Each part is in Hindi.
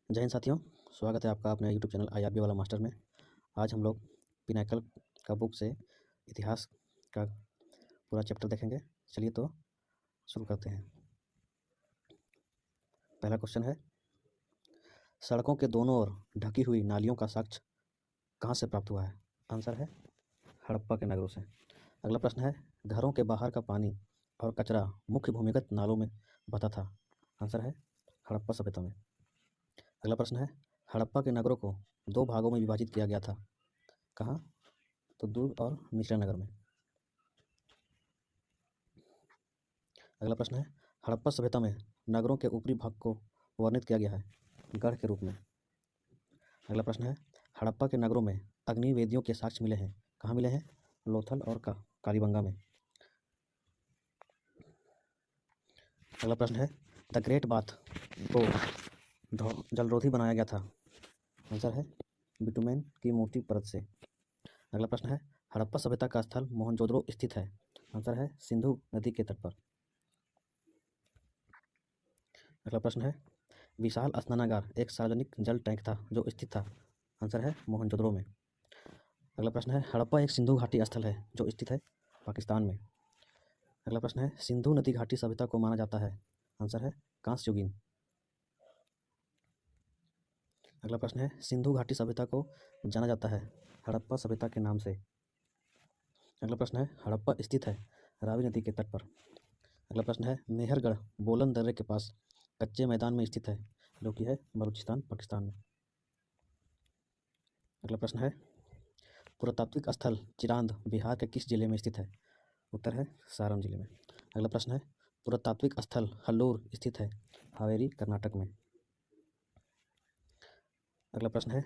जय हिंद साथियों, स्वागत है आपका अपने यूट्यूब चैनल IRB वाला मास्टर में। आज हम लोग पिनाकल का बुक से इतिहास का पूरा चैप्टर देखेंगे। चलिए तो शुरू करते हैं। पहला क्वेश्चन है, सड़कों के दोनों ओर ढकी हुई नालियों का साक्ष्य कहाँ से प्राप्त हुआ है? आंसर है हड़प्पा के नगरों से। अगला प्रश्न है, घरों के बाहर का पानी और कचरा मुख्य भूमिगत नालों में बहता था। आंसर है हड़प्पा सभ्यता में। अगला प्रश्न है, हड़प्पा के नगरों को दो भागों में विभाजित किया गया था। कहाँ? तो दुर्ग और निचला नगर में। अगला प्रश्न है, हड़प्पा सभ्यता में नगरों के ऊपरी भाग को वर्णित किया गया है गढ़ के रूप में। अगला प्रश्न है, हड़प्पा के नगरों में अग्नि वेदियों के साक्ष्य मिले हैं। कहाँ मिले हैं? लोथल और कालीबंगा में। अगला प्रश्न है, द ग्रेट बाथ को जलरोधी बनाया गया था। आंसर है बिटुमेन की मोटी परत से। अगला प्रश्न है, हड़प्पा सभ्यता का स्थल मोहनजोदड़ो स्थित है। आंसर है सिंधु नदी के तट पर। अगला प्रश्न है, विशाल स्नानागार एक सार्वजनिक जल टैंक था जो स्थित था। आंसर है मोहनजोदड़ो में। अगला प्रश्न है, हड़प्पा एक सिंधु घाटी स्थल है जो स्थित है पाकिस्तान में। अगला प्रश्न है, सिंधु नदी घाटी सभ्यता को माना जाता है। आंसर है कांस्य युगीन। अगला प्रश्न है, सिंधु घाटी सभ्यता को जाना जाता है हड़प्पा सभ्यता के नाम से। अगला प्रश्न है, हड़प्पा स्थित है रावी नदी के तट पर। अगला प्रश्न है, मेहरगढ़ बोलन दर्रे के पास कच्चे मैदान में स्थित है जो कि है बलूचिस्तान पाकिस्तान में। अगला प्रश्न है, पुरातात्विक स्थल चिरांद बिहार के किस जिले में स्थित है? उत्तर है सारण जिले में। अगला प्रश्न है, पुरातात्विक स्थल हल्लूर स्थित है हावेरी कर्नाटक में। अगला प्रश्न है,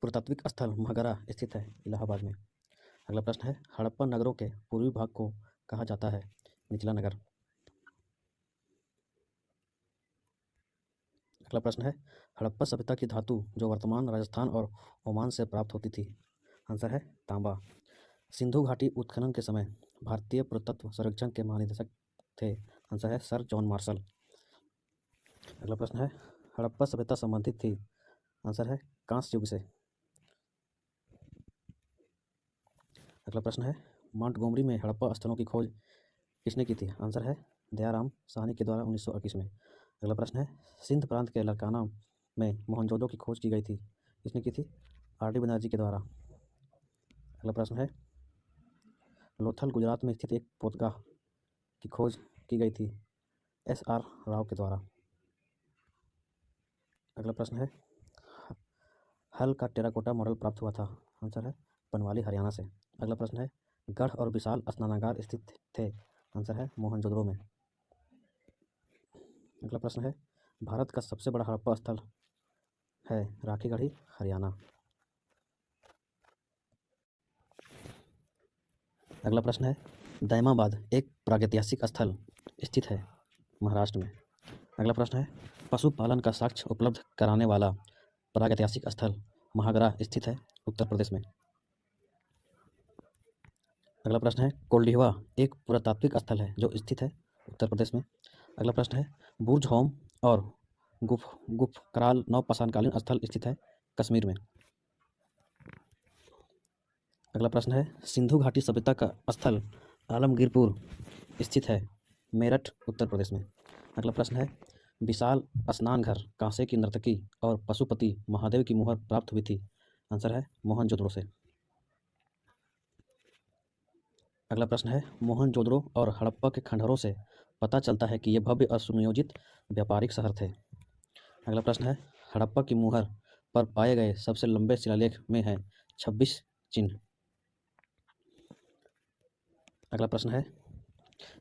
पुरातात्विक स्थल मगरा स्थित है इलाहाबाद में। अगला प्रश्न है, हड़प्पा नगरों के पूर्वी भाग को कहा जाता है निचला नगर। अगला प्रश्न है, हड़प्पा सभ्यता की धातु जो वर्तमान राजस्थान और ओमान से प्राप्त होती थी। आंसर है तांबा। सिंधु घाटी उत्खनन के समय भारतीय पुरातत्व सर्वेक्षण के महानिदेशक थे। आंसर है सर जॉन मार्शल। अगला प्रश्न है, हड़प्पा सभ्यता संबंधित थी। आंसर है कांस्य युग से। अगला प्रश्न है, माउंटगोमरी में हड़प्पा स्थलों की खोज किसने की थी? आंसर है दयाराम साहनी के द्वारा 1921 में। अगला प्रश्न है, सिंध प्रांत के लड़काना में मोहनजोदड़ो की खोज की गई थी। किसने की थी? RD बनर्जी के द्वारा। अगला प्रश्न है, लोथल गुजरात में स्थित एक पोतगाह की खोज की गई थी SR राव के द्वारा। अगला प्रश्न है, हल का टेराकोटा मॉडल प्राप्त हुआ था। आंसर है बनवाली हरियाणा से। अगला प्रश्न है, गढ़ और विशाल स्नानागार स्थित थे। आंसर है मोहनजोदड़ो में। अगला प्रश्न है, भारत का सबसे बड़ा हड़प्पा स्थल है राखीगढ़ी हरियाणा। अगला प्रश्न है, दैमाबाद एक प्रागैतिहासिक स्थल स्थित है महाराष्ट्र में। अगला प्रश्न है, पशुपालन का साक्ष्य उपलब्ध कराने वाला प्रागैतिहासिक स्थल महागरा स्थित है उत्तर प्रदेश में। अगला प्रश्न है, कोल्डिहवा एक पुरातात्विक स्थल है जो स्थित है उत्तर प्रदेश में। अगला प्रश्न है, बुर्ज होम और गुफकराल नवपाषाणकालीन स्थल स्थित है कश्मीर में। अगला प्रश्न है, सिंधु घाटी सभ्यता का स्थल आलमगीरपुर स्थित है मेरठ उत्तर प्रदेश में। अगला प्रश्न है, विशाल स्नानघर कांसे की नर्तकी और पशुपति महादेव की मुहर प्राप्त हुई थी। आंसर है मोहनजोदड़ो से। अगला प्रश्न है, मोहनजोदड़ो और हड़प्पा के खंडहरों से पता चलता है कि ये भव्य और सुनियोजित व्यापारिक शहर थे। अगला प्रश्न है, हड़प्पा की मुहर पर पाए गए सबसे लंबे शिलालेख में है 26 चिन्ह। अगला प्रश्न है,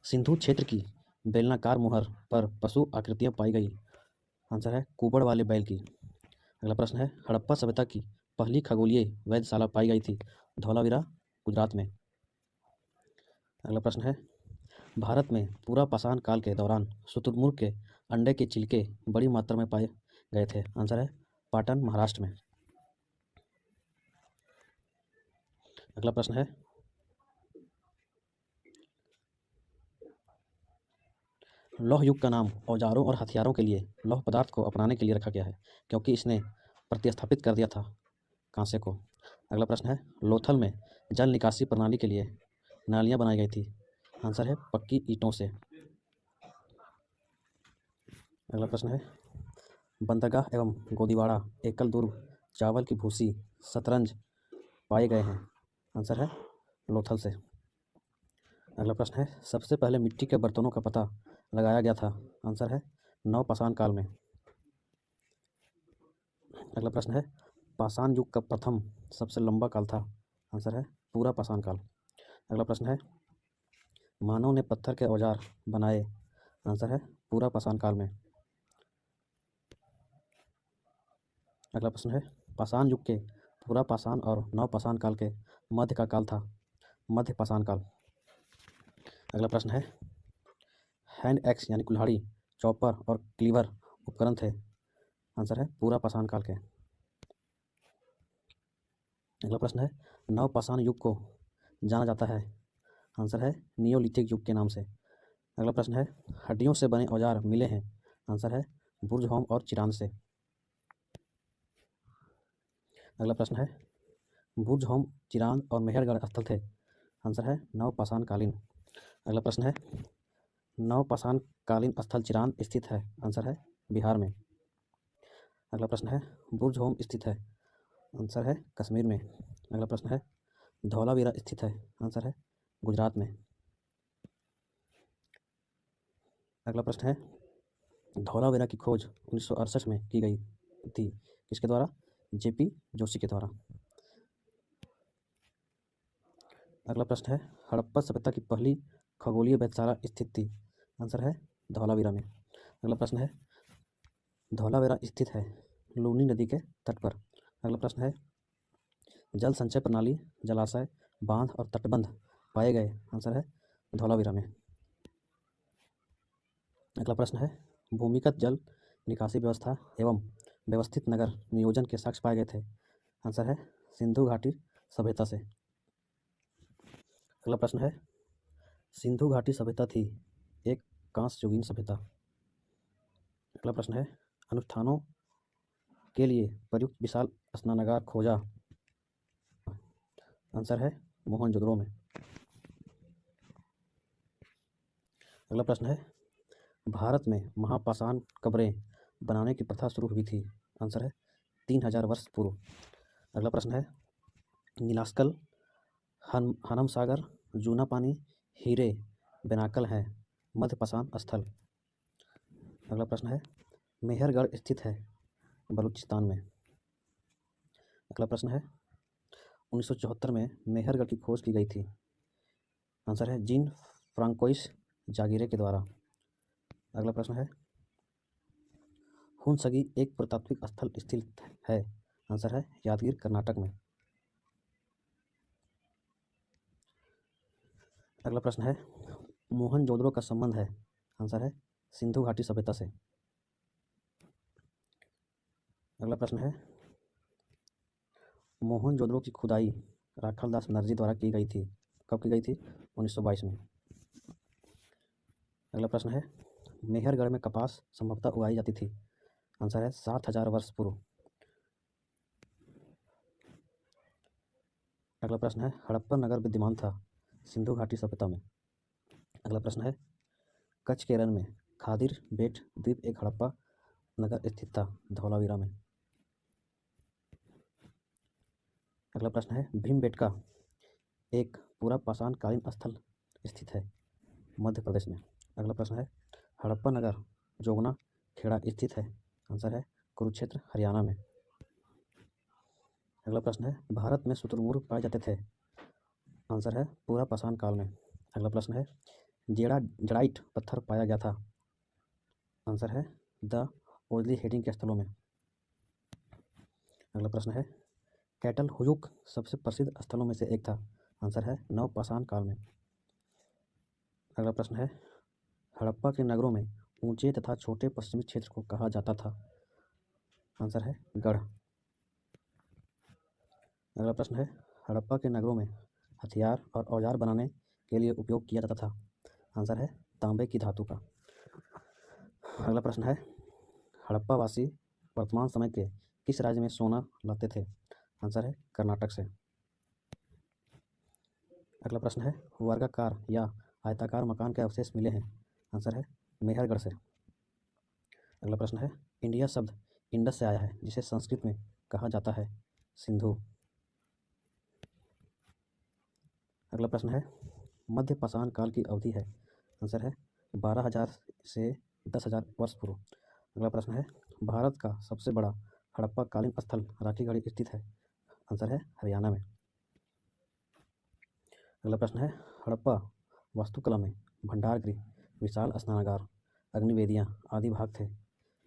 सिंधु क्षेत्र की बेलनाकार मुहर पर पशु आकृतियां पाई गई। आंसर है कुबड़ वाले बैल की। अगला प्रश्न है, हड़प्पा सभ्यता की पहली खगोलीय वेधशाला पाई गई थी धौलावीरा गुजरात में। अगला प्रश्न है, भारत में पूरा पाषाण काल के दौरान शुतुरमुर्ग के अंडे के छिलके बड़ी मात्रा में पाए गए थे। आंसर है पाटन महाराष्ट्र में। अगला प्रश्न है, लौह युग का नाम औजारों और हथियारों के लिए लौह पदार्थ को अपनाने के लिए रखा गया है, क्योंकि इसने प्रतिस्थापित कर दिया था कांसे को। अगला प्रश्न है, लोथल में जल निकासी प्रणाली के लिए नालियाँ बनाई गई थी। आंसर है पक्की ईंटों से। अगला प्रश्न है, बंदरगाह एवं गोदीवाड़ा एकल दुर्ग चावल की भूसी शतरंज पाए गए हैं। आंसर है लोथल से। अगला प्रश्न है, सबसे पहले मिट्टी के बर्तनों का पता लगाया गया था। आंसर है नवपाषाण काल में। अगला प्रश्न है, पाषाण युग का प्रथम सबसे लंबा काल था। आंसर है पूरा पाषाण काल। अगला प्रश्न है, मानव ने पत्थर के औजार बनाए। आंसर है पूरा पाषाण काल में। अगला प्रश्न है, पाषाण युग के पूरा पाषाण और नवपाषाण काल के मध्य का काल था मध्य पाषाण काल। अगला प्रश्न है, हैंड एक्स यानी कुल्हाड़ी, चॉपर और क्लीवर उपकरण थे। आंसर है पूरा पाषाण काल के। अगला प्रश्न है, नवपाषाण युग को जाना जाता है। आंसर है नियोलिथिक युग के नाम से। अगला प्रश्न है, हड्डियों से बने औजार मिले हैं। आंसर है बुर्ज़होम और चिरान से। अगला प्रश्न है, बुर्ज़होम, चिरान और मेहरगढ़ स्थल थे। आंसर है नवपाषाण कालीन। अगला प्रश्न है, नवपाषाण कालीन स्थल चिरान स्थित है। आंसर है बिहार में। अगला प्रश्न है, बुर्ज़होम स्थित है। आंसर है कश्मीर में। अगला प्रश्न है, धौलावीरा स्थित है। आंसर है गुजरात में। अगला प्रश्न है, धौलावीरा की खोज 1968 में की गई थी। किसके द्वारा? जेपी जोशी के द्वारा। अगला प्रश्न है, हड़प्पा सभ्यता की पहली खगोलीय वेधशाला स्थित थी। आंसर है धौलावीरा में। अगला प्रश्न है, धौलावीरा स्थित है लूनी नदी के तट पर। अगला प्रश्न है, जल संचय प्रणाली, जलाशय, बांध और तटबंध पाए गए। आंसर है धौलावीरा में। अगला प्रश्न है, भूमिगत जल निकासी व्यवस्था एवं व्यवस्थित नगर नियोजन के साक्ष्य पाए गए थे। आंसर है सिंधु घाटी सभ्यता से। अगला प्रश्न है, सिंधु घाटी सभ्यता थी एक कांस्य युगीन सभ्यता। अगला प्रश्न है, अनुष्ठानों के लिए प्रयुक्त विशाल स्नानागार खोजा। आंसर है मोहनजोदड़ो में। अगला प्रश्न है, भारत में महापाषाण कब्रें बनाने की प्रथा शुरू हुई थी। आंसर है 3000 वर्ष पूर्व। अगला प्रश्न है, नीलास्कल, हनम सागर, जूना पानी, हीरे, बेनाकल हैं मध्यपाषाण स्थल। अगला प्रश्न है, मेहरगढ़ स्थित है बलूचिस्तान में। अगला प्रश्न है, 1974 में मेहरगढ़ की खोज की गई थी। आंसर है जीन फ्रांकोइस जागीरे के द्वारा। अगला प्रश्न है, हुनसगी एक पुरातात्विक स्थल स्थित है। आंसर है यादगीर कर्नाटक में। अगला प्रश्न है, मोहनजोदड़ो का संबंध है। आंसर है सिंधु घाटी सभ्यता से। अगला प्रश्न है, मोहनजोदड़ो की खुदाई राखालदास नरजी द्वारा की गई थी। कब की गई थी? 1922 में। अगला प्रश्न है, मेहरगढ़ में कपास संभवतः उगाई जाती थी। आंसर है 7000 वर्ष पूर्व। अगला प्रश्न है, हड़प्पा नगर विद्यमान था सिंधु घाटी सभ्यता में। अगला प्रश्न है, कच्छ के रण में खादिर बेट द्वीप एक हड़प्पा नगर स्थित था धौलावीरा में। अगला प्रश्न है, भीमबेटका एक पूरा पाषाण कालीन स्थल स्थित है मध्य प्रदेश में। अगला प्रश्न है, हड़प्पा नगर जोगना खेड़ा स्थित है। आंसर है कुरुक्षेत्र हरियाणा में। अगला प्रश्न है, भारत में शुतुरमुर्ग पाए जाते थे। आंसर है पूरा पाषाण काल में। अगला प्रश्न है, जड़ाइट पत्थर पाया गया था। आंसर है द ओजली हेडिंग के स्थलों में। अगला प्रश्न है, कैटल हुयुक सबसे प्रसिद्ध स्थलों में से एक था। आंसर है नवपाषाण काल में। अगला प्रश्न है, हड़प्पा के नगरों में ऊंचे तथा छोटे पश्चिमी क्षेत्र को कहा जाता था। आंसर है गढ़। अगला प्रश्न है, हड़प्पा के नगरों में हथियार और औजार बनाने के लिए उपयोग किया जाता था। आंसर है तांबे की धातु का। अगला प्रश्न है, हड़प्पा वासी वर्तमान समय के किस राज्य में सोना लाते थे? आंसर है कर्नाटक से। अगला प्रश्न है, वर्गाकार या आयताकार मकान के अवशेष मिले हैं? आंसर है मेहरगढ़ से। अगला प्रश्न है, इंडिया शब्द इंडस से आया है जिसे संस्कृत में कहा जाता है सिंधु। अगला प्रश्न है, मध्य पाषाण काल की अवधि है? आंसर है 12,000 से 10,000 वर्ष पूर्व। अगला प्रश्न है, भारत का सबसे बड़ा हड़प्पा कालीन स्थल राखीगढ़ी स्थित है? आंसर है हरियाणा में। अगला प्रश्न है, हड़प्पा वास्तुकला में भंडार गृह, विशाल स्नानागार, अग्निवेदियाँ आदि भाग थे?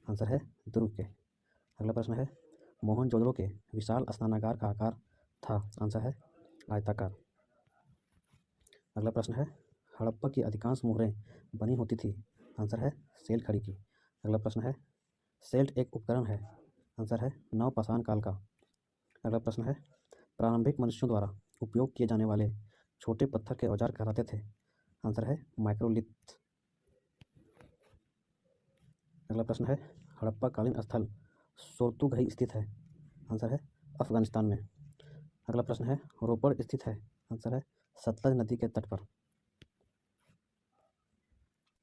आंसर है दुर्ग के। अगला प्रश्न है, मोहनजोदड़ो के विशाल स्नानागार का आकार था? आंसर है आयताकार। अगला प्रश्न है, हड़प्पा की अधिकांश मोहरें बनी होती थी? आंसर है सेल खड़ी की। अगला प्रश्न है, सेल्ट एक उपकरण है? आंसर है नवपाषाण काल का। अगला प्रश्न है, प्रारंभिक मनुष्यों द्वारा उपयोग किए जाने वाले छोटे पत्थर के औजार कहलाते थे? आंसर है माइक्रोलिथ। अगला प्रश्न है, हड़प्पा कालीन स्थल सोर्तुगही स्थित है? आंसर है अफगानिस्तान में। अगला प्रश्न है, रोपड़ स्थित है? आंसर है सतलज नदी के तट पर।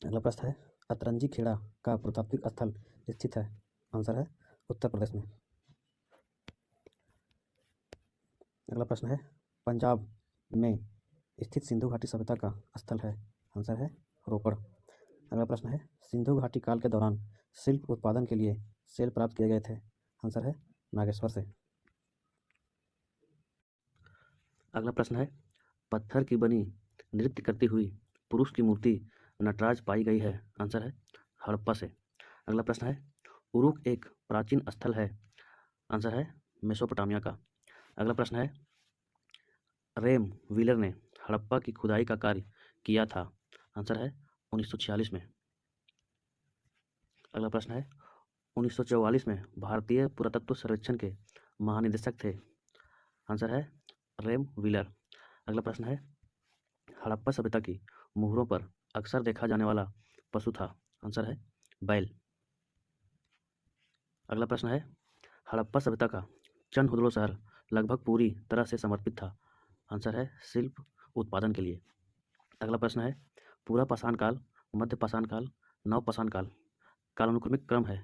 अगला प्रश्न है, अतरंजी खेड़ा का पुरातात्विक स्थल स्थित है? आंसर है उत्तर प्रदेश में। अगला प्रश्न है, पंजाब में स्थित सिंधु घाटी सभ्यता का स्थल है? आंसर है रोपड़। अगला प्रश्न है, सिंधु घाटी काल के दौरान शिल्प उत्पादन के लिए सेल प्राप्त किए गए थे? आंसर है नागेश्वर से। अगला प्रश्न है, पत्थर की बनी नृत्य करती हुई पुरुष की मूर्ति नटराज पाई गई है? आंसर है हड़प्पा से। अगला प्रश्न है, उरुक एक प्राचीन स्थल है? आंसर है मेसोपोटामिया का। अगला प्रश्न है, रेम व्हीलर ने हड़प्पा की खुदाई का कार्य किया था? आंसर है 1946 में। अगला प्रश्न है, 1944 में भारतीय पुरातत्व सर्वेक्षण के महानिदेशक थे? आंसर है रेम व्हीलर। अगला प्रश्न है, हड़प्पा सभ्यता की मुहरों पर अक्सर देखा जाने वाला पशु था? आंसर है बैल। अगला प्रश्न है, हड़प्पा सभ्यता का चनहुदड़ो शहर लगभग पूरी तरह से समर्पित था? आंसर है शिल्प उत्पादन के लिए। अगला प्रश्न है, पूरा पाषाण काल, मध्य पाषाण काल, नव पाषाण काल कालानुक्रमिक क्रम है?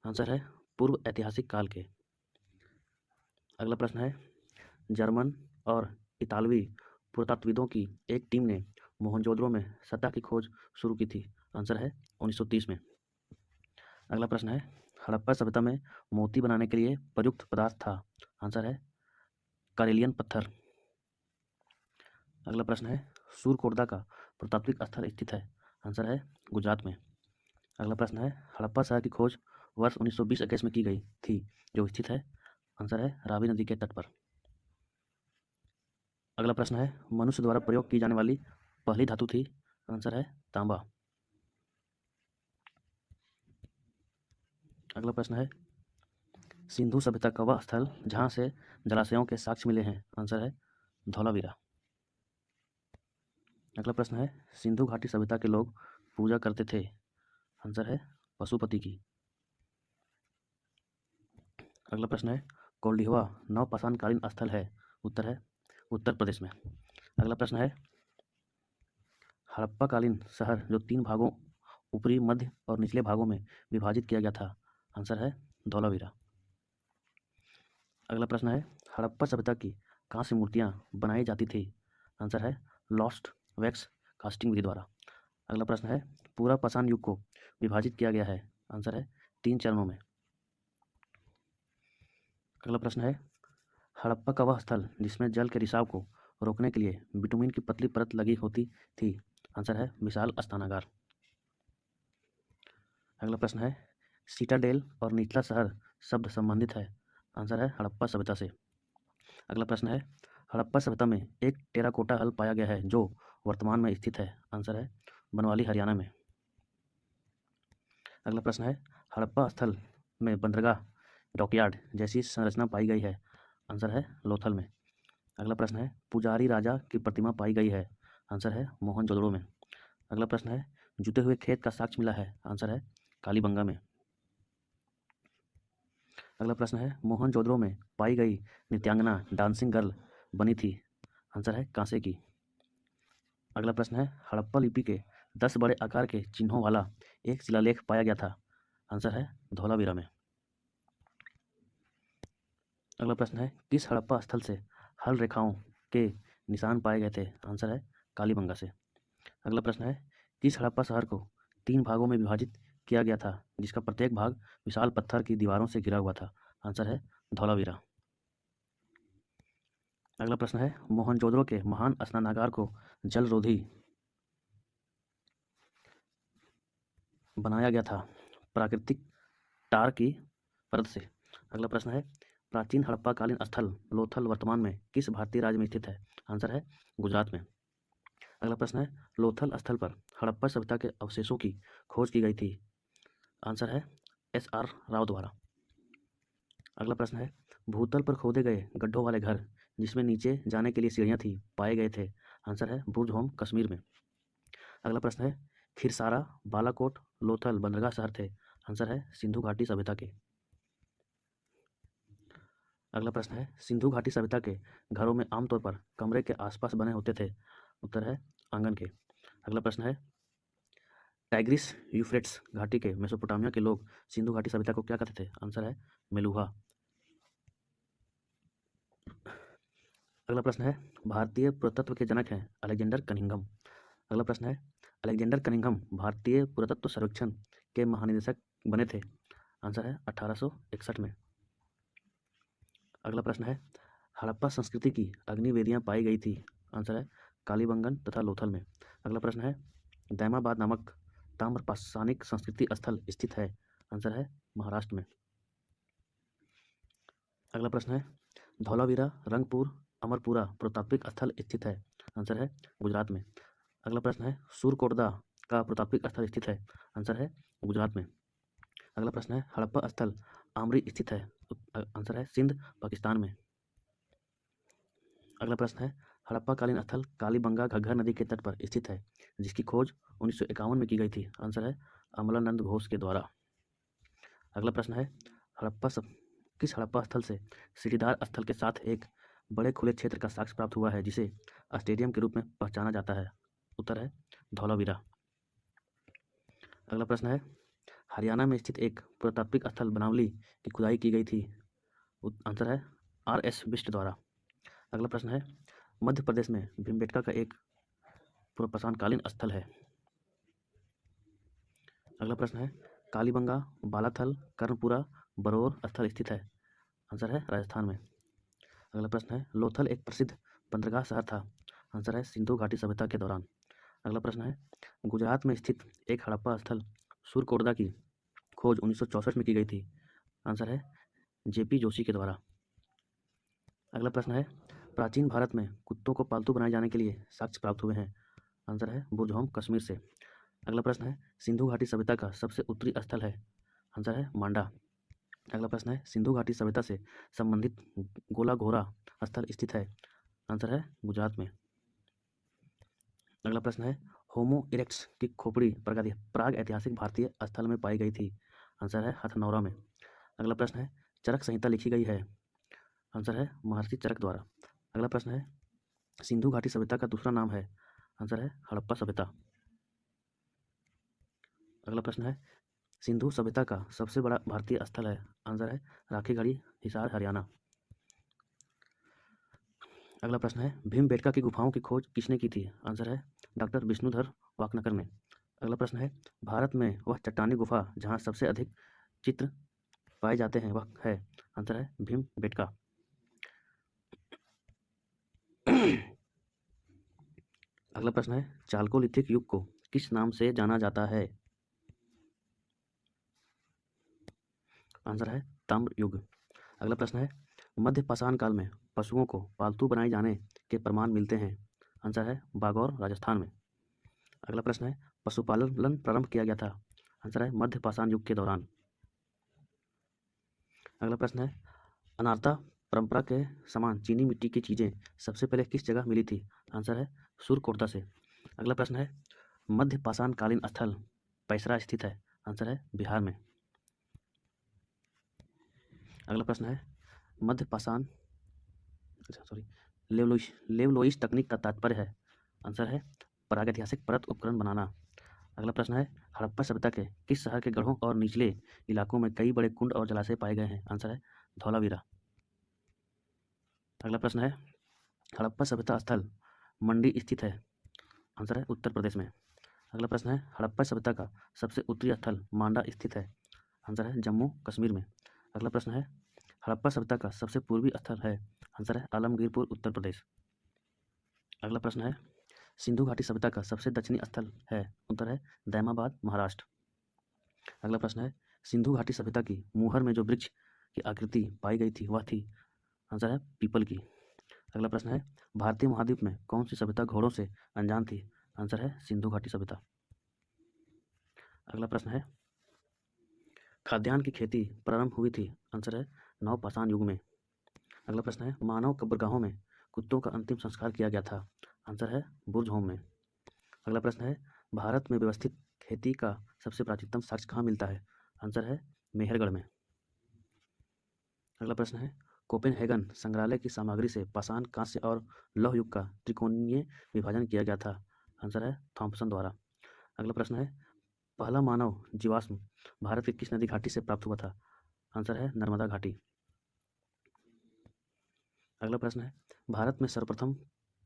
आंसर है पूर्व ऐतिहासिक काल के। अगला प्रश्न है, जर्मन और इतालवी पुरातत्वविदों की एक टीम ने मोहनजोदड़ो में सतह की खोज शुरू की थी? आंसर है 1930 में। अगला प्रश्न है, हड़प्पा सभ्यता में मोती बनाने के लिए प्रयुक्त पदार्थ था? आंसर है कारेलियन पत्थर। अगला प्रश्न है, सूरकोटदा का पुरातात्विक स्थल स्थित है? आंसर है गुजरात में। अगला प्रश्न है, हड़प्पा शहर की खोज वर्ष 1920-21 में की गई थी जो स्थित है? आंसर है रावी नदी के तट पर। अगला प्रश्न है, मनुष्य द्वारा प्रयोग की जाने वाली पहली धातु थी? आंसर है तांबा। अगला प्रश्न है, सिंधु सभ्यता का वह स्थल जहाँ से जलाशयों के साक्ष्य मिले हैं? आंसर है धौलावीरा। अगला प्रश्न है, सिंधु घाटी सभ्यता के लोग पूजा करते थे? आंसर है पशुपति की। अगला प्रश्न है, कोल्डिहवा नवपाषाण कालीन स्थल है? उत्तर है उत्तर प्रदेश में। अगला प्रश्न है, हड़प्पा कालीन शहर जो 3 भागों ऊपरी, मध्य और निचले भागों में विभाजित किया गया था? आंसर है धौलावीरा। अगला प्रश्न है, हड़प्पा सभ्यता की कहाँ से मूर्तियाँ बनाई जाती थी? आंसर है लॉस्ट वैक्स कास्टिंग विधि द्वारा। अगला प्रश्न है, पूरा पाषाण युग को विभाजित किया गया है? आंसर है 3 चरणों में। अगला प्रश्न है, हड़प्पा का वह स्थल जिसमें जल के रिसाव को रोकने के लिए बिटुमिन की पतली परत लगी होती थी? आंसर है विशाल स्नानागार। अगला प्रश्न है, सीटाडेल और निचला शहर शब्द संबंधित है? आंसर है हड़प्पा सभ्यता से। अगला प्रश्न है, हड़प्पा सभ्यता में एक टेराकोटा हल पाया गया है जो वर्तमान में स्थित है? आंसर है बनवाली हरियाणा में। अगला प्रश्न है, हड़प्पा स्थल में बंदरगाह डॉकयार्ड जैसी संरचना पाई गई है? आंसर है लोथल में। अगला प्रश्न है, पुजारी राजा की प्रतिमा पाई गई है? आंसर है मोहनजोदड़ो में। अगला प्रश्न है, जुते हुए खेत का साक्ष्य मिला है? आंसर है कालीबंगा में। अगला प्रश्न है मोहनजोदड़ो में पाई गई नृत्यांगना डांसिंग गर्ल बनी थी? आंसर है कांसे की। अगला प्रश्न है हड़प्पा लिपि के 10 बड़े आकार के चिन्हों वाला एक शिलालेख पाया गया था? आंसर है धौलावीरा में। अगला प्रश्न है किस हड़प्पा स्थल से हल रेखाओं के निशान पाए गए थे? आंसर है कालीबंगा से। अगला प्रश्न है किस हड़प्पा शहर को 3 भागों में विभाजित किया गया था जिसका प्रत्येक भाग विशाल पत्थर की दीवारों से घिरा हुआ था? आंसर है धौलावीरा। अगला प्रश्न है मोहनजोदड़ो के महान स्नानागार को जलरोधी बनाया गया था प्राकृतिक टार की परत से? अगला प्रश्न है प्राचीन हड़प्पा कालीन स्थल लोथल वर्तमान में किस भारतीय राज्य में स्थित है? आंसर है गुजरात में। अगला प्रश्न है लोथल स्थल पर हड़प्पा सभ्यता के अवशेषों की खोज की गई थी? आंसर है SR राव द्वारा। अगला प्रश्न है भूतल पर खोदे गए गड्ढों वाले घर जिसमें नीचे जाने के लिए सीढ़ियां थी पाए गए थे? आंसर है बुर्ज होम कश्मीर में। अगला प्रश्न है खिरसारा बालाकोट लोथल बंदरगाह शहर थे? आंसर है सिंधु घाटी सभ्यता के। अगला प्रश्न है सिंधु घाटी सभ्यता के घरों में आमतौर पर कमरे के आसपास बने होते थे? उत्तर है आंगन के। अगला प्रश्न है टाइग्रिस यूफ्रेट्स घाटी के मेसोपोटामिया के लोग सिंधु घाटी सभ्यता को क्या कहते थे? आंसर है मेलुहा। अगला प्रश्न है भारतीय पुरातत्व के जनक हैं अलेक्जेंडर कनिंघम? अगला प्रश्न है अलेक्जेंडर कनिंघम भारतीय पुरातत्व सर्वेक्षण के महानिदेशक बने थे? आंसर है 1861 में। अगला प्रश्न है हड़प्पा संस्कृति की अग्निवेदियां पाई गई थी? आंसर है कालीबंगन तथा लोथल में। अगला प्रश्न है दैमाबाद नामक ताम्र पाषाणिक संस्कृति स्थल स्थित है? आंसर है महाराष्ट्र में। अगला प्रश्न है धौलावीरा रंगपुर अमरपुरा पुरातात्विक स्थल स्थित है? आंसर है गुजरात में। अगला प्रश्न है सूरकोटदा का पुरातात्विक स्थल स्थित है? आंसर है गुजरात में। अगला प्रश्न है हड़प्पा स्थल आमरी स्थित है? आंसर है सिंध पाकिस्तान में। अगला प्रश्न है हड़प्पा कालीन स्थल कालीबंगा घग्गर नदी के तट पर स्थित है जिसकी खोज 1951 में की गई थी? आंसर है अमलानंद घोष के द्वारा। अगला प्रश्न है किस हड़प्पा स्थल से सीढ़ीदार स्थल के साथ एक बड़े खुले क्षेत्र का साक्ष्य प्राप्त हुआ है जिसे स्टेडियम के रूप में पहचाना जाता है? उत्तर है धौलावीरा। अगला प्रश्न है हरियाणा में स्थित एक पुरातात्विक स्थल बनावली की खुदाई की गई थी? आंसर है RS बिष्ट द्वारा। अगला प्रश्न है मध्य प्रदेश में भीमबेटका का एक पुरापाषाणकालीन स्थल है? अगला प्रश्न है कालीबंगा बालाथल कर्णपुरा बरौर स्थल स्थित है? आंसर है राजस्थान में। अगला प्रश्न है लोथल एक प्रसिद्ध बंदरगाह शहर था? आंसर है सिंधु घाटी सभ्यता के दौरान। अगला प्रश्न है गुजरात में स्थित एक हड़प्पा स्थल सूरकोटदा की खोज 1964 में की गई थी? आंसर है JP जोशी के द्वारा। अगला प्रश्न है प्राचीन भारत में कुत्तों को पालतू बनाए जाने के लिए साक्ष्य प्राप्त हुए हैं? आंसर है बुर्ज होम कश्मीर से। अगला प्रश्न है सिंधु घाटी सभ्यता का सबसे उत्तरी स्थल है? आंसर है मांडा। अगला प्रश्न है सिंधु घाटी सभ्यता से संबंधित गोलाघोरा स्थल स्थित है? आंसर है गुजरात में। अगला प्रश्न है होमो इरेक्ट्स की खोपड़ी प्राग ऐतिहासिक भारतीय स्थल में पाई गई थी? आंसर है हथनौरा में। अगला प्रश्न है चरक संहिता लिखी गई है? आंसर है महर्षि चरक द्वारा। अगला प्रश्न है सिंधु घाटी सभ्यता का दूसरा नाम है? आंसर है हड़प्पा सभ्यता। अगला प्रश्न है सिंधु सभ्यता का सबसे बड़ा भारतीय स्थल है? आंसर है राखीगढ़ी हिसार हरियाणा। अगला प्रश्न है भीमबेटका की गुफाओं की खोज किसने की थी? आंसर है डॉक्टर विष्णुधर वाकनकर ने। अगला प्रश्न है भारत में वह चट्टानी गुफा जहाँ सबसे अधिक चित्र पाए जाते हैं वह है? आंसर है भीमबेटका। अगला प्रश्न है चालकोलिथिक युग को किस नाम से जाना जाता है? आंसर है ताम्र युग। अगला प्रश्न है मध्य पाषाण काल में पशुओं को पालतू बनाए जाने के प्रमाण मिलते हैं? आंसर है बागौर राजस्थान में। अगला प्रश्न है पशुपालन प्रारंभ किया गया था? आंसर है मध्य पाषाण युग के दौरान। अगला प्रश्न है अनारता परंपरा के समान चीनी मिट्टी की चीज़ें सबसे पहले किस जगह मिली थी? आंसर है सूरकोटदा से। अगला प्रश्न है मध्य पाषाणकालीन स्थल पैसरा स्थित है? आंसर है बिहार में। अगला प्रश्न है मध्य पाषाण लेवलोइस तकनीक का तात्पर्य है? आंसर है प्रागैतिहासिक परत उपकरण बनाना। अगला प्रश्न है हड़प्पा सभ्यता के किस शहर के गढ़ों और निचले इलाकों में कई बड़े कुंड और जलाशय पाए गए हैं? आंसर है धौलावीरा। अगला प्रश्न है हड़प्पा सभ्यता स्थल मंडी स्थित है? आंसर है उत्तर प्रदेश में। अगला प्रश्न है हड़प्पा सभ्यता का सबसे उत्तरी स्थल मांडा स्थित है? आंसर है जम्मू कश्मीर में। अगला प्रश्न है हड़प्पा सभ्यता का सबसे पूर्वी स्थल है? आंसर है आलमगीरपुर उत्तर प्रदेश। अगला प्रश्न है सिंधु घाटी सभ्यता का सबसे दक्षिणी स्थल है? उत्तर है दैमाबाद महाराष्ट्र। अगला प्रश्न है सिंधु घाटी सभ्यता की मुहर में जो वृक्ष की आकृति पाई गई थी वह थी? आंसर है पीपल की। अगला प्रश्न है भारतीय महाद्वीप में कौन सी सभ्यता घोड़ों से अनजान थी? आंसर है सिंधु घाटी सभ्यता। अगला प्रश्न है खाद्यान्न की खेती प्रारंभ हुई थी? आंसर है नवपाषाण युग में। अगला प्रश्न है मानव कब्रगाहों में कुत्तों का अंतिम संस्कार किया गया था? आंसर है बुर्ज होम में। अगला प्रश्न है भारत में व्यवस्थित खेती का सबसे प्राचीनतम साक्ष्य कहाँ मिलता है? आंसर है मेहरगढ़ में। अगला प्रश्न है कोपेनहेगन संग्रहालय की सामग्री से पाषाण, कांस्य और लौह युग का त्रिकोणीय विभाजन किया गया था? आंसर है थॉम्पसन द्वारा। अगला प्रश्न है पहला मानव जीवाश्म भारत की किस नदी घाटी से प्राप्त हुआ था? आंसर है नर्मदा घाटी। अगला प्रश्न है भारत में सर्वप्रथम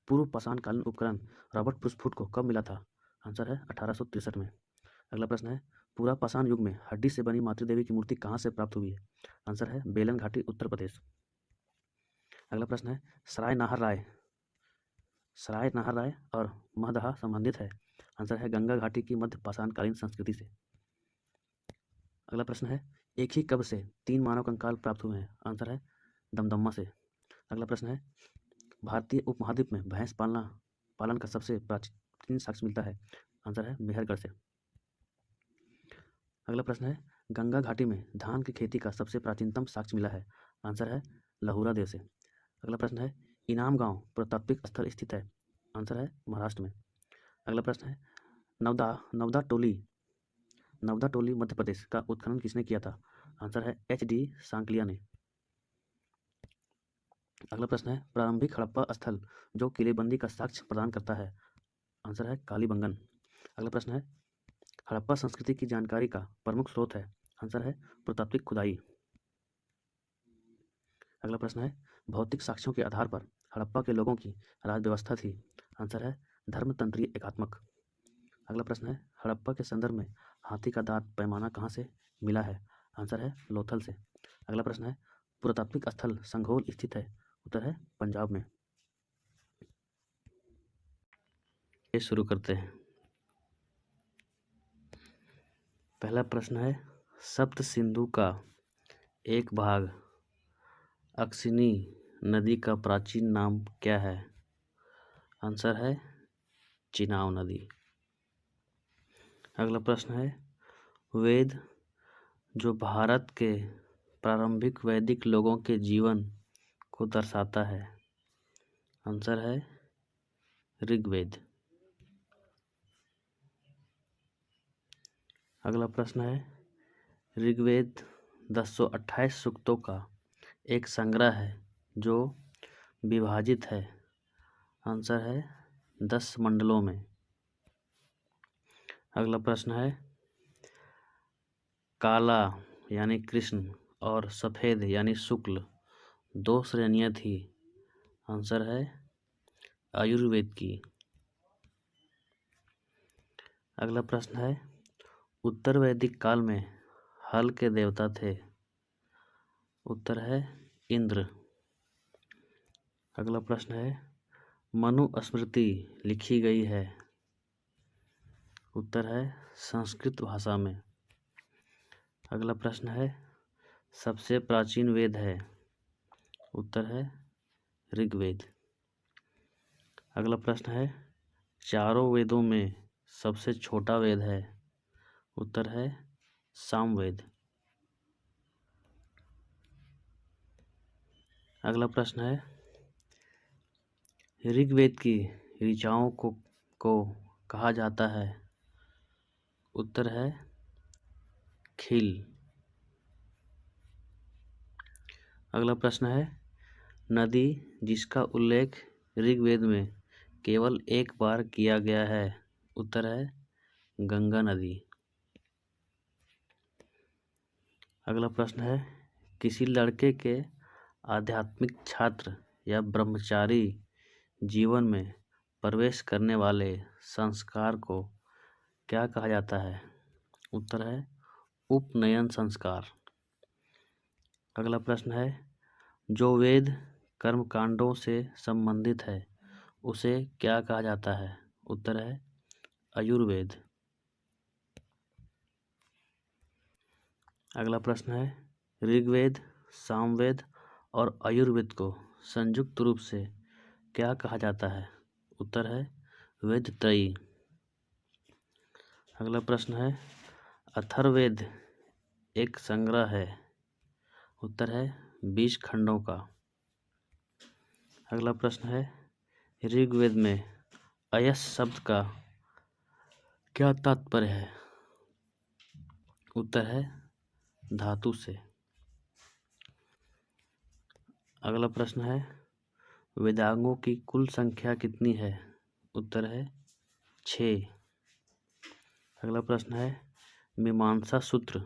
पूर्व पाषाणकालीन उपकरण रॉबर्ट ब्रूसफुट को कब मिला था? आंसर है 1863 में। अगला प्रश्न है पूरा पाषाण युग में हड्डी से बनी मातृ देवी की मूर्ति कहाँ से प्राप्त हुई है? आंसर है बेलन घाटी उत्तर प्रदेश। अगला प्रश्न है सराय नाहर राय और महदहा संबंधित है? आंसर है गंगा घाटी की मध्य पाषाणकालीन संस्कृति से। अगला प्रश्न है एक ही कब्र से 3 मानव कंकाल प्राप्त हुए हैं? आंसर है दमदम्मा से। अगला प्रश्न है भारतीय उपमहाद्वीप में भैंस पालन का सबसे प्राचीन साक्ष्य मिलता है? आंसर है मेहरगढ़ से। अगला प्रश्न है गंगा घाटी में धान की खेती का सबसे प्राचीनतम साक्ष्य मिला है? आंसर है लहुरा देव से। अगला प्रश्न है इनाम गांव पुरातात्विक स्थल स्थित है? आंसर है महाराष्ट्र में। अगला प्रश्न है नवदा टोली मध्य प्रदेश का उत्खनन किसने किया था? आंसर है HD सांकलिया ने। अगला प्रश्न है प्रारंभिक हड़प्पा स्थल जो किलेबंदी का साक्ष्य प्रदान करता है? आंसर है कालीबंगन। अगला प्रश्न है हड़प्पा संस्कृति की जानकारी का प्रमुख स्रोत है? आंसर है पुरातात्विक खुदाई। अगला प्रश्न है भौतिक साक्ष्यों के आधार पर हड़प्पा के लोगों की राज व्यवस्था थी? आंसर है धर्मतंत्रीय एकात्मक। अगला प्रश्न है हड़प्पा के संदर्भ में हाथी का दांत पैमाना कहाँ से मिला है? आंसर है लोथल से। अगला प्रश्न है पुरातात्विक स्थल संघोल स्थित है? उत्तर है पंजाब में। ये शुरू करते हैं। पहला प्रश्न है सप्त सिंधु का एक भाग अक्सिनी नदी का प्राचीन नाम क्या है? आंसर है चिनाब नदी। अगला प्रश्न है वेद जो भारत के प्रारंभिक वैदिक लोगों के जीवन को दर्शाता है? आंसर है ऋग्वेद। अगला प्रश्न है ऋग्वेद 1028 सूक्तों का एक संग्रह है जो विभाजित है? आंसर है 10 मंडलों में। अगला प्रश्न है काला यानी कृष्ण और सफ़ेद यानी शुक्ल 2 श्रेणियाँ थी? आंसर है आयुर्वेद की। अगला प्रश्न है उत्तर वैदिक काल में हल के देवता थे? उत्तर है इंद्र। अगला प्रश्न है मनुस्मृति लिखी गई है? उत्तर है संस्कृत भाषा में। अगला प्रश्न है सबसे प्राचीन वेद है? उत्तर है ऋग्वेद। अगला प्रश्न है चारों वेदों में सबसे छोटा वेद है? उत्तर है सामवेद। अगला प्रश्न है ऋग्वेद की ऋचाओं को कहा जाता है? उत्तर है खील। अगला प्रश्न है, नदी जिसका उल्लेख ऋग्वेद में केवल एक बार किया गया है। उत्तर है गंगा नदी। अगला प्रश्न है, किसी लड़के के आध्यात्मिक छात्र या ब्रह्मचारी जीवन में प्रवेश करने वाले संस्कार को क्या कहा जाता है। उत्तर है उपनयन संस्कार। अगला प्रश्न है, जो वेद कर्मकांडों से संबंधित है उसे क्या कहा जाता है। उत्तर है आयुर्वेद। अगला प्रश्न है, ऋग्वेद, सामवेद और आयुर्वेद को संयुक्त रूप से क्या कहा जाता है। उत्तर है वेदत्रयी। अगला प्रश्न है, अथर्ववेद एक संग्रह है। उत्तर है 20 खंडों का। अगला प्रश्न है, ऋग्वेद में अयस शब्द का क्या तात्पर्य है। उत्तर है धातु से। अगला प्रश्न है, वेदांगों की कुल संख्या कितनी है। उत्तर है 6। अगला प्रश्न है, मीमांसा सूत्र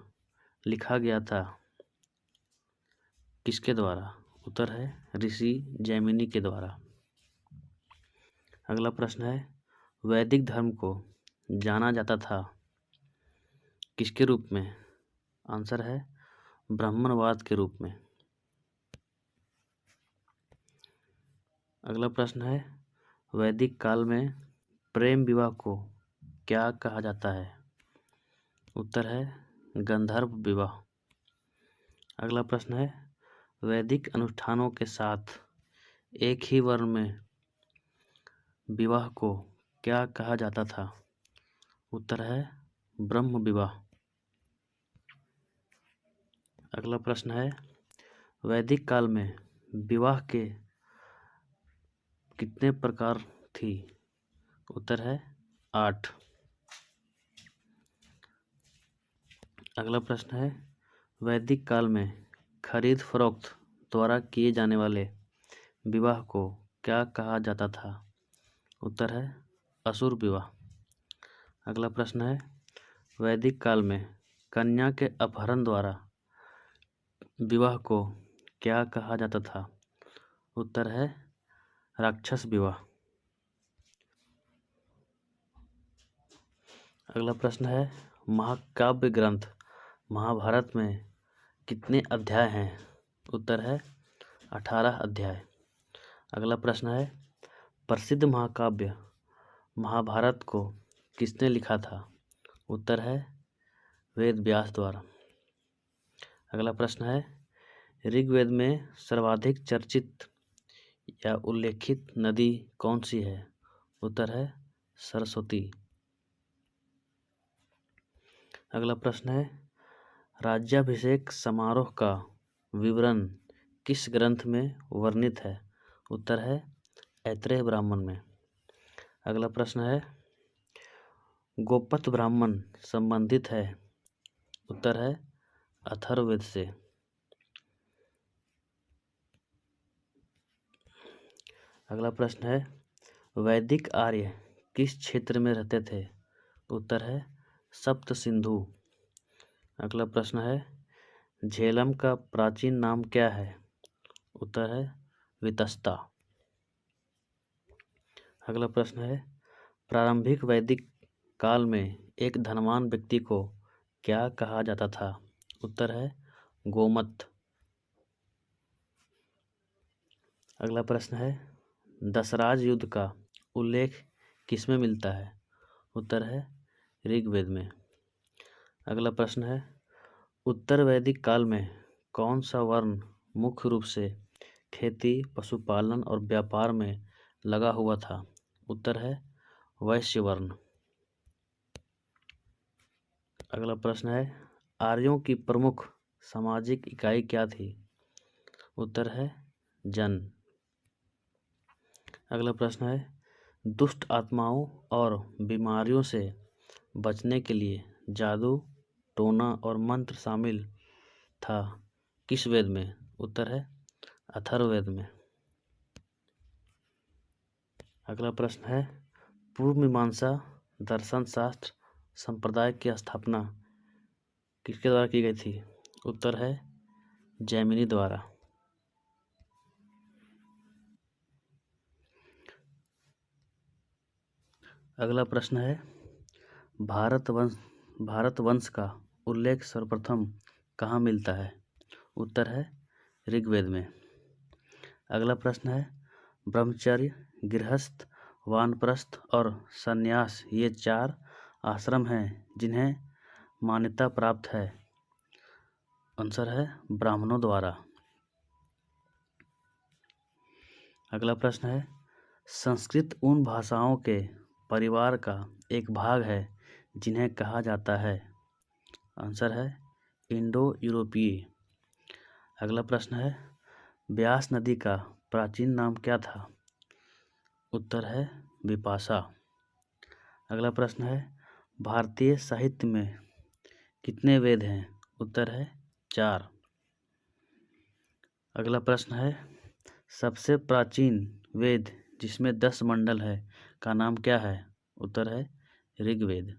लिखा गया था किसके द्वारा। उत्तर है ऋषि जैमिनी के द्वारा। अगला प्रश्न है, वैदिक धर्म को जाना जाता था किसके रूप में। आंसर है ब्राह्मणवाद के रूप में। अगला प्रश्न है, वैदिक काल में प्रेम विवाह को क्या कहा जाता है। उत्तर है गंधर्व विवाह। अगला प्रश्न है, वैदिक अनुष्ठानों के साथ एक ही वर्ण में विवाह को क्या कहा जाता था। उत्तर है ब्रह्म विवाह। अगला प्रश्न है, वैदिक काल में विवाह के कितने प्रकार थी। उत्तर है 8। अगला प्रश्न है, वैदिक काल में खरीद फरोख्त द्वारा किए जाने वाले विवाह को क्या कहा जाता था। उत्तर है असुर विवाह। अगला प्रश्न है, वैदिक काल में कन्या के अपहरण द्वारा विवाह को क्या कहा जाता था। उत्तर है राक्षस विवाह। अगला प्रश्न है, महाकाव्य ग्रंथ महाभारत में कितने अध्याय हैं। उत्तर है 18 अध्याय। अगला प्रश्न है, प्रसिद्ध महाकाव्य महाभारत को किसने लिखा था। उत्तर है वेद व्यास द्वारा। अगला प्रश्न है, ऋग्वेद में सर्वाधिक चर्चित या उल्लेखित नदी कौन सी है। उत्तर है सरस्वती। अगला प्रश्न है, राज्याभिषेक समारोह का विवरण किस ग्रंथ में वर्णित है। उत्तर है ऐत्रेय ब्राह्मण में। अगला प्रश्न है, गोपथ ब्राह्मण संबंधित है। उत्तर है अथर्ववेद से। अगला प्रश्न है, वैदिक आर्य किस क्षेत्र में रहते थे। उत्तर है सप्त सिंधु। अगला प्रश्न है, झेलम का प्राचीन नाम क्या है। उत्तर है वितस्ता। अगला प्रश्न है, प्रारंभिक वैदिक काल में एक धनवान व्यक्ति को क्या कहा जाता था। उत्तर है गोमत। अगला प्रश्न है, दशराज युद्ध का उल्लेख किसमें मिलता है। उत्तर है ऋग्वेद में। अगला प्रश्न है, उत्तर वैदिक काल में कौन सा वर्ण मुख्य रूप से खेती, पशुपालन और व्यापार में लगा हुआ था। उत्तर है वैश्य वर्ण। अगला प्रश्न है, आर्यों की प्रमुख सामाजिक इकाई क्या थी। उत्तर है जन। अगला प्रश्न है, दुष्ट आत्माओं और बीमारियों से बचने के लिए जादू, टोना और मंत्र शामिल था किस वेद में? उत्तर है अथर्ववेद में। अगला प्रश्न है पूर्व मीमांसा दर्शन शास्त्र संप्रदाय की स्थापना किसके द्वारा की गई थी? उत्तर है जैमिनी द्वारा। अगला प्रश्न है भारत वंश का उल्लेख सर्वप्रथम कहाँ मिलता है? उत्तर है ऋग्वेद में। अगला प्रश्न है ब्रह्मचर्य, गृहस्थ, वानप्रस्थ और संन्यास ये 4 आश्रम हैं जिन्हें मान्यता प्राप्त है। आंसर है ब्राह्मणों द्वारा। अगला प्रश्न है संस्कृत उन भाषाओं के परिवार का एक भाग है जिन्हें कहा जाता है। आंसर है इंडो यूरोपीय। अगला प्रश्न है ब्यास नदी का प्राचीन नाम क्या था? उत्तर है विपाशा। अगला प्रश्न है भारतीय साहित्य में कितने वेद हैं? उत्तर है 4। अगला प्रश्न है सबसे प्राचीन वेद जिसमें 10 मंडल है का नाम क्या है? उत्तर है ऋग्वेद।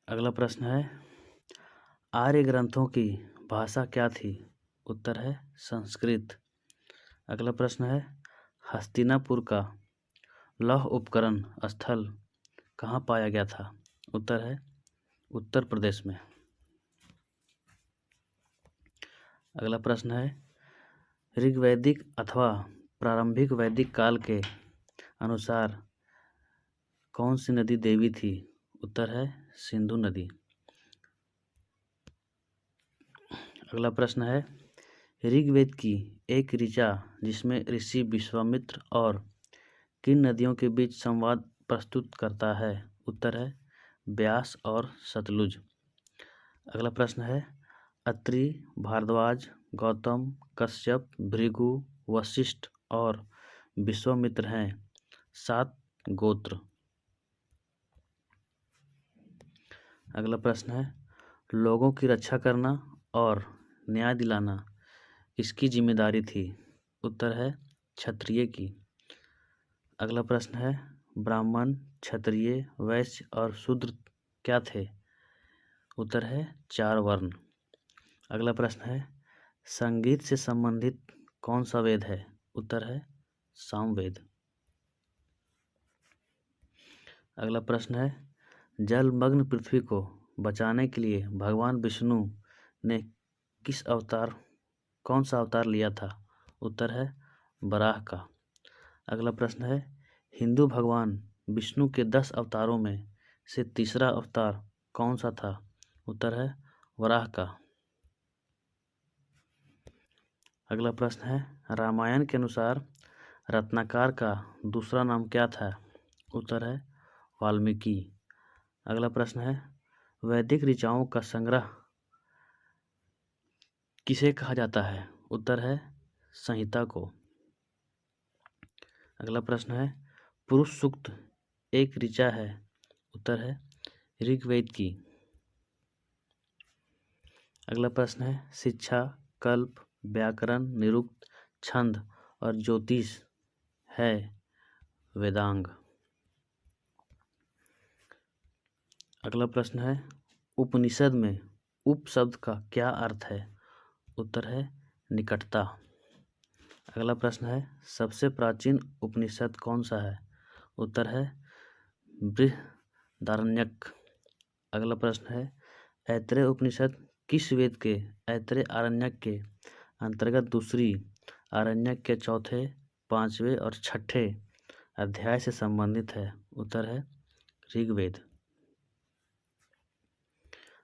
अगला प्रश्न है आर्य ग्रंथों की भाषा क्या थी? उत्तर है संस्कृत। अगला प्रश्न है हस्तिनापुर का लौह उपकरण स्थल कहाँ पाया गया था? उत्तर है उत्तर प्रदेश में। अगला प्रश्न है ऋग्वैदिक अथवा प्रारंभिक वैदिक काल के अनुसार कौन सी नदी देवी थी? उत्तर है सिंधु नदी। अगला प्रश्न है ऋग्वेद की एक ऋचा जिसमें ऋषि विश्वामित्र और किन नदियों के बीच संवाद प्रस्तुत करता है? उत्तर है ब्यास और सतलुज। अगला प्रश्न है अत्रि, भारद्वाज, गौतम, कश्यप, भृगु, वशिष्ठ और विश्वामित्र हैं 7 गोत्र। अगला प्रश्न है लोगों की रक्षा करना और न्याय दिलाना किसकी जिम्मेदारी थी? उत्तर है क्षत्रिय की। अगला प्रश्न है ब्राह्मण, क्षत्रिय, वैश्य और शूद्र क्या थे? उत्तर है 4 वर्ण। अगला प्रश्न है संगीत से संबंधित कौन सा वेद है? उत्तर है सामवेद। अगला प्रश्न है जलमग्न पृथ्वी को बचाने के लिए भगवान विष्णु ने कौन सा अवतार लिया था? उत्तर है वराह का। अगला प्रश्न है हिंदू भगवान विष्णु के 10 अवतारों में से तीसरा अवतार कौन सा था? उत्तर है वराह का। अगला प्रश्न है रामायण के अनुसार रत्नाकर का दूसरा नाम क्या था? उत्तर है वाल्मीकि। अगला प्रश्न है वैदिक ऋचाओं का संग्रह किसे कहा जाता है? उत्तर है संहिता को। अगला प्रश्न है पुरुष सूक्त एक ऋचा है? उत्तर है ऋग्वेद की। अगला प्रश्न है शिक्षा, कल्प, व्याकरण, निरुक्त, छंद और ज्योतिष है वेदांग। अगला प्रश्न है उपनिषद में उप शब्द का क्या अर्थ है? उत्तर है निकटता। अगला प्रश्न है सबसे प्राचीन उपनिषद कौन सा है? उत्तर है बृहदारण्यक। अगला प्रश्न है ऐतरेय उपनिषद किस वेद के ऐतरेय आरण्यक के अंतर्गत दूसरी आरण्यक के चौथे, 5वें और 6ठे अध्याय से संबंधित है? उत्तर है ऋग्वेद।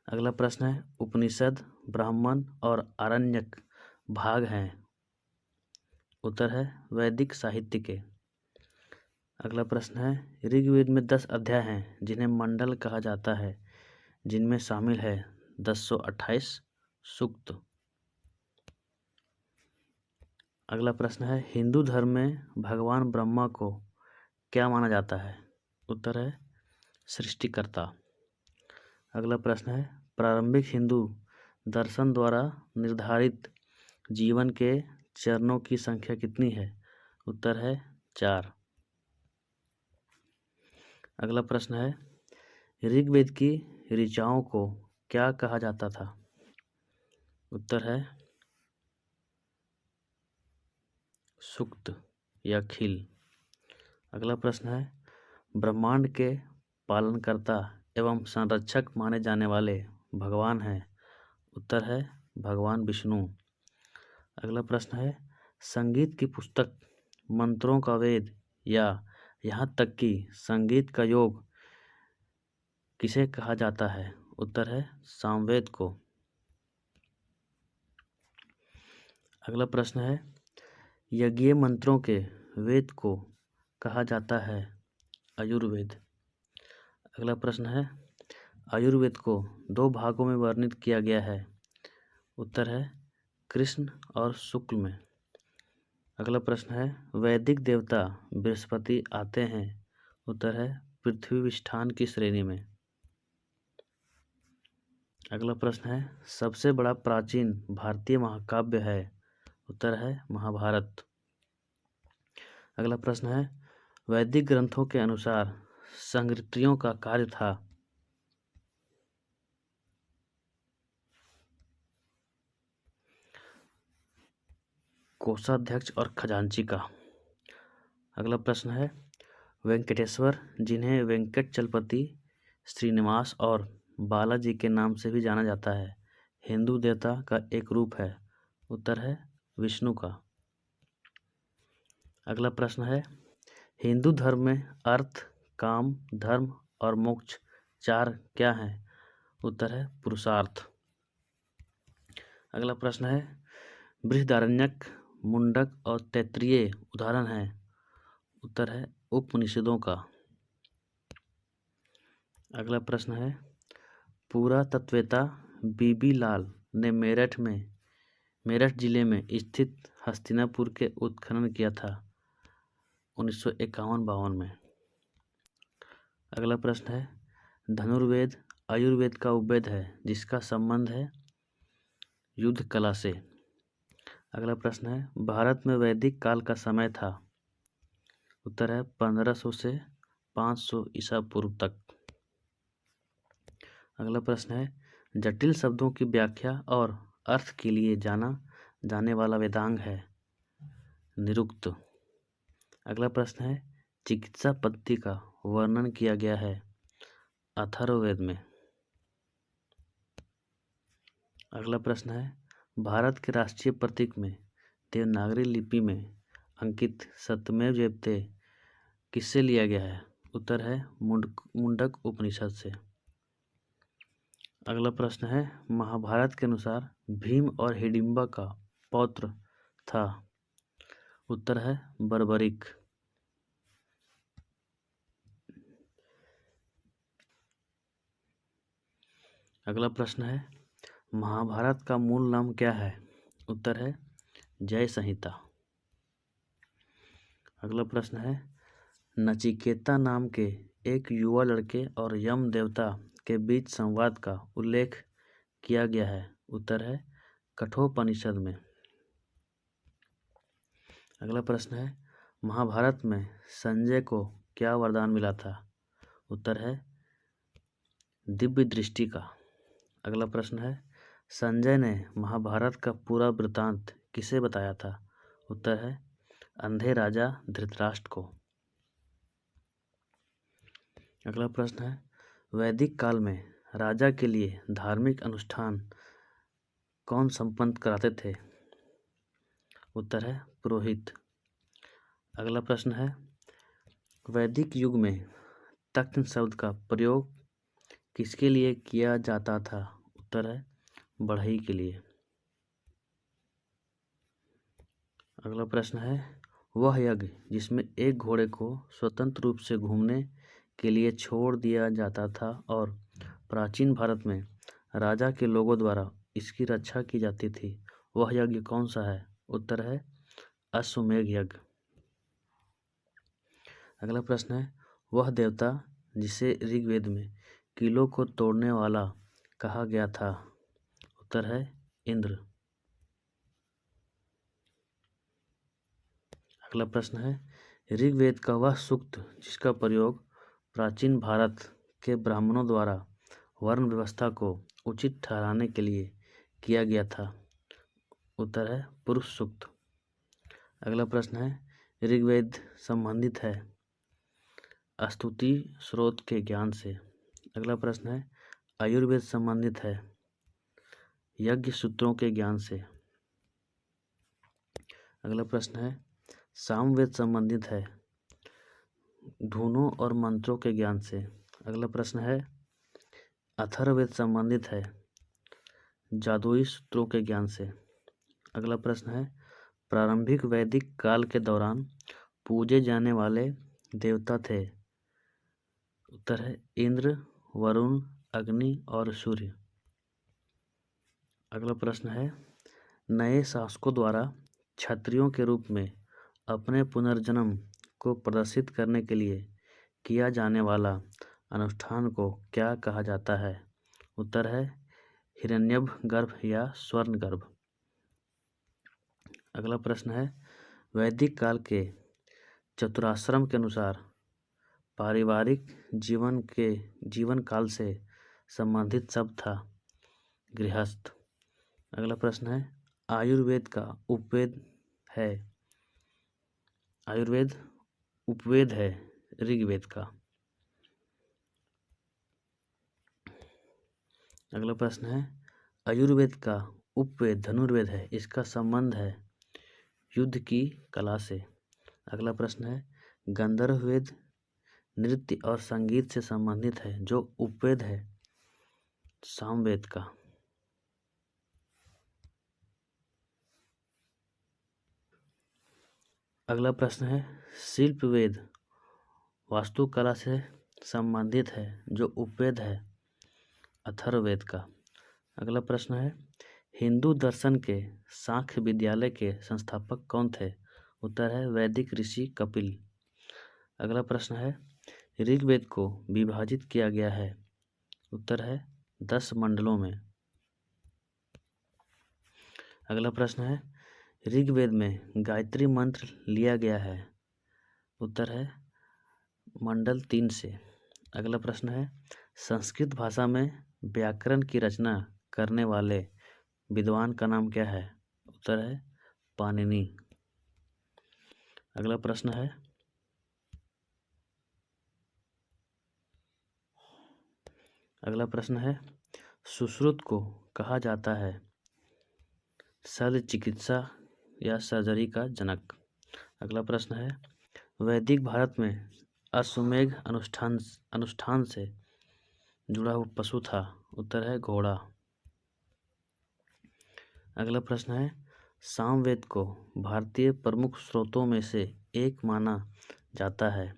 अगला प्रश्न है उपनिषद, ब्राह्मण और आरण्यक भाग हैं? उत्तर है वैदिक साहित्य के। अगला प्रश्न है ऋग्वेद में 10 अध्याय हैं जिन्हें मंडल कहा जाता है जिनमें शामिल है 1028 सूक्त। अगला प्रश्न है हिंदू धर्म में भगवान ब्रह्मा को क्या माना जाता है? उत्तर है सृष्टिकर्ता। अगला प्रश्न है, प्रारंभिक हिंदू दर्शन द्वारा निर्धारित जीवन के चरणों की संख्या कितनी है? उत्तर है 4। अगला प्रश्न है, ऋग्वेद की ऋचाओं को क्या कहा जाता था? उत्तर है सूक्त या खील। अगला प्रश्न है, ब्रह्मांड के पालनकर्ता एवं संरक्षक माने जाने वाले भगवान हैं? उत्तर है भगवान विष्णु। अगला प्रश्न है, संगीत की पुस्तक मंत्रों का वेद या यहाँ तक कि संगीत का योग किसे कहा जाता है? उत्तर है सामवेद को। अगला प्रश्न है, यज्ञीय मंत्रों के वेद को कहा जाता है आयुर्वेद। अगला प्रश्न है, आयुर्वेद को 2 भागों में वर्णित किया गया है। उत्तर है कृष्ण और शुक्ल में। अगला प्रश्न है, वैदिक देवता बृहस्पति आते हैं? उत्तर है पृथ्वी विष्ठान की श्रेणी में। अगला प्रश्न है, सबसे बड़ा प्राचीन भारतीय महाकाव्य है? उत्तर है महाभारत। अगला प्रश्न है, वैदिक ग्रंथों के अनुसार संहृतियों का कार्य था? कोषाध्यक्ष और खजांची का। अगला प्रश्न है, वेंकटेश्वर जिन्हें वेंकटचलपति, श्रीनिवास और बालाजी के नाम से भी जाना जाता है, हिंदू देवता का एक रूप है? उत्तर है विष्णु का। अगला प्रश्न है, हिंदू धर्म में अर्थ, काम, धर्म और मोक्ष 4 क्या हैं? उत्तर है पुरुषार्थ। अगला प्रश्न है, बृहदारण्यक, मुंडक और तैत्तिरीय उदाहरण हैं? उत्तर है उपनिषदों का। अगला प्रश्न है, पुरातत्ववेत्ता बीबी लाल ने मेरठ जिले में स्थित हस्तिनापुर के उत्खनन किया था 1951-52 में। अगला प्रश्न है, धनुर्वेद आयुर्वेद का उपवेद है जिसका संबंध है युद्ध कला से। अगला प्रश्न है, भारत में वैदिक काल का समय था? उत्तर है 1500 से 500 ईसा पूर्व तक। अगला प्रश्न है, जटिल शब्दों की व्याख्या और अर्थ के लिए जाना जाने वाला वेदांग है? निरुक्त। अगला प्रश्न है, चिकित्सा पद्धति का वर्णन किया गया है अथर्ववेद में। अगला प्रश्न है, भारत के राष्ट्रीय प्रतीक में देवनागरी लिपि में अंकित सत्यमेव जयते किससे लिया गया है? उत्तर है मुंडक उपनिषद से। अगला प्रश्न है, महाभारत के अनुसार भीम और हिडिंबा का पौत्र था? उत्तर है बर्बरिक। अगला प्रश्न है, महाभारत का मूल नाम क्या है? उत्तर है जय संहिता। अगला प्रश्न है, नचिकेता नाम के एक युवा लड़के और यम देवता के बीच संवाद का उल्लेख किया गया है? उत्तर है कठोपनिषद में। अगला प्रश्न है, महाभारत में संजय को क्या वरदान मिला था? उत्तर है दिव्य दृष्टि का। अगला प्रश्न है, संजय ने महाभारत का पूरा वृत्तांत किसे बताया था? उत्तर है अंधे राजा धृतराष्ट्र को। अगला प्रश्न है, वैदिक काल में राजा के लिए धार्मिक अनुष्ठान कौन संपन्न कराते थे? उत्तर है पुरोहित। अगला प्रश्न है, वैदिक युग में तख्त शब्द का प्रयोग किसके लिए किया जाता था? उत्तर है बढ़ई के लिए। अगला प्रश्न है, वह यज्ञ जिसमें एक घोड़े को स्वतंत्र रूप से घूमने के लिए छोड़ दिया जाता था और प्राचीन भारत में राजा के लोगों द्वारा इसकी रक्षा की जाती थी, वह यज्ञ कौन सा है? उत्तर है अश्वमेध यज्ञ। अगला प्रश्न है, वह देवता जिसे ऋग्वेद में कीलों को तोड़ने वाला कहा गया था? उत्तर है इंद्र। अगला प्रश्न है, ऋग्वेद का वह सूक्त जिसका प्रयोग प्राचीन भारत के ब्राह्मणों द्वारा वर्ण व्यवस्था को उचित ठहराने के लिए किया गया था? उत्तर है पुरुष सूक्त। अगला प्रश्न है, ऋग्वेद संबंधित है स्तुति स्रोत के ज्ञान से। अगला प्रश्न है, आयुर्वेद संबंधित है यज्ञ सूत्रों के ज्ञान से। अगला प्रश्न है, सामवेद संबंधित है धुनों और मंत्रों के ज्ञान से। अगला प्रश्न है, अथर्ववेद संबंधित है जादुई सूत्रों के ज्ञान से। अगला प्रश्न है, प्रारंभिक वैदिक काल के दौरान पूजे जाने वाले देवता थे? उत्तर है इंद्र, वरुण, अग्नि और सूर्य। अगला प्रश्न है, नए शासकों द्वारा क्षत्रियों के रूप में अपने पुनर्जन्म को प्रदर्शित करने के लिए किया जाने वाला अनुष्ठान को क्या कहा जाता है? उत्तर है हिरण्यभ गर्भ या स्वर्ण गर्भ। अगला प्रश्न है, वैदिक काल के चतुराश्रम के अनुसार पारिवारिक जीवन काल से संबंधित शब्द था गृहस्थ। अगला प्रश्न है, आयुर्वेद उपवेद है ऋग्वेद का। अगला प्रश्न है, आयुर्वेद का उपवेद धनुर्वेद है, इसका संबंध है युद्ध की कला से। अगला प्रश्न है, गंधर्ववेद नृत्य और संगीत से संबंधित है, जो उपवेद है सामवेद का। अगला प्रश्न है, शिल्पवेद वास्तुकला से संबंधित है, जो उपवेद है अथर्ववेद का। अगला प्रश्न है, हिंदू दर्शन के सांख्य विद्यालय के संस्थापक कौन थे? उत्तर है वैदिक ऋषि कपिल। अगला प्रश्न है, ऋग्वेद को विभाजित किया गया है? उत्तर है 10 मंडलों में। अगला प्रश्न है, ऋग्वेद में गायत्री मंत्र लिया गया है? उत्तर है मंडल 3 से। अगला प्रश्न है, संस्कृत भाषा में व्याकरण की रचना करने वाले विद्वान का नाम क्या है? उत्तर है पाणिनि। अगला प्रश्न है, सुश्रुत को कहा जाता है शल्य चिकित्सा या सर्जरी का जनक। अगला प्रश्न है, वैदिक भारत में अश्वमेध अनुष्ठान से जुड़ा हुआ पशु था? उत्तर है घोड़ा। अगला प्रश्न है, सामवेद को भारतीय प्रमुख स्रोतों में से एक माना जाता है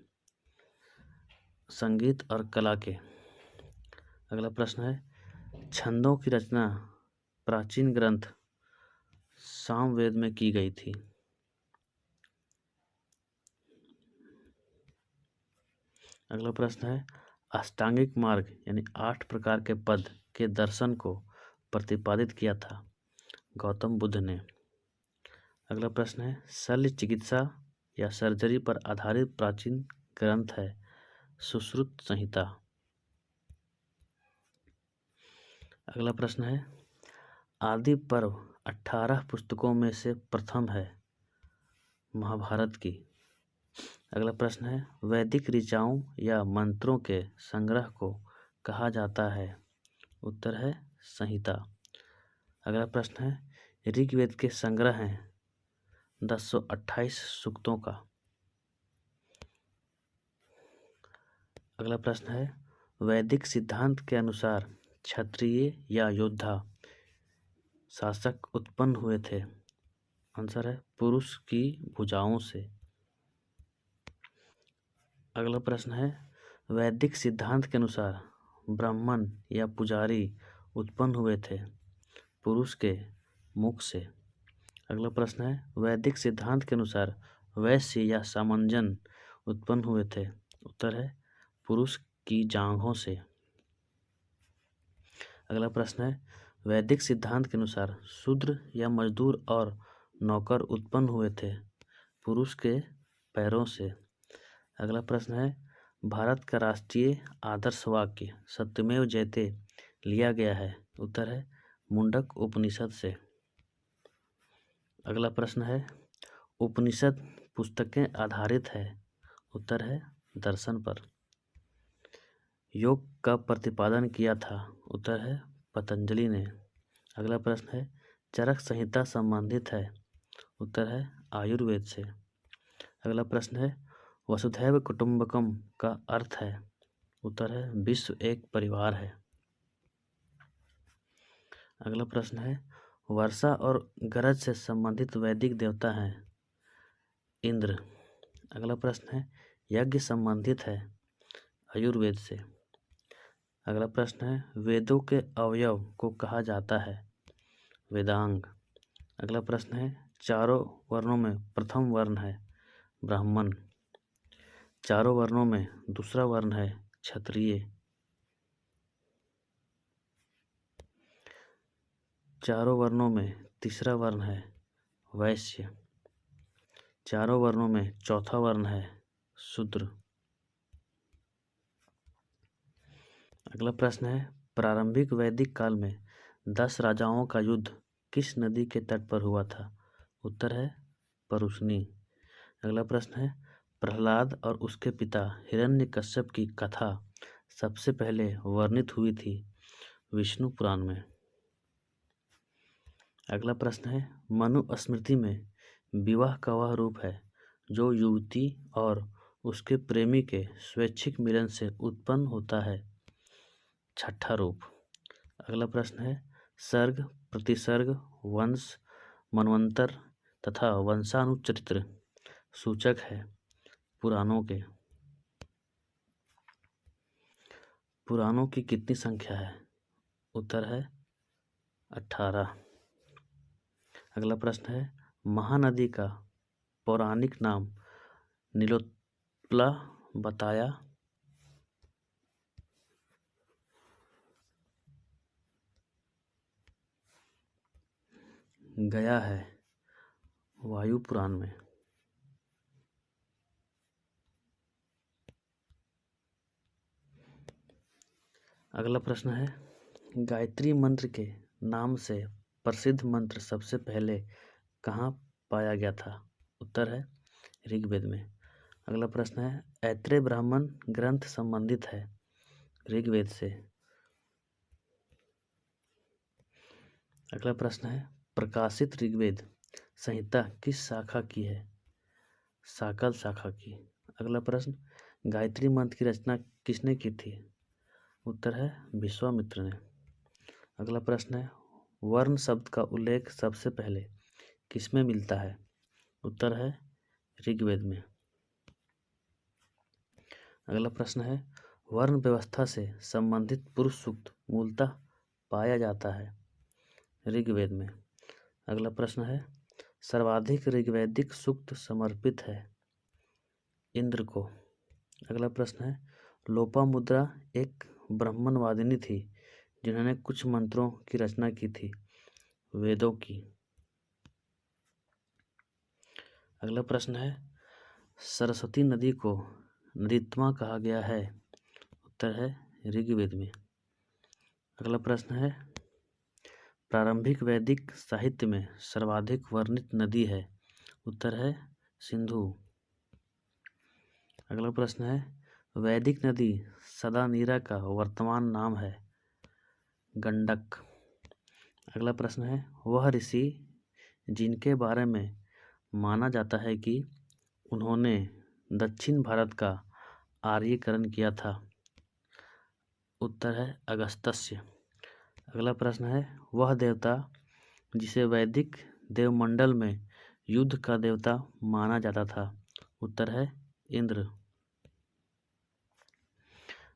संगीत और कला के। अगला प्रश्न है, छंदों की रचना प्राचीन ग्रंथ सामवेद में की गई थी? अगला प्रश्न है, अष्टांगिक मार्ग यानी 8 प्रकार के पद के दर्शन को प्रतिपादित किया था गौतम बुद्ध ने। अगला प्रश्न है, शल्य चिकित्सा या सर्जरी पर आधारित प्राचीन ग्रंथ है सुश्रुत संहिता। अगला प्रश्न है, आदि पर्व 18 पुस्तकों में से प्रथम है महाभारत की। अगला प्रश्न है, वैदिक ऋचाओं या मंत्रों के संग्रह को कहा जाता है? उत्तर है संहिता। अगला प्रश्न है, ऋग्वेद के संग्रह हैं 1028 सूक्तों का। अगला प्रश्न है, वैदिक सिद्धांत के अनुसार क्षत्रिय या योद्धा शासक उत्पन्न हुए थे? आंसर है पुरुष की भुजाओं से। अगला प्रश्न है, वैदिक सिद्धांत के अनुसार ब्राह्मण या पुजारी उत्पन्न हुए थे पुरुष के मुख से। अगला प्रश्न है, वैदिक सिद्धांत के अनुसार वैश्य या सामंजन उत्पन्न हुए थे? उत्तर है पुरुष की जांघों से। अगला प्रश्न है, वैदिक सिद्धांत के अनुसार शूद्र या मजदूर और नौकर उत्पन्न हुए थे पुरुष के पैरों से। अगला प्रश्न है, भारत का राष्ट्रीय आदर्श वाक्य सत्यमेव जयते लिया गया है। उत्तर है मुंडक उपनिषद से। अगला प्रश्न है, उपनिषद पुस्तकें आधारित है। उत्तर है दर्शन पर। योग का प्रतिपादन किया था। उत्तर है पतंजलि ने। अगला प्रश्न है, चरक संहिता संबंधित है। उत्तर है आयुर्वेद से। अगला प्रश्न है, वसुधैव कुटुंबकम का अर्थ है। उत्तर है विश्व एक परिवार है। अगला प्रश्न है, वर्षा और गरज से संबंधित वैदिक देवता हैं। इंद्र। अगला प्रश्न है, यज्ञ संबंधित है। आयुर्वेद से। अगला प्रश्न है, वेदों के अवयव को कहा जाता है। वेदांग। अगला प्रश्न है, चारों वर्णों में प्रथम वर्ण है ब्राह्मण। चारों वर्णों में दूसरा वर्ण है क्षत्रिय। चारों वर्णों में तीसरा वर्ण है वैश्य। चारों वर्णों में चौथा वर्ण है शूद्र। अगला प्रश्न है, प्रारंभिक वैदिक काल में 10 राजाओं का युद्ध किस नदी के तट पर हुआ था। उत्तर है परुशनी। अगला प्रश्न है, प्रहलाद और उसके पिता हिरण्यकश्यप की कथा सबसे पहले वर्णित हुई थी विष्णु पुराण में। अगला प्रश्न है, मनुस्मृति में विवाह का वह रूप है जो युवती और उसके प्रेमी के स्वैच्छिक मिलन से उत्पन्न होता है। छठा रूप। अगला प्रश्न है, सर्ग, प्रतिसर्ग, वंश, मनवंतर तथा वंशानुचरित्र सूचक है पुराणों के। पुराणों की कितनी संख्या है। उत्तर है 18। अगला प्रश्न है, महानदी का पौराणिक नाम नीलोत्पला बताया गया है वायु पुराण में। अगला प्रश्न है, गायत्री मंत्र के नाम से प्रसिद्ध मंत्र सबसे पहले कहाँ पाया गया था। उत्तर है ऋग्वेद में। अगला प्रश्न है, ऐत्रेय ब्राह्मण ग्रंथ संबंधित है ऋग्वेद से। अगला प्रश्न है, प्रकाशित ऋग्वेद संहिता किस शाखा की है। साकल शाखा की। अगला प्रश्न, गायत्री मंत्र की रचना किसने की थी। उत्तर है विश्वामित्र ने। अगला प्रश्न है, वर्ण शब्द का उल्लेख सबसे पहले किसमें मिलता है। उत्तर है ऋग्वेद में। अगला प्रश्न है, वर्ण व्यवस्था से संबंधित पुरुष सूक्त मूलतः पाया जाता है ऋग्वेद में। अगला प्रश्न है, सर्वाधिक ऋग्वैदिक सूक्त समर्पित है इंद्र को। अगला प्रश्न है, लोपामुद्रा एक ब्राह्मणवादिनी थी जिन्होंने कुछ मंत्रों की रचना की थी वेदों की। अगला प्रश्न है, सरस्वती नदी को नदीत्मा कहा गया है। उत्तर है ऋग्वेद में। अगला प्रश्न है, प्रारंभिक वैदिक साहित्य में सर्वाधिक वर्णित नदी है। उत्तर है सिंधु। अगला प्रश्न है, वैदिक नदी सदानीरा का वर्तमान नाम है गंडक। अगला प्रश्न है, वह ऋषि जिनके बारे में माना जाता है कि उन्होंने दक्षिण भारत का आर्यीकरण किया था। उत्तर है अगस्त्य। अगला प्रश्न है, वह देवता जिसे वैदिक देवमंडल में युद्ध का देवता माना जाता था। उत्तर है इंद्र।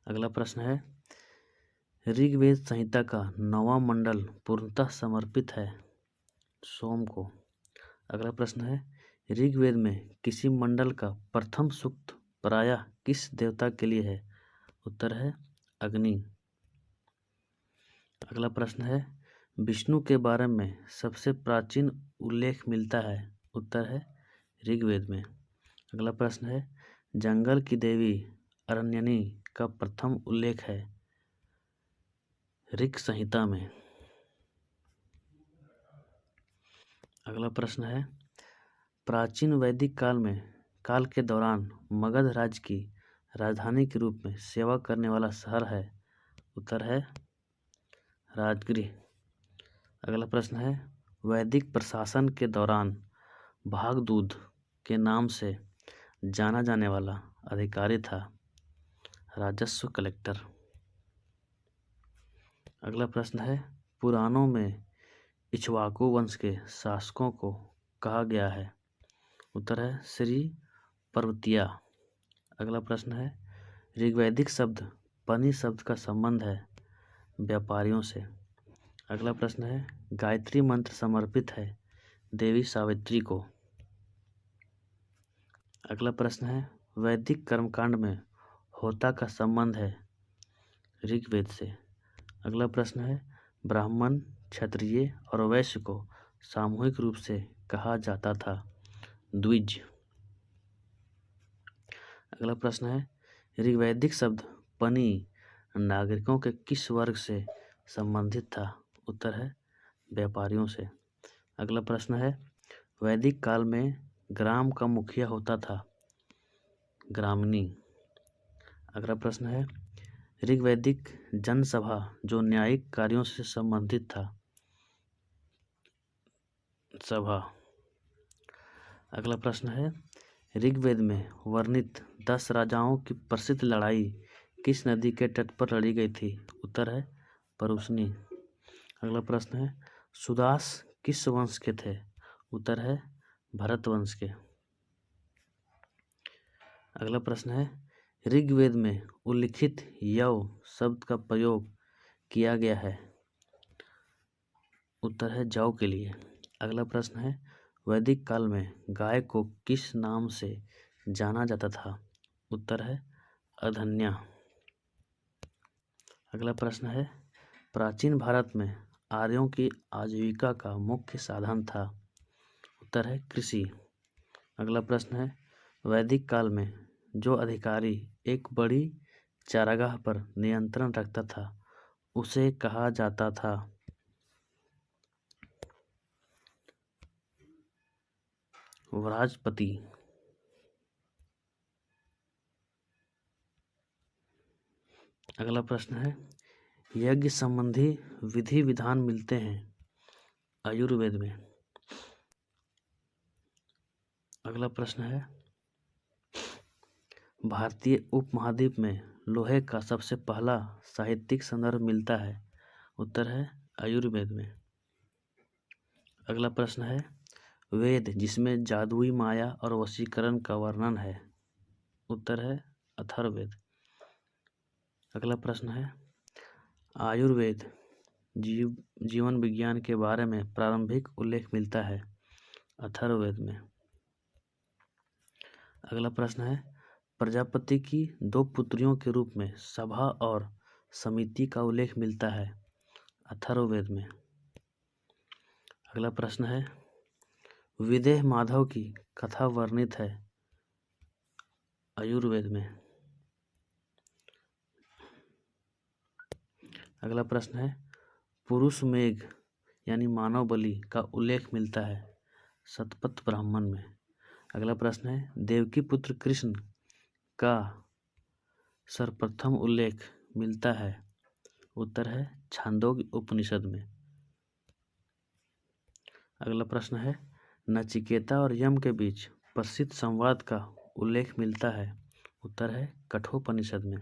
अगला प्रश्न है, ऋग्वेद संहिता का 9वां मंडल पूर्णतः समर्पित है सोम को। अगला प्रश्न है, ऋग्वेद में किसी मंडल का प्रथम सूक्त प्रायः किस देवता के लिए है। उत्तर है अग्नि। अगला प्रश्न है विष्णु के बारे में सबसे प्राचीन उल्लेख मिलता है। उत्तर है ऋग्वेद में। अगला प्रश्न है जंगल की देवी अरण्यनी का प्रथम उल्लेख है ऋक संहिता में। अगला प्रश्न है प्राचीन वैदिक काल के दौरान मगध राज्य की राजधानी के रूप में सेवा करने वाला शहर है। उत्तर है राजगृह। अगला प्रश्न है वैदिक प्रशासन के दौरान भागदूत के नाम से जाना जाने वाला अधिकारी था राजस्व कलेक्टर। अगला प्रश्न है पुराणों में इक्ष्वाकु वंश के शासकों को कहा गया है। उत्तर है श्री पर्वतिया। अगला प्रश्न है ऋग्वैदिक शब्द पनी शब्द का संबंध है व्यापारियों से। अगला प्रश्न है गायत्री मंत्र समर्पित है देवी सावित्री को। अगला प्रश्न है वैदिक कर्मकांड में होता का संबंध है ऋग्वेद से। अगला प्रश्न है ब्राह्मण क्षत्रिय और वैश्य को सामूहिक रूप से कहा जाता था द्विज। अगला प्रश्न है ऋग्वैदिक शब्द पनी नागरिकों के किस वर्ग से संबंधित था। उत्तर है व्यापारियों से। अगला प्रश्न है वैदिक काल में ग्राम का मुखिया होता था ग्रामनी। अगला प्रश्न है ऋग्वैदिक जनसभा जो न्यायिक कार्यों से संबंधित था सभा। अगला प्रश्न है ऋग्वेद में वर्णित 10 राजाओं की प्रसिद्ध लड़ाई किस नदी के तट पर लड़ी गई थी। उत्तर है परुशनी। अगला प्रश्न है सुदास किस वंश के थे। उत्तर है भरत वंश के। अगला प्रश्न है ऋग्वेद में उल्लिखित यव शब्द का प्रयोग किया गया है। उत्तर है जौ के लिए। अगला प्रश्न है वैदिक काल में गाय को किस नाम से जाना जाता था। उत्तर है अधन्या। अगला प्रश्न है प्राचीन भारत में आर्यों की आजीविका का मुख्य साधन था। उत्तर है कृषि। अगला प्रश्न है वैदिक काल में जो अधिकारी एक बड़ी चारागाह पर नियंत्रण रखता था उसे कहा जाता था व्राजपति। अगला प्रश्न है यज्ञ संबंधी विधि विधान मिलते हैं आयुर्वेद में। अगला प्रश्न है भारतीय उपमहाद्वीप में लोहे का सबसे पहला साहित्यिक संदर्भ मिलता है। उत्तर है आयुर्वेद में। अगला प्रश्न है वेद जिसमें जादुई माया और वशीकरण का वर्णन है। उत्तर है अथर्ववेद। अगला प्रश्न है आयुर्वेद जीवन विज्ञान के बारे में प्रारंभिक उल्लेख मिलता है अथर्ववेद में। अगला प्रश्न है प्रजापति की 2 पुत्रियों के रूप में सभा और समिति का उल्लेख मिलता है अथर्ववेद में। अगला प्रश्न है विदेह माधव की कथा वर्णित है आयुर्वेद में। अगला प्रश्न है पुरुष मेघ यानी मानव बलि का उल्लेख मिलता है शतपथ ब्राह्मण में। अगला प्रश्न है देवकी पुत्र कृष्ण का सर्वप्रथम उल्लेख मिलता है। उत्तर है छांदोग्य उपनिषद में। अगला प्रश्न है नचिकेता और यम के बीच प्रसिद्ध संवाद का उल्लेख मिलता है। उत्तर है कठोपनिषद में।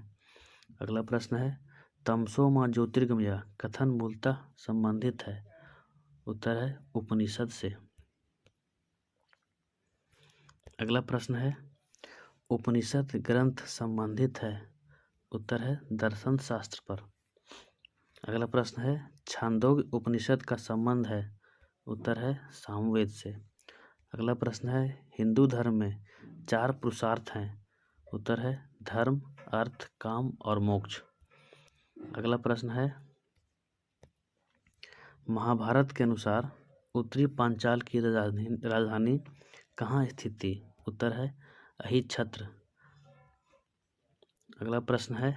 अगला प्रश्न है तमसो मां ज्योतिर्गमय कथन मूलतः संबंधित है। उत्तर है उपनिषद से। अगला प्रश्न है उपनिषद ग्रंथ संबंधित है। उत्तर है दर्शन शास्त्र पर। अगला प्रश्न है छांदोग्य उपनिषद का संबंध है। उत्तर है सामवेद से। अगला प्रश्न है हिंदू धर्म में 4 पुरुषार्थ हैं। उत्तर है धर्म, अर्थ, काम और मोक्ष। अगला प्रश्न है, महाभारत के अनुसार उत्तरी पांचाल की राजधानी कहाँ स्थित थी? उत्तर है अहिच्छत्र। अगला प्रश्न है,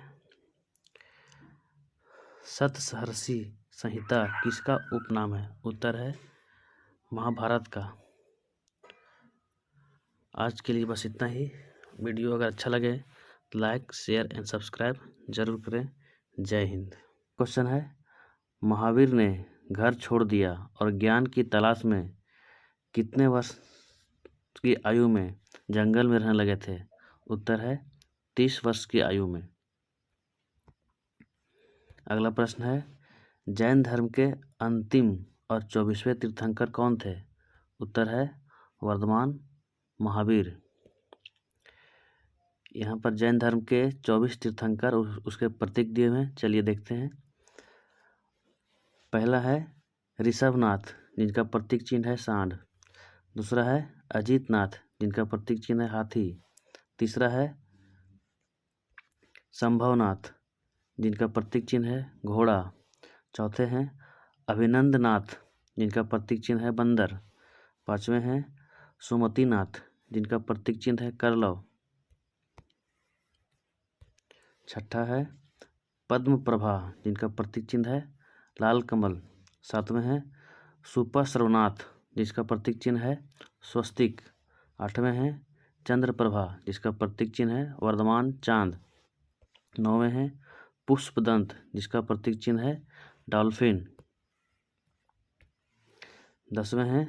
सप्तर्षि संहिता किसका उपनाम है? उत्तर है महाभारत का। आज के लिए बस इतना ही। वीडियो अगर अच्छा लगे तो लाइक, शेयर एंड सब्सक्राइब जरूर करें। जय हिंद। क्वेश्चन है, महावीर ने घर छोड़ दिया और ज्ञान की तलाश में कितने वर्ष की आयु में जंगल में रहने लगे थे? उत्तर है 30 वर्ष की आयु में। अगला प्रश्न है, जैन धर्म के अंतिम और 24वें तीर्थंकर कौन थे? उत्तर है वर्धमान महावीर। यहाँ पर जैन धर्म के 24 तीर्थंकर उसके प्रतीक दिए हुए हैं, चलिए देखते हैं। पहला है ऋषभनाथ, जिनका प्रतीक चिन्ह है सांड। दूसरा है अजीतनाथ, जिनका प्रतीक चिन्ह है हाथी। तीसरा है संभवनाथ, जिनका प्रतीक चिन्ह है घोड़ा। चौथे हैं अभिनंदनाथ, जिनका प्रतीक चिन्ह है बंदर। पांचवें हैं सुमतिनाथ, जिनका प्रतीक चिन्ह है करलव। छठा है पद्म प्रभा, जिनका प्रतीक चिन्ह है लाल कमल। सातवें हैं सुपश्रवनाथ, जिसका प्रतीक चिन्ह है स्वस्तिक। आठवें हैं चंद्रप्रभा, जिसका प्रतीक चिन्ह है वर्धमान चांद। नौवें हैं पुष्पदंत, जिसका प्रतीक चिन्ह है डॉल्फिन। 10वें हैं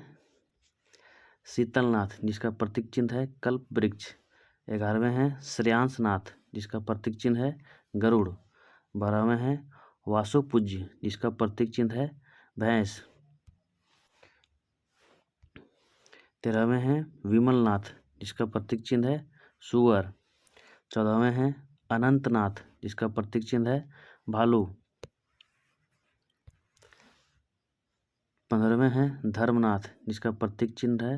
शीतलनाथ, जिसका प्रतीक चिन्ह है कल्प वृक्ष। 11वें हैं श्रेयांसनाथ, जिसका प्रतीक चिन्ह है गरुड़। 12वें हैं वासुपूज्य, जिसका प्रतीक चिन्ह है भैंस। 13वें हैं विमलनाथ, जिसका प्रतीक चिन्ह है सुअर। 14वें हैं अनंतनाथ, जिसका प्रतीक चिन्ह है भालू। 15वें हैं धर्मनाथ, जिसका प्रतीक चिन्ह है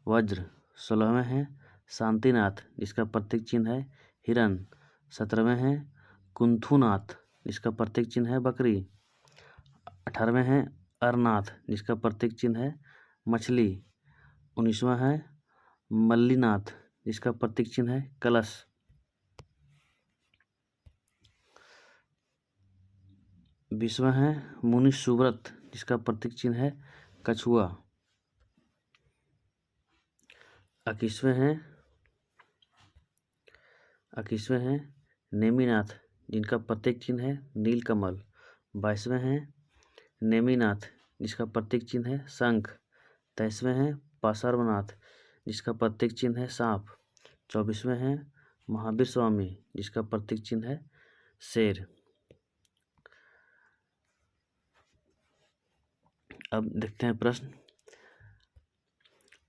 वज्र। 16वें हैं शांतिनाथ, जिसका प्रतीक चिन्ह है हिरण। 17वें हैं कुंथुनाथ, जिसका प्रतीक चिन्ह है बकरी। 18वें हैं अरनाथ, जिसका प्रतीक चिन्ह है मछली। 19वां है मल्लीनाथ, जिसका प्रतीक चिन्ह है कलश। 20वां है मुनि सुव्रत, जिसका प्रतीक चिन्ह है कछुआ। 21वें हैं नेमिनाथ, जिनका प्रतीक चिन्ह है नीलकमल। 22वें हैं नेमिनाथ, जिसका प्रतीक चिन्ह है शंख। 23वें हैं पार्श्वनाथ, जिसका प्रतीक चिन्ह है सांप। 24वें हैं महावीर स्वामी, जिसका प्रतीक चिन्ह है शेर। अब देखते हैं प्रश्न।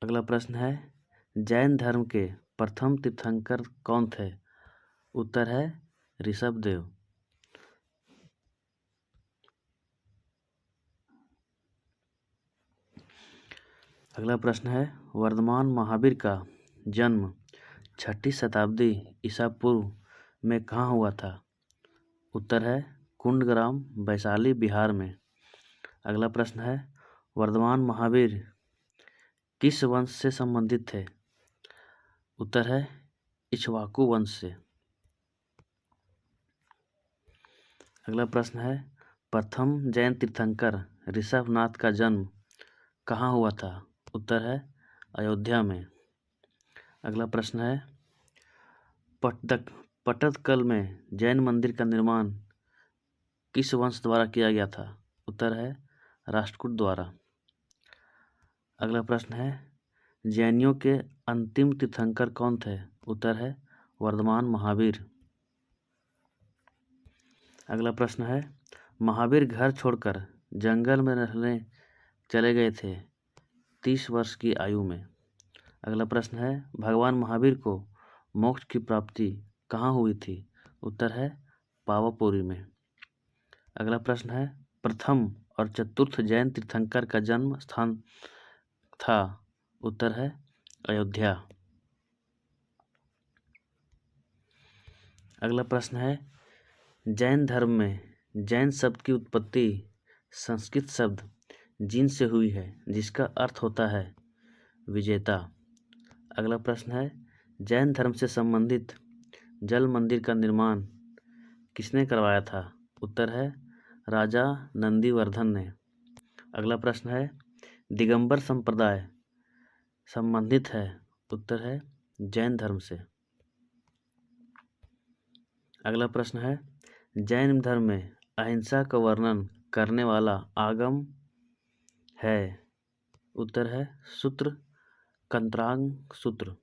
अगला प्रश्न है, जैन धर्म के प्रथम तीर्थंकर कौन थे? उत्तर है ऋषभदेव। अगला प्रश्न है, वर्धमान महावीर का जन्म 6ठी शताब्दी ईसा पूर्व में कहाँ हुआ था? उत्तर है कुंडग्राम, वैशाली, बिहार में। अगला प्रश्न है, वर्धमान महावीर किस वंश से संबंधित थे? उत्तर है इक्ष्वाकु वंश से। अगला प्रश्न है, प्रथम जैन तीर्थंकर ऋषभनाथ का जन्म कहाँ हुआ था? उत्तर है अयोध्या में। अगला प्रश्न है, पट्टदकल में जैन मंदिर का निर्माण किस वंश द्वारा किया गया था? उत्तर है राष्ट्रकूट द्वारा। अगला प्रश्न है, जैनियों के अंतिम तीर्थंकर कौन थे? उत्तर है वर्धमान महावीर। अगला प्रश्न है, महावीर घर छोड़कर जंगल में रहने चले गए थे 30 वर्ष की आयु में। अगला प्रश्न है, भगवान महावीर को मोक्ष की प्राप्ति कहाँ हुई थी? उत्तर है पावापुरी में। अगला प्रश्न है, प्रथम और चतुर्थ जैन तीर्थंकर का जन्म स्थान था? उत्तर है अयोध्या। अगला प्रश्न है, जैन धर्म में जैन शब्द की उत्पत्ति संस्कृत शब्द जिन से हुई है, जिसका अर्थ होता है विजेता। अगला प्रश्न है, जैन धर्म से संबंधित जल मंदिर का निर्माण किसने करवाया था? उत्तर है राजा नंदीवर्धन ने। अगला प्रश्न है, दिगंबर संप्रदाय संबंधित है? उत्तर है जैन धर्म से। अगला प्रश्न है, जैन धर्म में अहिंसा का वर्णन करने वाला आगम है? उत्तर है सूत्र कंत्रांग सूत्र।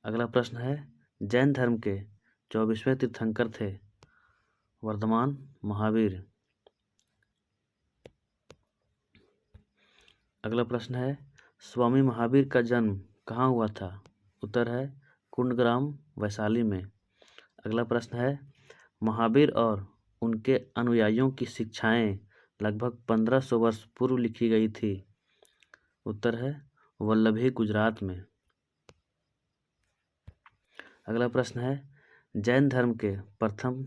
अगला प्रश्न है, जैन धर्म के 24वें तीर्थंकर थे? वर्धमान महावीर। अगला प्रश्न है, स्वामी महावीर का जन्म कहाँ हुआ था? उत्तर है कुंडग्राम वैशाली में। अगला प्रश्न है, महावीर और उनके अनुयायियों की शिक्षाएं लगभग 1500 वर्ष पूर्व लिखी गई थी? उत्तर है वल्लभी गुजरात में। अगला प्रश्न है, जैन धर्म के प्रथम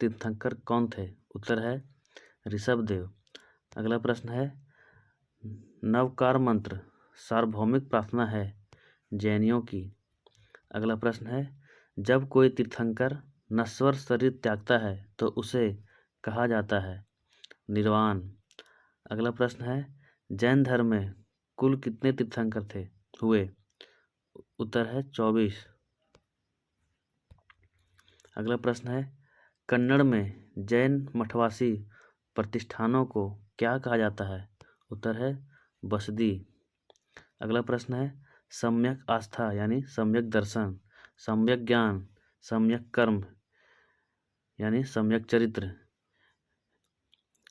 तीर्थंकर कौन थे? उत्तर है ऋषभदेव। अगला प्रश्न है, नवकार मंत्र सार्वभौमिक प्रार्थना है जैनियों की। अगला प्रश्न है, जब कोई तीर्थंकर नश्वर शरीर त्यागता है तो उसे कहा जाता है निर्वाण। अगला प्रश्न है, जैन धर्म में कुल कितने तीर्थंकर थे हुए? उत्तर है 24। अगला प्रश्न है, कन्नड़ में जैन मठवासी प्रतिष्ठानों को क्या कहा जाता है? उत्तर है बसदी। अगला प्रश्न है, सम्यक आस्था यानी सम्यक दर्शन, सम्यक ज्ञान, सम्यक कर्म यानी सम्यक चरित्र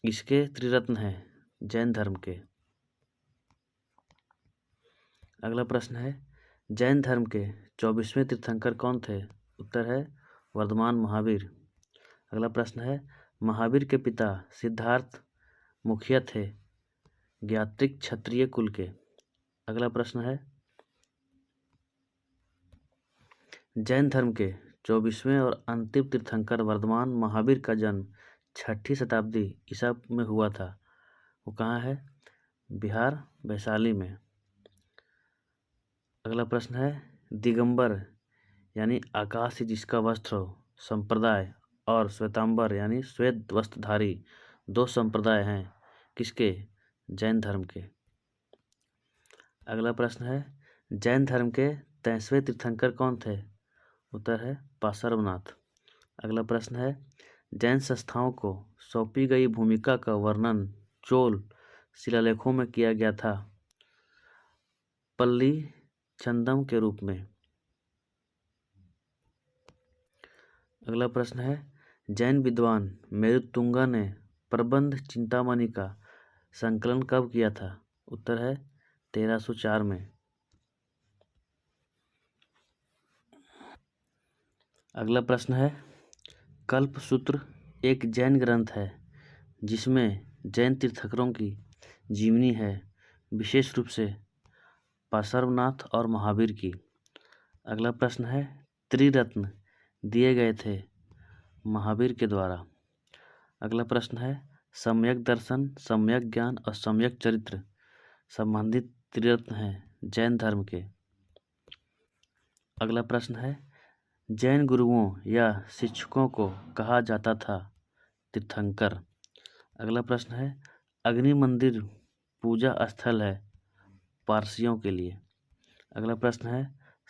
इसके त्रिरत्न हैं जैन धर्म के। अगला प्रश्न है, जैन धर्म के 24वें तीर्थंकर कौन थे? उत्तर है वर्धमान महावीर। अगला प्रश्न है, महावीर के पिता सिद्धार्थ मुखिया थे ज्ञात्रिक क्षत्रिय कुल के। अगला प्रश्न है, जैन धर्म के 24वें और अंतिम तीर्थंकर वर्धमान महावीर का जन्म 6ठी शताब्दी ईसा में हुआ था। वो कहाँ है? बिहार वैशाली में। अगला प्रश्न है, दिगंबर यानी आकाश से जिसका वस्त्र हो संप्रदाय और श्वेतांबर यानी श्वेत वस्त्रधारी दो संप्रदाय हैं किसके? जैन धर्म के। अगला प्रश्न है, जैन धर्म के 23वें तीर्थंकर कौन थे? उत्तर है पार्श्वनाथ। अगला प्रश्न है, जैन संस्थाओं को सौंपी गई भूमिका का वर्णन चोल शिलालेखों में किया गया था पल्ली चंदम के रूप में। अगला प्रश्न है, जैन विद्वान मेरुतुंगा ने प्रबंध चिंतामणि का संकलन कब किया था? उत्तर है 1304 में। अगला प्रश्न है, कल्पसूत्र एक जैन ग्रंथ है जिसमें जैन तीर्थंकरों की जीवनी है, विशेष रूप से पार्श्वनाथ और महावीर की। अगला प्रश्न है, त्रिरत्न दिए गए थे महावीर के द्वारा। अगला प्रश्न है, सम्यक दर्शन, सम्यक ज्ञान और सम्यक चरित्र संबंधित त्रिरत्न हैं जैन धर्म के। अगला प्रश्न है, जैन गुरुओं या शिक्षकों को कहा जाता था तीर्थंकर। अगला प्रश्न है, अग्नि मंदिर पूजा स्थल है पारसियों के लिए। अगला प्रश्न है,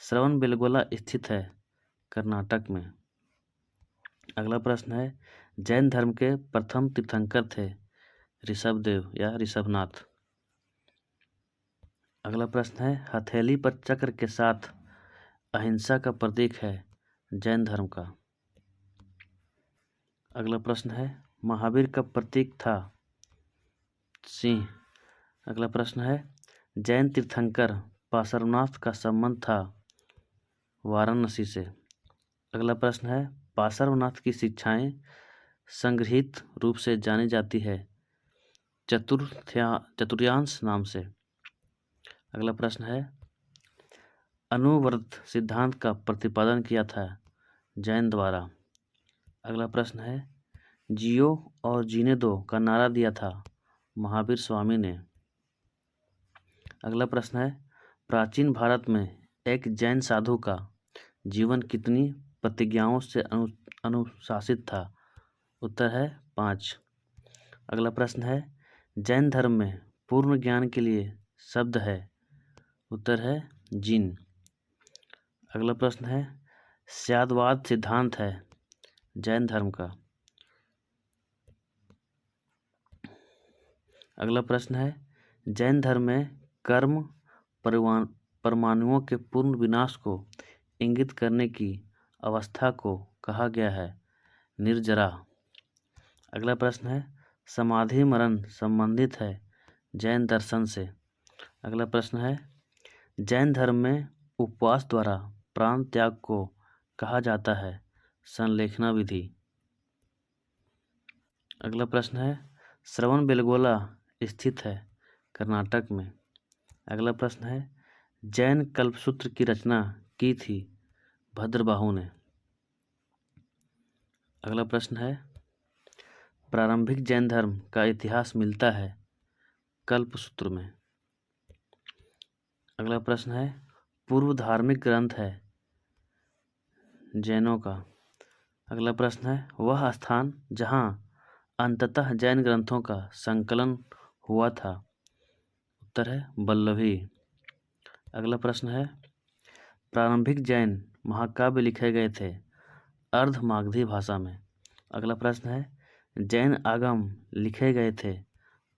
श्रवण बेलगोला स्थित है कर्नाटक में। अगला प्रश्न है, जैन धर्म के प्रथम तीर्थंकर थे ऋषभदेव या ऋषभनाथ। अगला प्रश्न है, हथेली पर चक्र के साथ अहिंसा का प्रतीक है जैन धर्म का। अगला प्रश्न है, महावीर का प्रतीक था सिंह। अगला प्रश्न है, जैन तीर्थंकर पार्श्वनाथ का संबंध था वाराणसी से। अगला प्रश्न है, पार्श्वनाथ की शिक्षाएं संग्रहित रूप से जानी जाती है चतुर्यांश नाम से। अगला प्रश्न है, अनुव्रत सिद्धांत का प्रतिपादन किया था जैन द्वारा। अगला प्रश्न है, जियो और जीने दो का नारा दिया था महावीर स्वामी ने। अगला प्रश्न है, प्राचीन भारत में एक जैन साधु का जीवन कितनी प्रतिज्ञाओं से अनुशासित था? उत्तर है 5। अगला प्रश्न है, जैन धर्म में पूर्ण ज्ञान के लिए शब्द है? उत्तर है जिन। अगला प्रश्न है, स्यादवाद सिद्धांत है जैन धर्म का। अगला प्रश्न है, जैन धर्म में कर्म परमाणुओं के पूर्ण विनाश को इंगित करने की अवस्था को कहा गया है? निर्जरा। अगला प्रश्न है, समाधि मरण संबंधित है जैन दर्शन से। अगला प्रश्न है, जैन धर्म में उपवास द्वारा प्राण त्याग को कहा जाता है? संलेखना विधि। अगला प्रश्न है, श्रवण बेलगोला स्थित है कर्नाटक में। अगला प्रश्न है, जैन कल्पसूत्र की रचना की थी भद्रबाहु ने। अगला प्रश्न है, प्रारंभिक जैन धर्म का इतिहास मिलता है कल्पसूत्र में। अगला प्रश्न है, पूर्व धार्मिक ग्रंथ है जैनों का। अगला प्रश्न है, वह स्थान जहाँ अंततः जैन ग्रंथों का संकलन हुआ था? उत्तर है वल्लभी। अगला प्रश्न है, प्रारंभिक जैन महाकाव्य लिखे गए थे अर्धमागधी भाषा में। अगला प्रश्न है, जैन आगम लिखे गए थे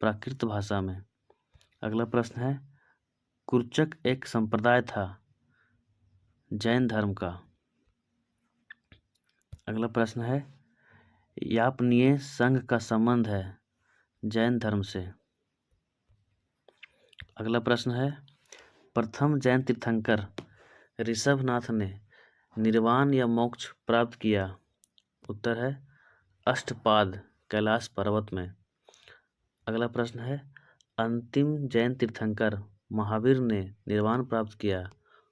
प्राकृत भाषा में। अगला प्रश्न है, कुर्चक एक संप्रदाय था जैन धर्म का। अगला प्रश्न है, यापनीय संघ का संबंध है जैन धर्म से। अगला प्रश्न है, प्रथम जैन तीर्थंकर ऋषभनाथ ने निर्वाण या मोक्ष प्राप्त किया? उत्तर है अष्टपाद कैलाश पर्वत में। अगला प्रश्न है, अंतिम जैन तीर्थंकर महावीर ने निर्वाण प्राप्त किया?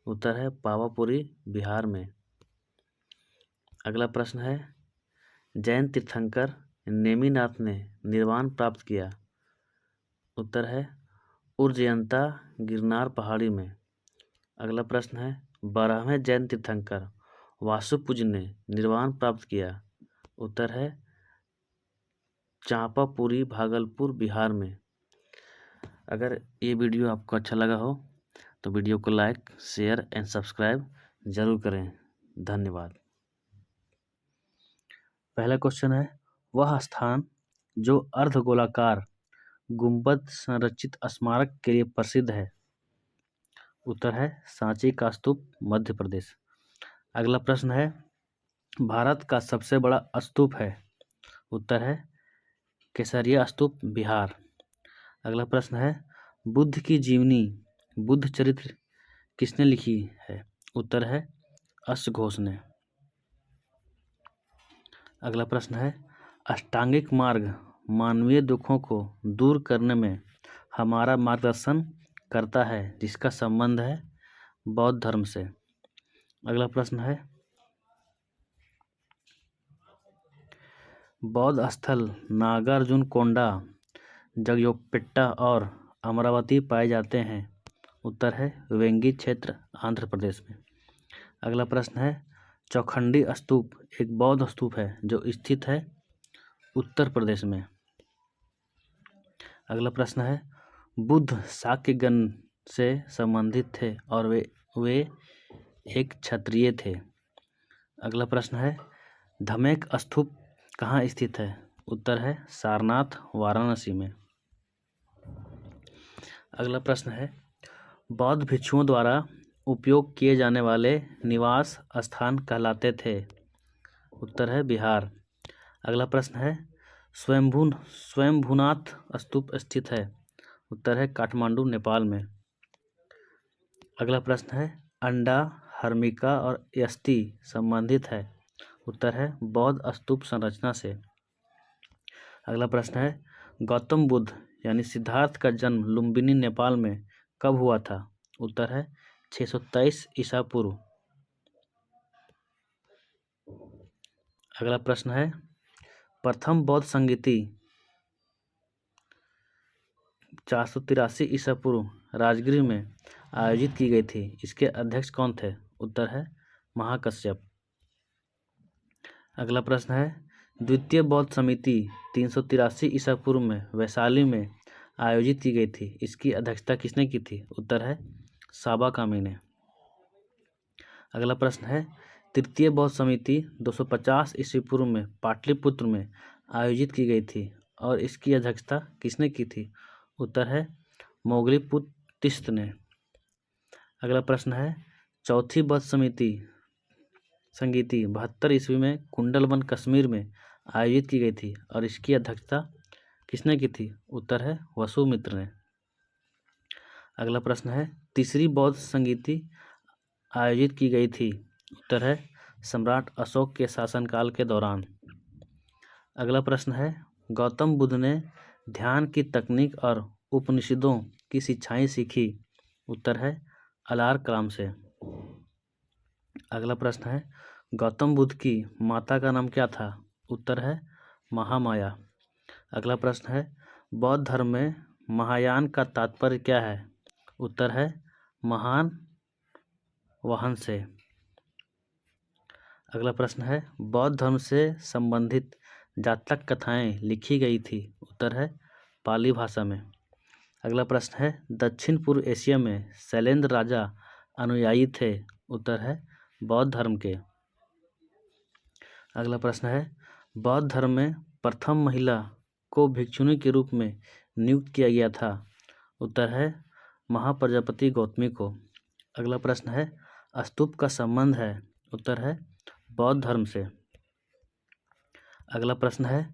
उत्तर है पावापुरी बिहार में। अगला प्रश्न है, जैन तीर्थंकर नेमिनाथ ने निर्वाण प्राप्त किया? उत्तर है उज्जैनता गिरनार पहाड़ी में। अगला प्रश्न है, 12वें जैन तीर्थंकर वासुपुज ने निर्वाण प्राप्त किया? उत्तर है चांपापुरी भागलपुर बिहार में। अगर ये वीडियो आपको अच्छा लगा हो तो वीडियो को लाइक, शेयर एंड सब्सक्राइब जरूर करें। धन्यवाद। पहला क्वेश्चन है, वह स्थान जो अर्धगोलाकार गुंबद संरचित स्मारक के लिए प्रसिद्ध है? उत्तर है सांची का स्तूप मध्य प्रदेश। अगला प्रश्न है, भारत का सबसे बड़ा स्तूप है? उत्तर है केसरिया स्तूप बिहार। अगला प्रश्न है, बुद्ध की जीवनी बुद्ध चरित्र किसने लिखी है? उत्तर है अश्वघोष ने। अगला प्रश्न है, अष्टांगिक मार्ग मानवीय दुखों को दूर करने में हमारा मार्गदर्शन करता है जिसका संबंध है बौद्ध धर्म से। अगला प्रश्न है, बौद्ध स्थल नागार्जुन कोंडा, जगयोगपेट्टा और अमरावती पाए जाते हैं? उत्तर है वेंगी क्षेत्र आंध्र प्रदेश में। अगला प्रश्न है, चौखंडी स्तूप एक बौद्ध स्तूप है जो स्थित है उत्तर प्रदेश में। अगला प्रश्न है, बुद्ध शाक्यगण से संबंधित थे और वे एक क्षत्रिय थे। अगला प्रश्न है, धमेक स्तूप कहाँ स्थित है? उत्तर है सारनाथ वाराणसी में। अगला प्रश्न है, बौद्ध भिक्षुओं द्वारा उपयोग किए जाने वाले निवास स्थान कहलाते थे? उत्तर है बिहार। अगला प्रश्न है, स्वयंभूनाथ स्तूप स्थित है? उत्तर है काठमांडू नेपाल में। अगला प्रश्न है, अंडा हर्मिका और यष्टि संबंधित है? उत्तर है बौद्ध स्तूप संरचना से। अगला प्रश्न है, गौतम बुद्ध यानी सिद्धार्थ का जन्म लुम्बिनी नेपाल में कब हुआ था? उत्तर है 623 ईसा पूर्व। अगला प्रश्न है, प्रथम बौद्ध संगीति 483 ईसा पूर्व राजगृह में आयोजित की गई थी। इसके अध्यक्ष कौन थे? उत्तर है महाकश्यप। अगला प्रश्न है, द्वितीय बौद्ध समिति 383 ईसा पूर्व में वैशाली में आयोजित की गई थी। इसकी अध्यक्षता किसने की थी? उत्तर है साबा कामी ने। अगला प्रश्न है, तृतीय बौद्ध समिति 250 ईस्वी पूर्व में पाटलिपुत्र में आयोजित की गई थी और इसकी अध्यक्षता किसने की थी? उत्तर है मोगलीपुत्तिस्त ने। अगला प्रश्न है, चौथी बौद्ध संगीति 72 ईस्वी में कुंडलवन कश्मीर में आयोजित की गई थी और इसकी अध्यक्षता किसने की थी? उत्तर है वसुमित्र ने। अगला प्रश्न है, तीसरी बौद्ध संगीति आयोजित की गई थी। उत्तर है सम्राट अशोक के शासनकाल के दौरान। अगला प्रश्न है, गौतम बुद्ध ने ध्यान की तकनीक और उपनिषदों की शिक्षाएं सीखी। उत्तर है अलार कलाम से। अगला प्रश्न है, गौतम बुद्ध की माता का नाम क्या था? उत्तर है महामाया। अगला प्रश्न है, बौद्ध धर्म में महायान का तात्पर्य क्या है? उत्तर है महान वाहन से। अगला प्रश्न है, बौद्ध धर्म से संबंधित जातक कथाएं लिखी गई थी। उत्तर है पाली भाषा में। अगला प्रश्न है, दक्षिण पूर्व एशिया में शैलेंद्र राजा अनुयायी थे। उत्तर है बौद्ध धर्म के। अगला प्रश्न है, बौद्ध धर्म में प्रथम महिला को भिक्षुणी के रूप में नियुक्त किया गया था। उत्तर है महाप्रजापति गौतमी को। अगला प्रश्न है, स्तूप का संबंध है। उत्तर है बौद्ध धर्म से। अगला प्रश्न है,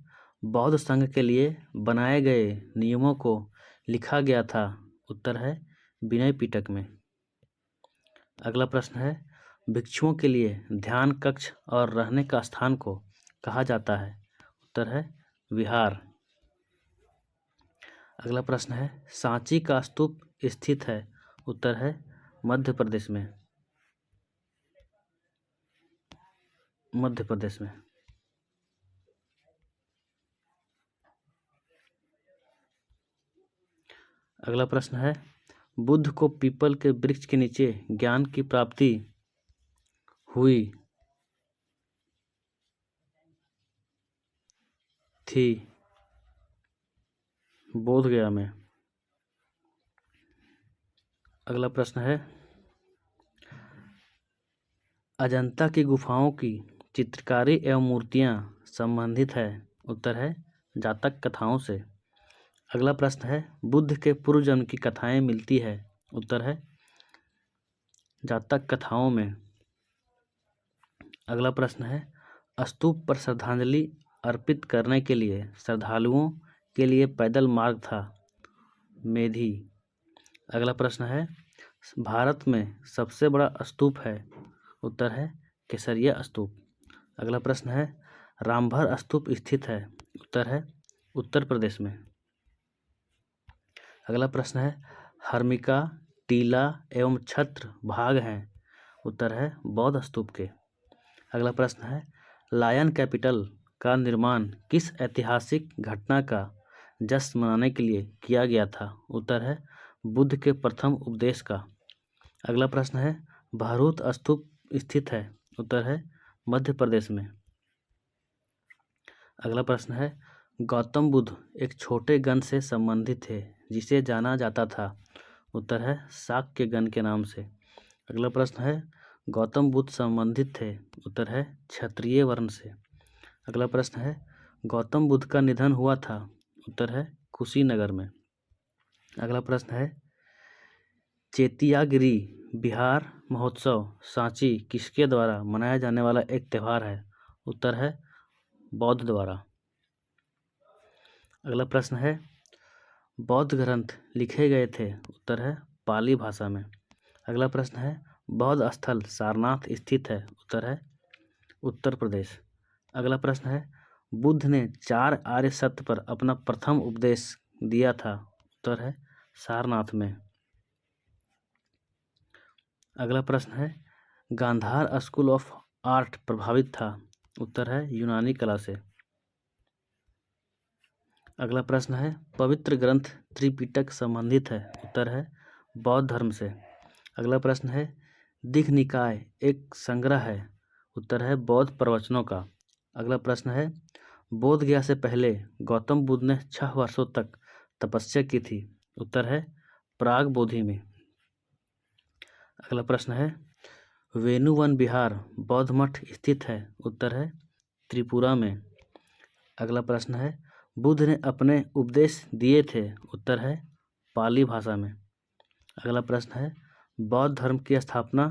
बौद्ध संघ के लिए बनाए गए नियमों को लिखा गया था। उत्तर है विनय पिटक में। अगला प्रश्न है, भिक्षुओं के लिए ध्यान कक्ष और रहने का स्थान को कहा जाता है। उत्तर है विहार। अगला प्रश्न है, सांची का स्तूप स्थित है। उत्तर है मध्य प्रदेश में। अगला प्रश्न है, बुद्ध को पीपल के वृक्ष के नीचे ज्ञान की प्राप्ति हुई थी। बोध गया में। अगला प्रश्न है, अजंता की गुफाओं की चित्रकारी एवं मूर्तियां संबंधित है। उत्तर है जातक कथाओं से। अगला प्रश्न है, बुद्ध के पूर्व जन्म की कथाएं मिलती है। उत्तर है जातक कथाओं में। अगला प्रश्न है, स्तूप पर श्रद्धांजलि अर्पित करने के लिए श्रद्धालुओं के लिए पैदल मार्ग था। मेधी। अगला प्रश्न है, भारत में सबसे बड़ा स्तूप है। उत्तर है केसरिया स्तूप। अगला प्रश्न है, रामभर स्तूप स्थित है। उत्तर है उत्तर प्रदेश में। अगला प्रश्न है, हर्मिका, टीला एवं छत्र भाग हैं। उत्तर है बौद्ध स्तूप के। अगला प्रश्न है, लायन कैपिटल का निर्माण किस ऐतिहासिक घटना का जश्न मनाने के लिए किया गया था? उत्तर है बुद्ध के प्रथम उपदेश का। अगला प्रश्न है, भरूच स्तूप स्थित है। उत्तर है मध्य प्रदेश में। अगला प्रश्न है, गौतम बुद्ध एक छोटे गण से संबंधित थे जिसे जाना जाता था। उत्तर है शाक्य गण के नाम से। अगला प्रश्न है, गौतम बुद्ध संबंधित थे। उत्तर है क्षत्रिय वर्ण से। अगला प्रश्न है, गौतम बुद्ध का निधन हुआ था। उत्तर है कुशीनगर में। अगला प्रश्न है, चेतियागिरी बिहार महोत्सव सांची किसके द्वारा मनाया जाने वाला एक त्यौहार है? उत्तर है बौद्ध द्वारा। अगला प्रश्न है, बौद्ध ग्रंथ लिखे गए थे। उत्तर है पाली भाषा में। अगला प्रश्न है, बौद्ध स्थल सारनाथ स्थित है। उत्तर है उत्तर प्रदेश। अगला प्रश्न है, बुद्ध ने 4 आर्य सत्य पर अपना प्रथम उपदेश दिया था। उत्तर है सारनाथ में। अगला प्रश्न है, गांधार स्कूल ऑफ आर्ट प्रभावित था। उत्तर है यूनानी कला से। अगला प्रश्न है पवित्र ग्रंथ त्रिपिटक संबंधित है। उत्तर है बौद्ध धर्म से। अगला प्रश्न है दीघ निकाय एक संग्रह है। उत्तर है बौद्ध प्रवचनों का। अगला प्रश्न है बोध गया से पहले गौतम बुद्ध ने 6 वर्षों तक तपस्या की थी। उत्तर है प्राग बोधि में। अगला प्रश्न है वेणुवन विहार बौद्ध मठ स्थित है। उत्तर है त्रिपुरा में। अगला प्रश्न है बुद्ध ने अपने उपदेश दिए थे। उत्तर है पाली भाषा में। अगला प्रश्न है बौद्ध धर्म की स्थापना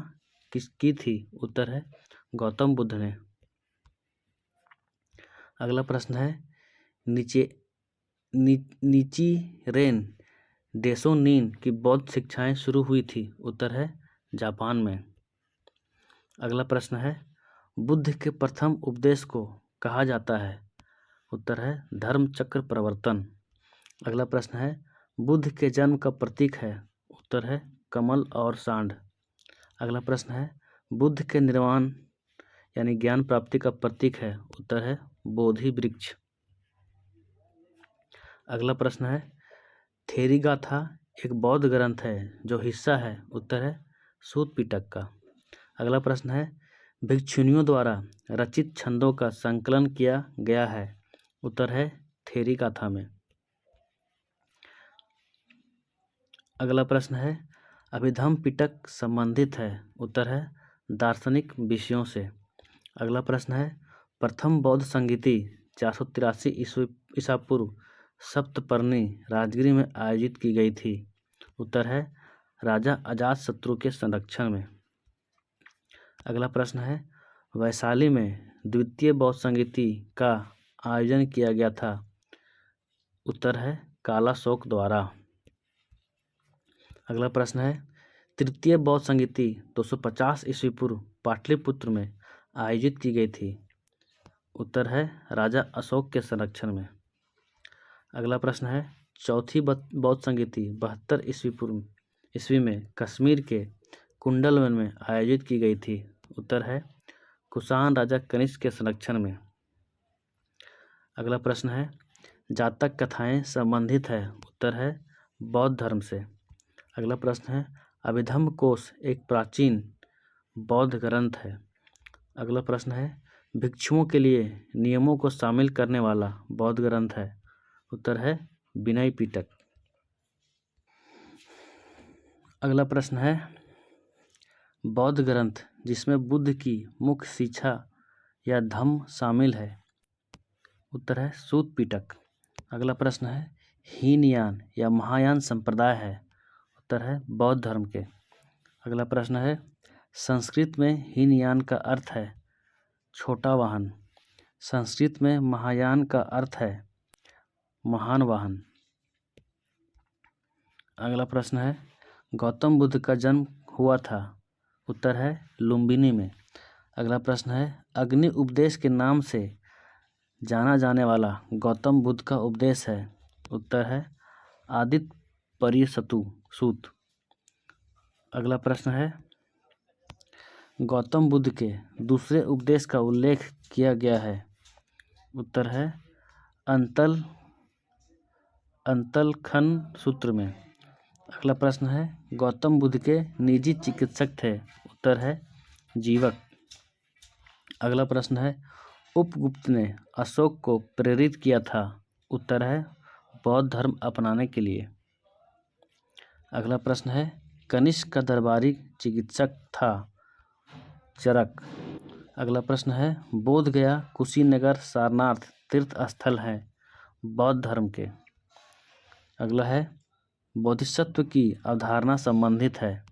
किसकी थी। उत्तर है गौतम बुद्ध ने। अगला प्रश्न है नीची रेन डेसोनिन की बौद्ध शिक्षाएं शुरू हुई थी। उत्तर है जापान में। अगला प्रश्न है बुद्ध के प्रथम उपदेश को कहा जाता है। उत्तर है धर्म चक्र प्रवर्तन। अगला प्रश्न है बुद्ध के जन्म का प्रतीक है। उत्तर है कमल और सांड। अगला प्रश्न है बुद्ध के निर्वाण यानी ज्ञान प्राप्ति का प्रतीक है। उत्तर है बोधि वृक्ष। अगला प्रश्न है थेरिगाथा एक बौद्ध ग्रंथ है जो हिस्सा है। उत्तर है सूत पिटक का। अगला प्रश्न है भिक्षुनियों द्वारा रचित छंदों का संकलन किया गया है। उत्तर है थेरिगाथा में। अगला प्रश्न है अभिधम्म पिटक संबंधित है। उत्तर है दार्शनिक विषयों से। अगला प्रश्न है प्रथम बौद्ध संगीति 483 ईसा पूर्व सप्तपर्णी राजगिरी में आयोजित की गई थी। उत्तर है राजा अजातशत्रु के संरक्षण में। अगला प्रश्न है वैशाली में द्वितीय बौद्ध संगीति का आयोजन किया गया था। उत्तर है कालाशोक द्वारा। अगला प्रश्न है तृतीय बौद्ध संगीति 250 ईस्वी पूर्व पाटलिपुत्र में आयोजित की गई थी। उत्तर है राजा अशोक के संरक्षण में। अगला प्रश्न है चौथी बौद्ध संगीति 72 ईस्वी में कश्मीर के कुंडलवन में आयोजित की गई थी। उत्तर है कुषाण राजा कनिष्क के संरक्षण में। अगला प्रश्न है जातक कथाएं संबंधित है। उत्तर है बौद्ध धर्म से। अगला प्रश्न है अभिधम्म कोश एक प्राचीन बौद्ध ग्रंथ है। अगला प्रश्न है भिक्षुओं के लिए नियमों को शामिल करने वाला बौद्ध ग्रंथ है। उत्तर है विनय पिटक। अगला प्रश्न है बौद्ध ग्रंथ जिसमें बुद्ध की मुख्य शिक्षा या धम्म शामिल है। उत्तर है सूत पिटक। अगला प्रश्न है हीनयान या महायान संप्रदाय है। उत्तर है बौद्ध धर्म के। अगला प्रश्न है संस्कृत में हीनयान का अर्थ है छोटा वाहन। संस्कृत में महायान का अर्थ है महान वाहन। अगला प्रश्न है गौतम बुद्ध का जन्म हुआ था। उत्तर है लुम्बिनी में। अगला प्रश्न है अग्नि उपदेश के नाम से जाना जाने वाला गौतम बुद्ध का उपदेश है। उत्तर है आदित्य परिसतु सूत। अगला प्रश्न है गौतम बुद्ध के दूसरे उपदेश का उल्लेख किया गया है। उत्तर है अंतलखन सूत्र में। अगला प्रश्न है गौतम बुद्ध के निजी चिकित्सक थे। उत्तर है जीवक। अगला प्रश्न है उपगुप्त ने अशोक को प्रेरित किया था। उत्तर है बौद्ध धर्म अपनाने के लिए। अगला प्रश्न है कनिष्क का दरबारी चिकित्सक था चरक। अगला प्रश्न है बोध गया कुशीनगर सारनाथ तीर्थ स्थल है बौद्ध धर्म के। अगला है बोधिसत्व की अवधारणा संबंधित है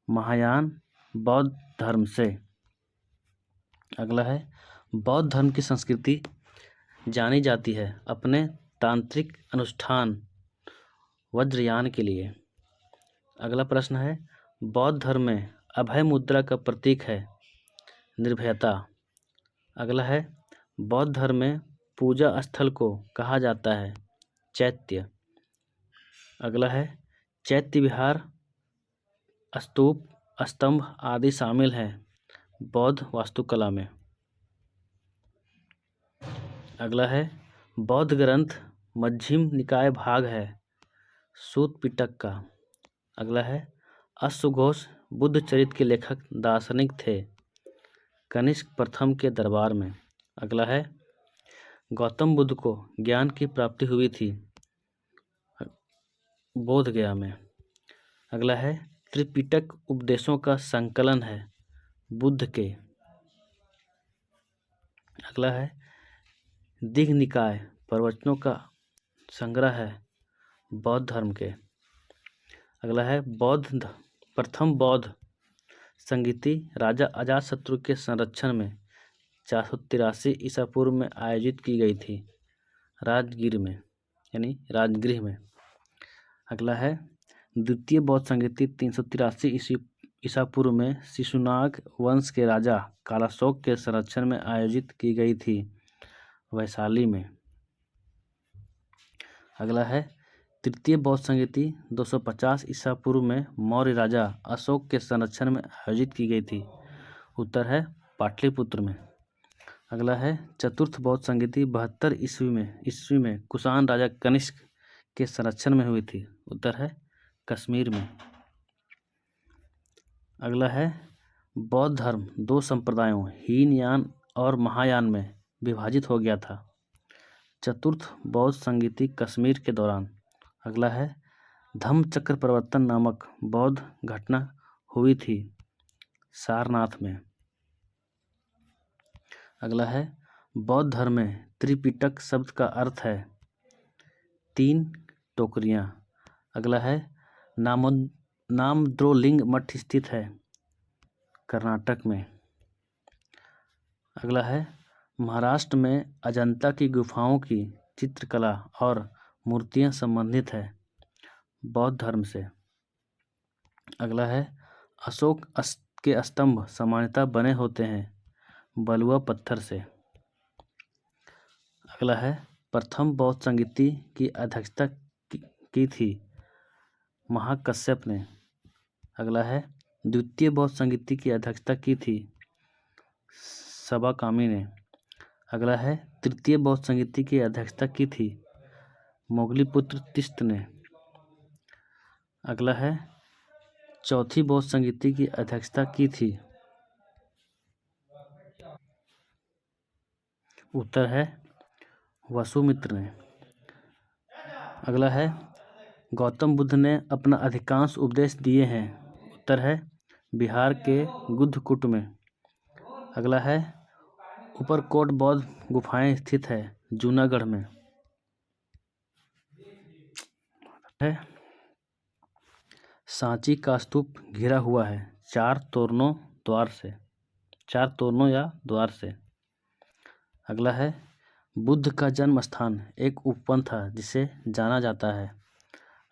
महायान बौद्ध धर्म से। अगला है बौद्ध धर्म की संस्कृति जानी जाती है अपने तांत्रिक अनुष्ठान वज्रयान के लिए। अगला प्रश्न है बौद्ध धर्म में अभय मुद्रा का प्रतीक है निर्भयता। अगला है बौद्ध धर्म में पूजा स्थल को कहा जाता है चैत्य। अगला है चैत्य विहार स्तूप स्तंभ आदि शामिल हैं बौद्ध वास्तुकला में। अगला है बौद्ध ग्रंथ मध्यम निकाय भाग है सूत पिटक का। अगला है अश्वघोष बुद्ध चरित के लेखक दार्शनिक थे कनिष्क प्रथम के दरबार में। अगला है गौतम बुद्ध को ज्ञान की प्राप्ति हुई थी बोध गया में। अगला है त्रिपिटक उपदेशों का संकलन है बुद्ध के। अगला है दिघ निकाय प्रवचनों का संग्रह है बौद्ध धर्म के। अगला है प्रथम बौद्ध संगीति राजा अजातशत्रु के संरक्षण में 483 ईसा पूर्व में आयोजित की गई थी राजगीर में यानी राजगृह में। अगला है द्वितीय बौद्ध संगीति 383 ईसा पूर्व में शिशुनाग वंश के राजा कालाशोक के संरक्षण में आयोजित की गई थी वैशाली में। अगला है तृतीय बौद्ध संगीति 250 ईसा पूर्व में मौर्य राजा अशोक के संरक्षण में आयोजित की गई थी उत्तर है पाटलिपुत्र में। अगला है चतुर्थ बौद्ध संगीति 72 ईस्वी में कुषाण राजा कनिष्क के संरक्षण में हुई थी उत्तर है कश्मीर में। अगला है बौद्ध धर्म 2 संप्रदायों हीनयान और महायान में विभाजित हो गया था चतुर्थ बौद्ध संगीति कश्मीर के दौरान। अगला है धम्मचक्र प्रवर्तन नामक बौद्ध घटना हुई थी सारनाथ में। अगला है बौद्ध धर्म में त्रिपिटक शब्द का अर्थ है 3 टोकरियां। अगला है नामद्रोलिंग मठ स्थित है कर्नाटक में। अगला है महाराष्ट्र में अजंता की गुफाओं की चित्रकला और मूर्तियां संबंधित है बौद्ध धर्म से। अगला है अशोक के स्तंभ सामान्यतः बने होते हैं बलुआ पत्थर से। अगला है प्रथम बौद्ध संगीति की अध्यक्षता की थी महाकश्यप ने। अगला है द्वितीय बौद्ध संगीति की अध्यक्षता की थी सबाकामी ने। अगला है तृतीय बौद्ध संगीति की अध्यक्षता की थी मोगलीपुत्र तिस्त ने। अगला है चौथी बौद्ध संगीति की अध्यक्षता की थी उत्तर है वसुमित्र ने। अगला है गौतम बुद्ध ने अपना अधिकांश उपदेश दिए हैं उत्तर है बिहार के गुद्धकूट में। अगला है ऊपरकोट बौद्ध गुफाएं स्थित है जूनागढ़ में। है सांची का स्तूप घिरा हुआ है 4 तोरणों या द्वार से। अगला है बुद्ध का जन्म स्थान एक उपवन था जिसे जाना जाता है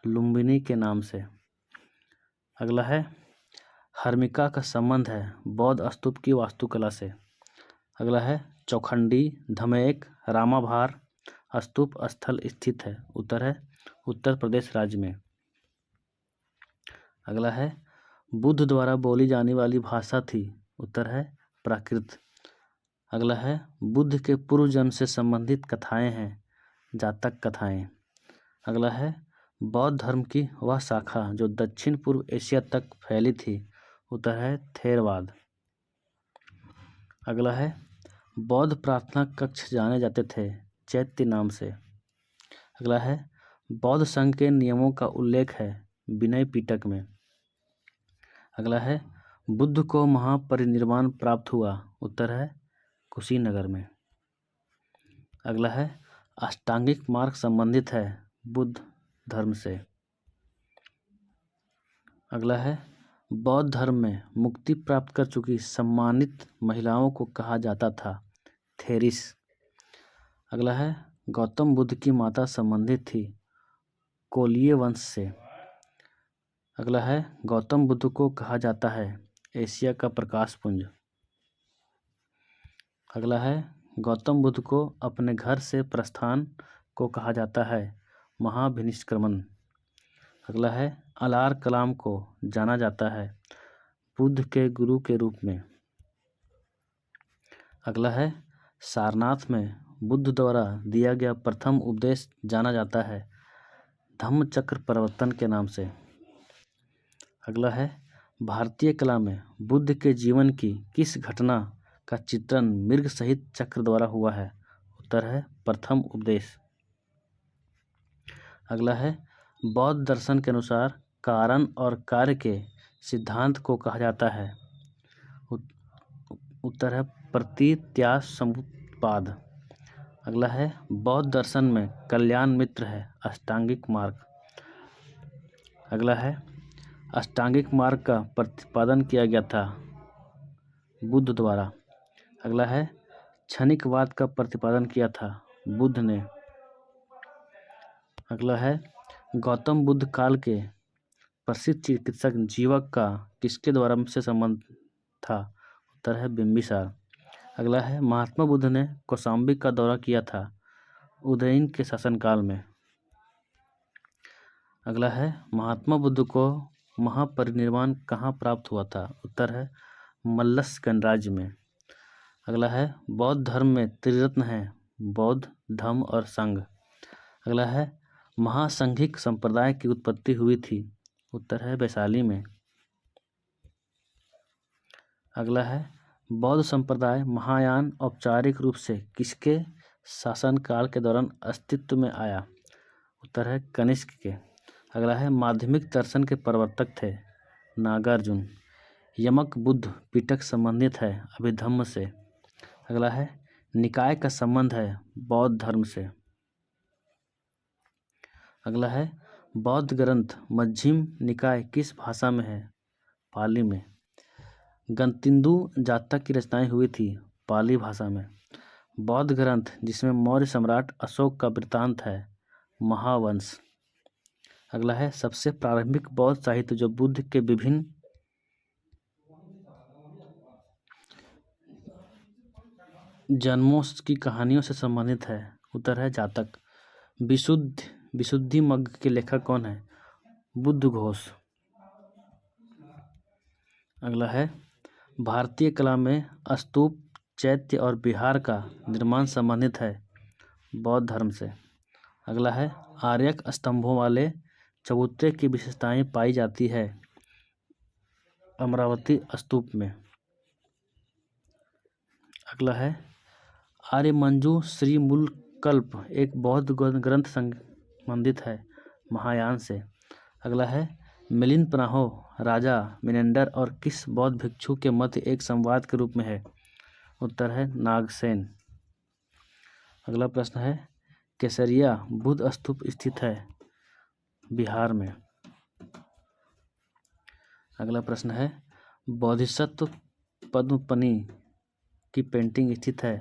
लुम्बिनी के नाम से। अगला है हर्मिका का संबंध है बौद्ध स्तूप की वास्तुकला से। अगला है चौखंडी धमेक रामाभार स्तूप स्थल स्थित है उत्तर है उत्तर प्रदेश राज्य में। अगला है बुद्ध द्वारा बोली जाने वाली भाषा थी उत्तर है प्राकृत। अगला है बुद्ध के पूर्व जन्म से संबंधित कथाएं हैं जातक कथाएं। अगला है बौद्ध धर्म की वह शाखा जो दक्षिण पूर्व एशिया तक फैली थी उत्तर है थेरवाद। अगला है बौद्ध प्रार्थना कक्ष जाने जाते थे चैत्य नाम से। अगला है बौद्ध संघ के नियमों का उल्लेख है विनय पिटक में। अगला है बुद्ध को महापरिनिर्वाण प्राप्त हुआ उत्तर है कुशीनगर में। अगला है अष्टांगिक मार्ग संबंधित है बुद्ध धर्म से। अगला है बौद्ध धर्म में मुक्ति प्राप्त कर चुकी सम्मानित महिलाओं को कहा जाता था थेरिस। अगला है गौतम बुद्ध की माता संबंधित थी कोलीय वंश से। अगला है गौतम बुद्ध को कहा जाता है एशिया का प्रकाश पुंज। अगला है गौतम बुद्ध को अपने घर से प्रस्थान को कहा जाता है महाभिनिष्क्रमण। अगला है अलार कलाम को जाना जाता है बुद्ध के गुरु के रूप में। अगला है सारनाथ में बुद्ध द्वारा दिया गया प्रथम उपदेश जाना जाता है धम्मचक्र प्रवर्तन के नाम से। अगला है, भारतीय कला में बुद्ध के जीवन की किस घटना का चित्रण मृग सहित चक्र द्वारा हुआ है? उत्तर है प्रथम उपदेश। अगला है, बौद्ध दर्शन के अनुसार कारण और कार्य के सिद्धांत को कहा जाता है? उत्तर है प्रतीत्यास समुत्पाद। अगला है, बौद्ध दर्शन में कल्याण मित्र है अष्टांगिक मार्ग। अगला है, अष्टांगिक मार्ग का प्रतिपादन किया गया था बुद्ध द्वारा। अगला है, क्षणिकवाद का प्रतिपादन किया था बुद्ध ने। अगला है, गौतम बुद्ध काल के प्रसिद्ध चिकित्सक जीवक का किसके द्वारा से संबंध था? उत्तर है बिंबिसार। अगला है, महात्मा बुद्ध ने कौशाम्बी का दौरा किया था उदयन के शासनकाल में। अगला है, महात्मा बुद्ध को महापरिनिर्वाण कहाँ प्राप्त हुआ था? उत्तर है मल्लस गणराज्य में। अगला है, बौद्ध धर्म में त्रिरत्न है बौद्ध, धम्म और संघ। अगला है, महासंघिक संप्रदाय की उत्पत्ति हुई थी? उत्तर है वैशाली में। अगला है, बौद्ध संप्रदाय महायान औपचारिक रूप से किसके शासनकाल के दौरान अस्तित्व में आया? उत्तर है कनिष्क के। अगला है, माध्यमिक दर्शन के प्रवर्तक थे नागार्जुन। यमक बुद्ध पिटक संबंधित है अभिधम्म से। अगला है, निकाय का संबंध है बौद्ध धर्म से। अगला है, बौद्ध ग्रंथ मध्यम निकाय किस भाषा में है? पाली में। गणतिन्दु जातक की रचनाएं हुई थी पाली भाषा में। बौद्ध ग्रंथ जिसमें मौर्य सम्राट अशोक का वृत्तांत है महावंश। अगला है, सबसे प्रारंभिक बौद्ध साहित्य जो बुद्ध के विभिन्न जन्मों की कहानियों से संबंधित है। उत्तर है जातक। विशुद्धि मग्ग के लेखक कौन है? बुद्ध घोष। अगला है, भारतीय कला में स्तूप, चैत्य और विहार का निर्माण संबंधित है बौद्ध धर्म से। अगला है, आर्यक स्तंभों वाले चबूतरे की विशेषताएं पाई जाती है अमरावती स्तूप में। अगला है, आर्यमंजू श्रीमूलकल्प एक बौद्ध ग्रंथ संबंधित है महायान से। अगला है, मिलिंद पनाहो राजा मिनेंडर और किस बौद्ध भिक्षु के मध्य एक संवाद के रूप में है? उत्तर है नागसेन। अगला प्रश्न है, केसरिया बुद्ध स्तूप स्थित है बिहार में। अगला प्रश्न है, बोधिसत्व पद्मपनी की पेंटिंग स्थित है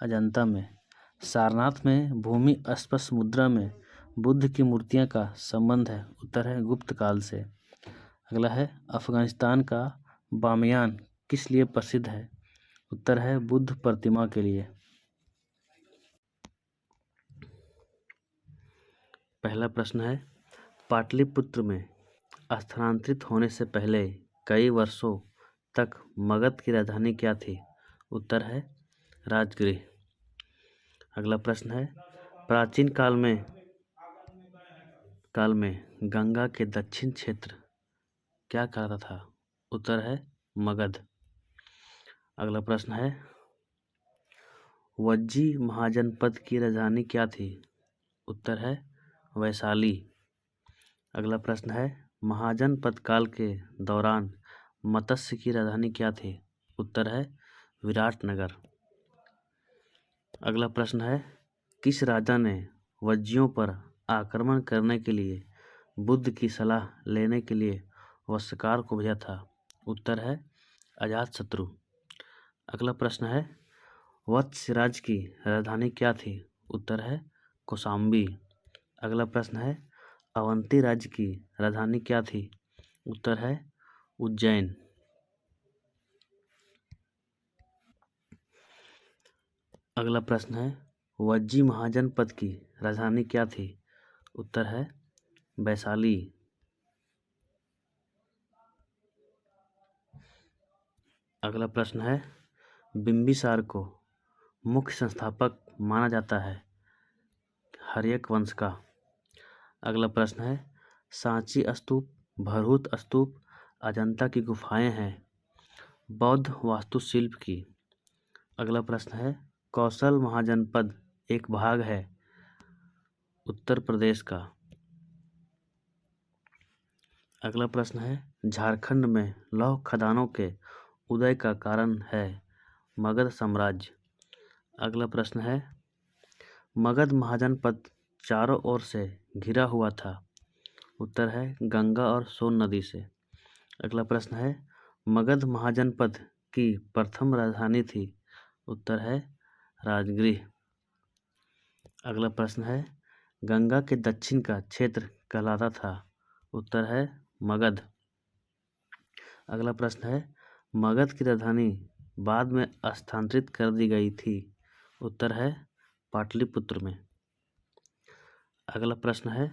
अजंता में। सारनाथ में भूमि स्पर्श मुद्रा में बुद्ध की मूर्तियां का संबंध है? उत्तर है गुप्त काल से। अगला है, अफगानिस्तान का बामियान किस लिए प्रसिद्ध है? उत्तर है बुद्ध प्रतिमा के लिए। पहला प्रश्न है, पाटलिपुत्र में स्थानांतरित होने से पहले कई वर्षों तक मगध की राजधानी क्या थी? उत्तर है राजगृह। अगला प्रश्न है, प्राचीन काल में गंगा के दक्षिण क्षेत्र क्या कहलाता था? उत्तर है मगध। अगला प्रश्न है, वज्जी महाजनपद की राजधानी क्या थी? उत्तर है वैशाली। अगला प्रश्न है, महाजनपद काल के दौरान मत्स्य की राजधानी क्या थी? उत्तर है विराटनगर। अगला प्रश्न है, किस राजा ने वज्जियों पर आक्रमण करने के लिए बुद्ध की सलाह लेने के लिए वस्त्रकार को भेजा था? उत्तर है अजातशत्रु। अगला प्रश्न है, वत्स राज्य की राजधानी क्या थी? उत्तर है कौशाम्बी। अगला प्रश्न है, अवंती राज्य की राजधानी क्या थी? उत्तर है उज्जैन। अगला प्रश्न है, वज्जी महाजनपद की राजधानी क्या थी? उत्तर है वैशाली। अगला प्रश्न है, बिंबिसार को मुख्य संस्थापक माना जाता है? हर्यक वंश का। अगला प्रश्न है सांची स्तूप, भरहुत स्तूप, अजंता की गुफाएं हैं बौद्ध वास्तुशिल्प की। अगला प्रश्न है कौशल महाजनपद एक भाग है उत्तर प्रदेश का। अगला प्रश्न है झारखंड में लौह खदानों के उदय का कारण है मगध साम्राज्य। अगला प्रश्न है मगध महाजनपद चारों ओर से घिरा हुआ था। उत्तर है गंगा और सोन नदी से। अगला प्रश्न है मगध महाजनपद की प्रथम राजधानी थी। उत्तर है राजगृह। अगला प्रश्न है गंगा के दक्षिण का क्षेत्र कहलाता था। उत्तर है मगध। अगला प्रश्न है मगध की राजधानी बाद में स्थानांतरित कर दी गई थी। उत्तर है पाटलिपुत्र में। अगला प्रश्न है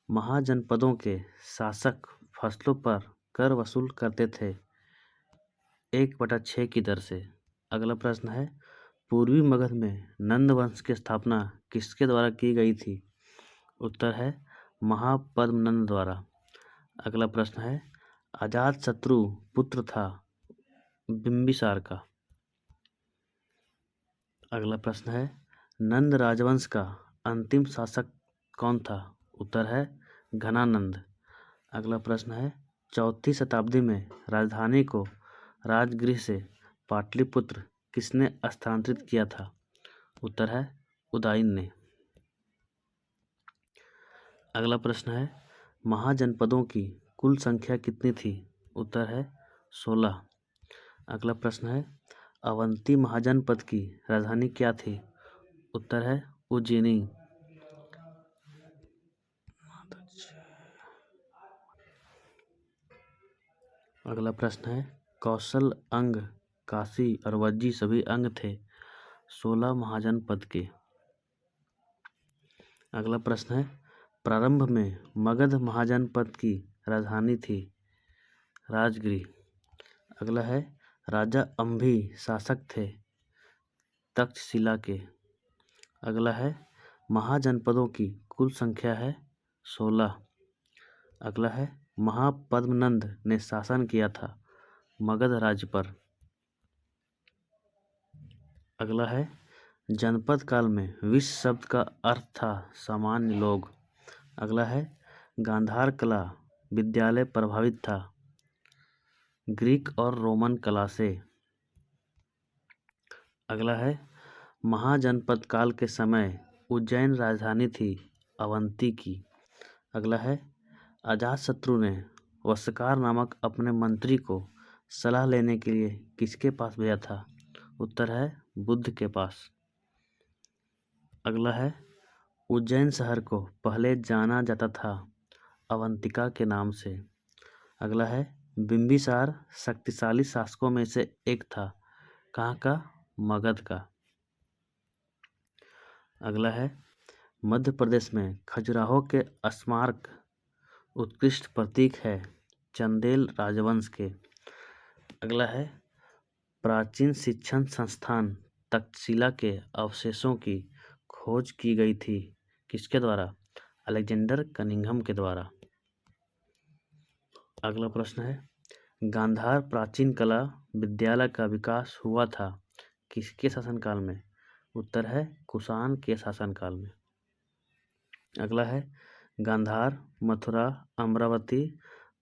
महाजनपदों के शासक फसलों पर कर वसूल करते थे 1/6 की दर से। अगला प्रश्न है पूर्वी मगध में नंद वंश की स्थापना किसके द्वारा की गई थी। उत्तर है महापद्मनंद द्वारा। अगला प्रश्न है अजातशत्रु पुत्र था बिंबिसार का। अगला प्रश्न है नंद राजवंश का अंतिम शासक कौन था। उत्तर है घनानंद। अगला प्रश्न है 4वीं शताब्दी में राजधानी को राजगृह से पाटलिपुत्र किसने स्थानांतरित किया था। उत्तर है उदयन ने। अगला प्रश्न है महाजनपदों की कुल संख्या कितनी थी। उत्तर है 16। अगला प्रश्न है अवंती महाजनपद की राजधानी क्या थी। उत्तर है उज्जैनी। अगला प्रश्न है कौशल अंग, काशी और वज्जी सभी अंग थे 16 महाजनपद के। अगला प्रश्न है प्रारंभ में मगध महाजनपद की राजधानी थी राजगृह। अगला है राजा अंभी शासक थे तक्षशिला के। अगला है महाजनपदों की कुल संख्या है 16। अगला है महापद्मनंद ने शासन किया था मगध राज्य पर। अगला है जनपद काल में विश्व शब्द का अर्थ था सामान्य लोग। अगला है गांधार कला विद्यालय प्रभावित था ग्रीक और रोमन कला से। अगला है महाजनपद काल के समय उज्जैन राजधानी थी अवंती की। अगला है अजातशत्रु ने वस्त्रकार नामक अपने मंत्री को सलाह लेने के लिए किसके पास भेजा था। उत्तर है बुद्ध के पास। अगला है उज्जैन शहर को पहले जाना जाता था अवंतिका के नाम से। अगला है बिंबिसार शक्तिशाली शासकों में से एक था कहाँ का, मगध का। अगला है मध्य प्रदेश में खजुराहो के स्मारक उत्कृष्ट प्रतीक है चंदेल राजवंश के। अगला है प्राचीन शिक्षण संस्थान तक्षशिला के अवशेषों की खोज की गई थी किसके द्वारा, अलेक्जेंडर कनिंघम के द्वारा। अगला प्रश्न है गांधार प्राचीन कला विद्यालय का विकास हुआ था किसके शासनकाल में। उत्तर है कुषाण के शासनकाल में। अगला है गांधार, मथुरा, अमरावती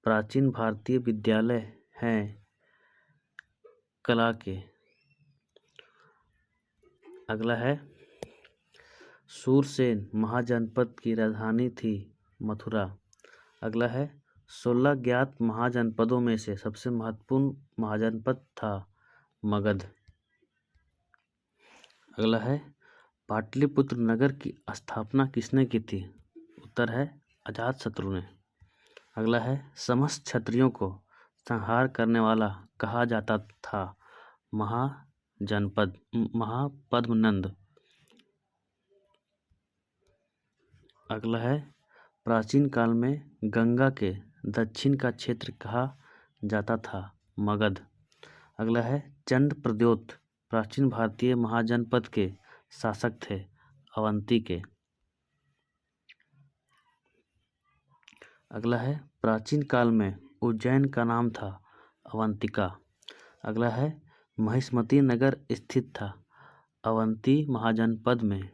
प्राचीन भारतीय विद्यालय हैं कला के। अगला है सूरसेन महाजनपद की राजधानी थी मथुरा। अगला है 16 ज्ञात महाजनपदों में से सबसे महत्वपूर्ण महाजनपद था मगध। अगला है पाटलिपुत्र नगर की स्थापना किसने की थी। उत्तर है अजातशत्रु ने। अगला है समस्त क्षत्रियों को संहार करने वाला कहा जाता था महापद्मनंद। अगला है प्राचीन काल में गंगा के दक्षिण का क्षेत्र कहा जाता था मगध। अगला है चंद प्रद्योत प्राचीन भारतीय महाजनपद के शासक थे अवंती के? अगला है प्राचीन काल में उज्जैन का नाम था अवंतिका। अगला है महिष्मती नगर स्थित था अवंती महाजनपद में।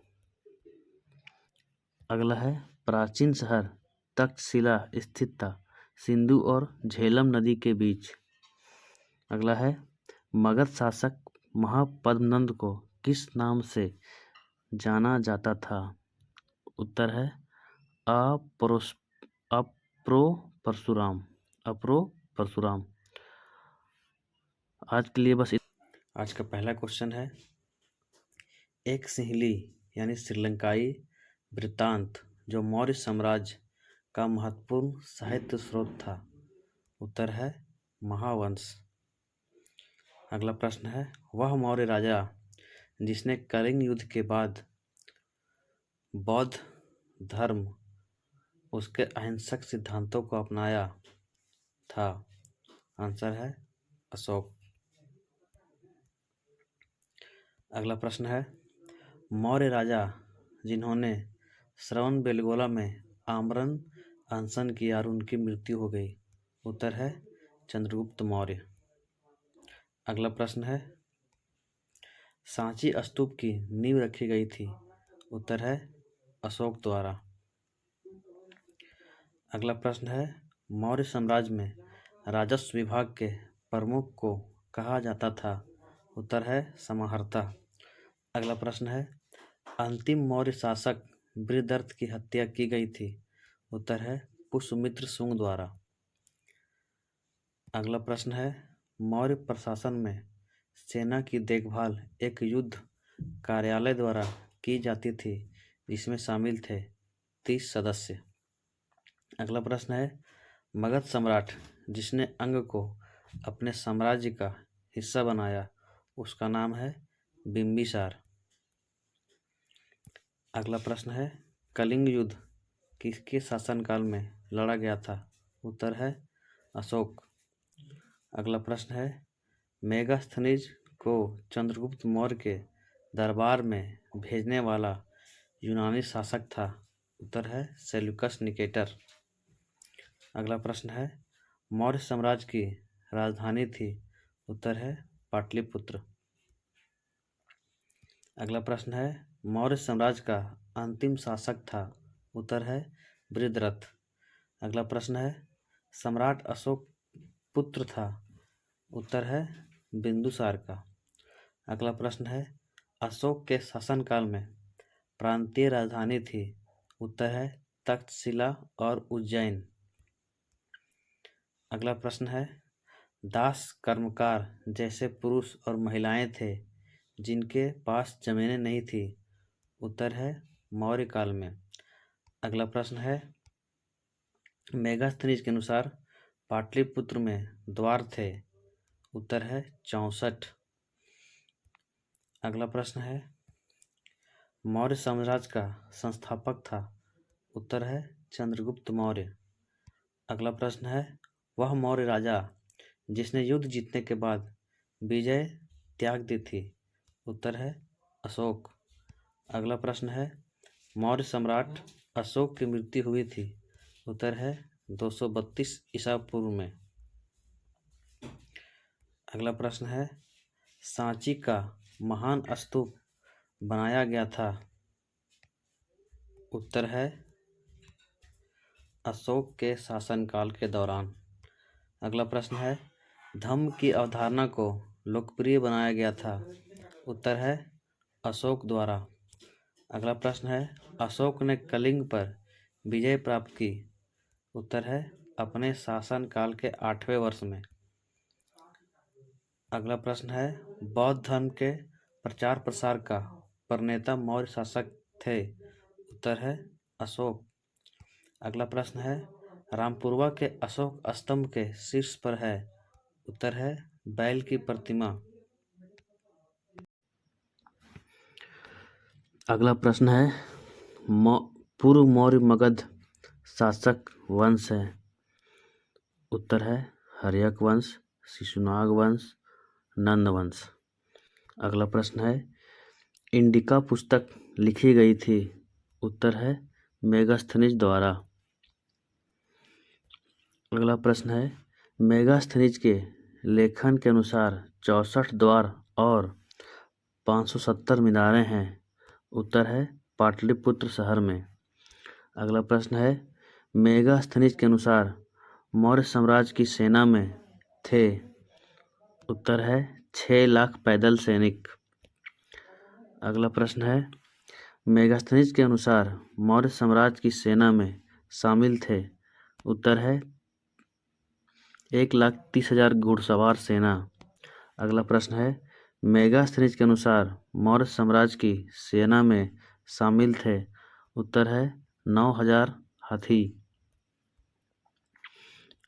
अगला है प्राचीन शहर तक्षशिला स्थित था सिंधु और झेलम नदी के बीच। अगला है मगध शासक महापद्मनंद को किस नाम से जाना जाता था? उत्तर है अप्रो परशुराम। आज के लिए बस आज का पहला क्वेश्चन है, एक सिंहली यानी श्रीलंकाई वृत्तांत जो मौर्य साम्राज्य का महत्वपूर्ण साहित्य स्रोत था। उत्तर है महावंश। अगला प्रश्न है, वह मौर्य राजा जिसने कलिंग युद्ध के बाद बौद्ध धर्म उसके अहिंसक सिद्धांतों को अपनाया था। आंसर है अशोक। अगला प्रश्न है, मौर्य राजा जिन्होंने श्रवण बेलगोला में आमरण अनशन किया और उनकी मृत्यु हो गई। उत्तर है चंद्रगुप्त मौर्य। अगला प्रश्न है, सांची स्तूप की नींव रखी गई थी। उत्तर है अशोक द्वारा। अगला प्रश्न है, मौर्य साम्राज्य में राजस्व विभाग के प्रमुख को कहा जाता था। उत्तर है समाहर्ता। अगला प्रश्न है, अंतिम मौर्य शासक बृहदर्थ की हत्या की गई थी। उत्तर है पुष्यमित्र शुंग द्वारा। अगला प्रश्न है, मौर्य प्रशासन में सेना की देखभाल एक युद्ध कार्यालय द्वारा की जाती थी जिसमें शामिल थे 30 सदस्य। अगला प्रश्न है, मगध सम्राट जिसने अंग को अपने साम्राज्य का हिस्सा बनाया उसका नाम है बिंबिसार। अगला प्रश्न है, कलिंग युद्ध किसके शासनकाल में लड़ा गया था। उत्तर है अशोक। अगला प्रश्न है, मेगास्थनीज को चंद्रगुप्त मौर्य के दरबार में भेजने वाला यूनानी शासक था। उत्तर है सेल्यूकस निकेटर। अगला प्रश्न है, मौर्य साम्राज्य की राजधानी थी। उत्तर है पाटलिपुत्र। अगला प्रश्न है, मौर्य साम्राज्य का अंतिम शासक था। उत्तर है बृहद्रथ। अगला प्रश्न है, सम्राट अशोक पुत्र था। उत्तर है बिंदुसार का। अगला प्रश्न है, अशोक के शासनकाल में प्रांतीय राजधानी थी। उत्तर है तक्षशिला और उज्जैन। अगला प्रश्न है, दास कर्मकार जैसे पुरुष और महिलाएं थे जिनके पास जमीनें नहीं थी। उत्तर है मौर्य काल में। अगला प्रश्न है, मेगास्थनीज के अनुसार पाटलिपुत्र में द्वार थे। उत्तर है 64। अगला प्रश्न है, मौर्य साम्राज्य का संस्थापक था। उत्तर है चंद्रगुप्त मौर्य। अगला प्रश्न है, वह मौर्य राजा जिसने युद्ध जीतने के बाद विजय त्याग दी थी। उत्तर है अशोक। अगला प्रश्न है, मौर्य सम्राट अशोक की मृत्यु हुई थी। उत्तर है 232 ईसा पूर्व में। अगला प्रश्न है, सांची का महान स्तूप बनाया गया था। उत्तर है अशोक के शासनकाल के दौरान। अगला प्रश्न है, धम्म की अवधारणा को लोकप्रिय बनाया गया था। उत्तर है अशोक द्वारा। अगला प्रश्न है, अशोक ने कलिंग पर विजय प्राप्त की। उत्तर है अपने शासनकाल के 8वें वर्ष में। अगला प्रश्न है, बौद्ध धर्म के प्रचार प्रसार का प्रणेता मौर्य शासक थे। उत्तर है अशोक। अगला प्रश्न है, रामपुरवा के अशोक स्तंभ के शीर्ष पर है। उत्तर है बैल की प्रतिमा। अगला प्रश्न है, पूर्व मौर्य मगध शासक वंश है। उत्तर है हर्यक वंश, शिशुनाग वंश, नंद वंश। अगला प्रश्न है, इंडिका पुस्तक लिखी गई थी? उत्तर है मेगास्थनीज द्वारा। अगला प्रश्न है, मेगास्थनीज के लेखन के अनुसार 64 द्वार और 570 मीनारें हैं। उत्तर है पाटलिपुत्र शहर में। अगला प्रश्न है, मेगास्थनीज के अनुसार मौर्य साम्राज्य की सेना में थे? उत्तर है 6 लाख पैदल सैनिक। अगला प्रश्न है, मेगास्थनीज के अनुसार मौर्य साम्राज्य की सेना में शामिल थे? उत्तर है 1,30,000 घुड़सवार सेना। अगला प्रश्न है, मेगास्थनीज के अनुसार मौर्य साम्राज्य की सेना में शामिल थे? उत्तर है 9,000 हाथी।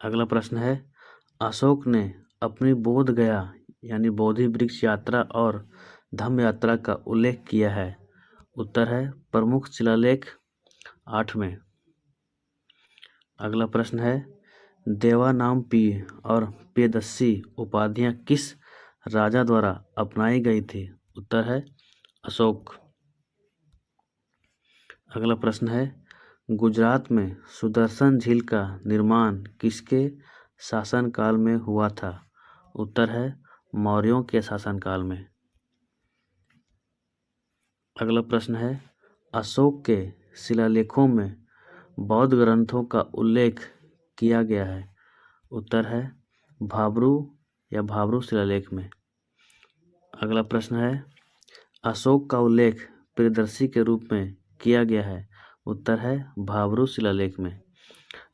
अगला प्रश्न है, अशोक ने अपनी बोध गया यानी बोधि वृक्ष यात्रा और धम्म यात्रा का उल्लेख किया है? उत्तर है प्रमुख शिलालेख 8 में। अगला प्रश्न है, देवानामपीय और प्रियदर्शी उपाधियां किस राजा द्वारा अपनाई गई थी? उत्तर है अशोक। अगला प्रश्न है, गुजरात में सुदर्शन झील का निर्माण किसके शासनकाल में हुआ था? उत्तर है मौर्यों के शासनकाल में। अगला प्रश्न है, अशोक के शिलालेखों में बौद्ध ग्रंथों का उल्लेख किया गया है? उत्तर है भाब्रू या भाब्रू शिलालेख में। अगला प्रश्न है, अशोक का उल्लेख प्रियदर्शी के रूप में किया गया है? उत्तर है भाब्रू शिलालेख में।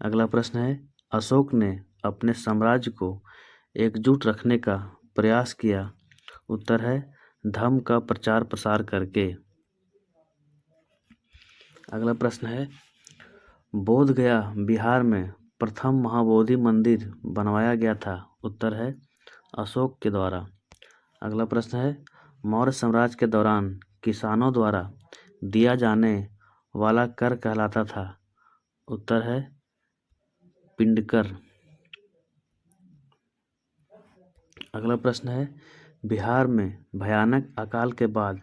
अगला प्रश्न है, अशोक ने अपने साम्राज्य को एकजुट रखने का प्रयास किया? उत्तर है धम्म का प्रचार प्रसार करके। अगला प्रश्न है, बोध गया बिहार में प्रथम महाबोधि मंदिर बनवाया गया था? उत्तर है अशोक के द्वारा। अगला प्रश्न है, मौर्य साम्राज्य के दौरान किसानों द्वारा दिया जाने वाला कर कहलाता था? उत्तर है पिंडकर। अगला प्रश्न है, बिहार में भयानक अकाल के बाद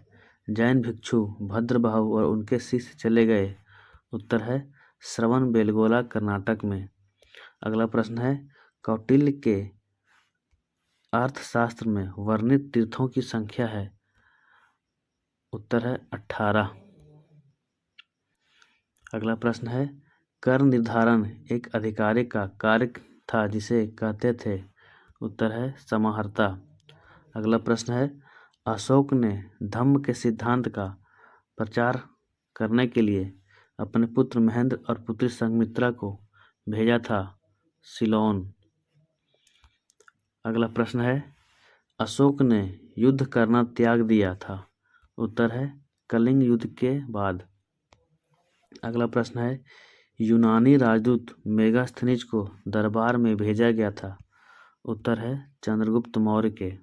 जैन भिक्षु भद्रबाहु और उनके शिष्य चले गए? उत्तर है श्रवण बेलगोला कर्नाटक में। अगला प्रश्न है, कौटिल्य के अर्थशास्त्र में वर्णित तीर्थों की संख्या है? उत्तर है 18। अगला प्रश्न है, कर निर्धारण एक अधिकारी का कार्य था जिसे कहते थे? उत्तर है समाहर्ता। अगला प्रश्न है, अशोक ने धम्म के सिद्धांत का प्रचार करने के लिए अपने पुत्र महेंद्र और पुत्री संघमित्रा को भेजा था सिलोन। अगला प्रश्न है, अशोक ने युद्ध करना त्याग दिया था? उत्तर है कलिंग युद्ध के बाद। अगला प्रश्न है, यूनानी राजदूत मेगास्थनीज को दरबार में भेजा गया था? उत्तर है चंद्रगुप्त मौर्य के।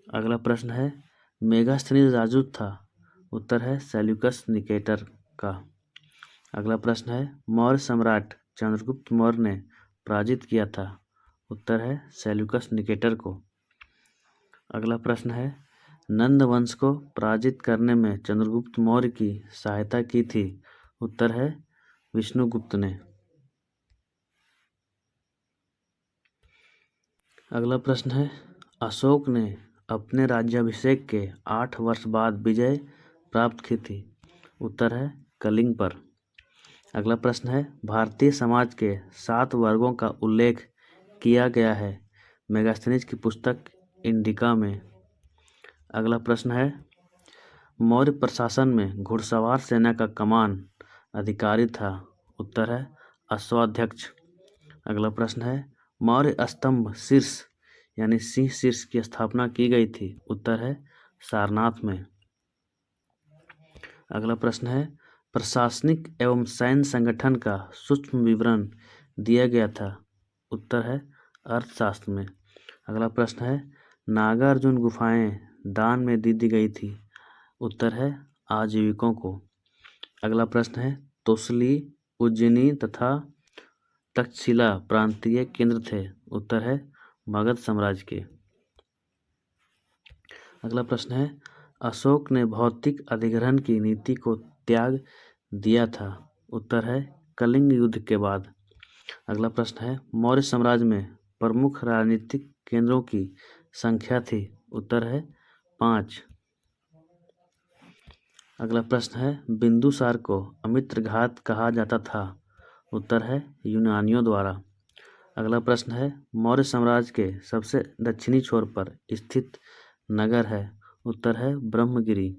अगला प्रश्न है, मेगास्थनीज राजदूत था? उत्तर है सेल्यूकस निकेटर का। अगला प्रश्न है, मौर्य सम्राट चंद्रगुप्त मौर्य ने पराजित किया था? उत्तर है सेल्यूकस निकेटर को। अगला प्रश्न है, नंद वंश को पराजित करने में चंद्रगुप्त मौर्य की सहायता की थी? उत्तर है विष्णुगुप्त ने। अगला प्रश्न है, अशोक ने अपने राज्याभिषेक के 8 वर्ष बाद विजय प्राप्त की थी? उत्तर है कलिंग पर। अगला प्रश्न है, भारतीय समाज के 7 वर्गों का उल्लेख किया गया है मेगास्थनीज की पुस्तक इंडिका में? अगला प्रश्न है, मौर्य प्रशासन में घुड़सवार सेना का कमान अधिकारी था? उत्तर है अश्वाध्यक्ष। अगला प्रश्न है, मौर्य स्तंभ शीर्ष यानी सिंह शीर्ष की स्थापना की गई थी? उत्तर है सारनाथ में। अगला प्रश्न है, प्रशासनिक एवं सैन्य संगठन का सूक्ष्म विवरण दिया गया था? उत्तर है अर्थशास्त्र में। अगला प्रश्न है, नागार्जुन गुफाएं दान में दी गई थी? उत्तर है आजीविकों को। अगला प्रश्न है, तोसली, उज्जैनी तथा तक्षशिला प्रांतीय केंद्र थे? उत्तर है मगध साम्राज्य के। अगला प्रश्न है, अशोक ने भौतिक अधिग्रहण की नीति को त्याग दिया था? उत्तर है कलिंग युद्ध के बाद। अगला प्रश्न है मौर्य साम्राज्य में प्रमुख राजनीतिक केंद्रों की संख्या थी? उत्तर है 5। अगला प्रश्न है बिंदुसार को अमित्रघात कहा जाता था? उत्तर है यूनानियों द्वारा। अगला प्रश्न है मौर्य साम्राज्य के सबसे दक्षिणी छोर पर स्थित नगर है? उत्तर है ब्रह्मगिरी।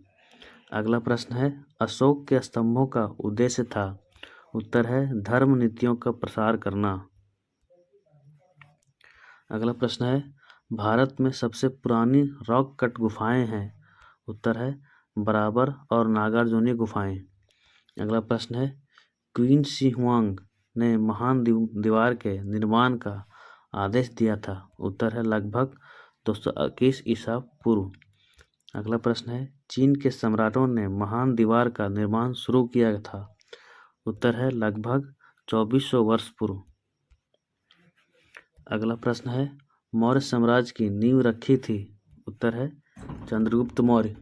अगला प्रश्न है अशोक के स्तंभों का उद्देश्य था? उत्तर है धर्म नीतियों का प्रसार करना। अगला प्रश्न है भारत में सबसे पुरानी रॉक कट गुफाएं हैं? उत्तर है बराबर और नागार्जुनी गुफाएं। अगला प्रश्न है क्वीन शी हुआंग ने महान दीवार के निर्माण का आदेश दिया था? उत्तर है लगभग 221 ईसा पूर्व। अगला प्रश्न है चीन के सम्राटों ने महान दीवार का निर्माण शुरू किया था? उत्तर है लगभग 2400 वर्ष पूर्व। अगला प्रश्न है मौर्य साम्राज्य की नींव रखी थी? उत्तर है चंद्रगुप्त मौर्य।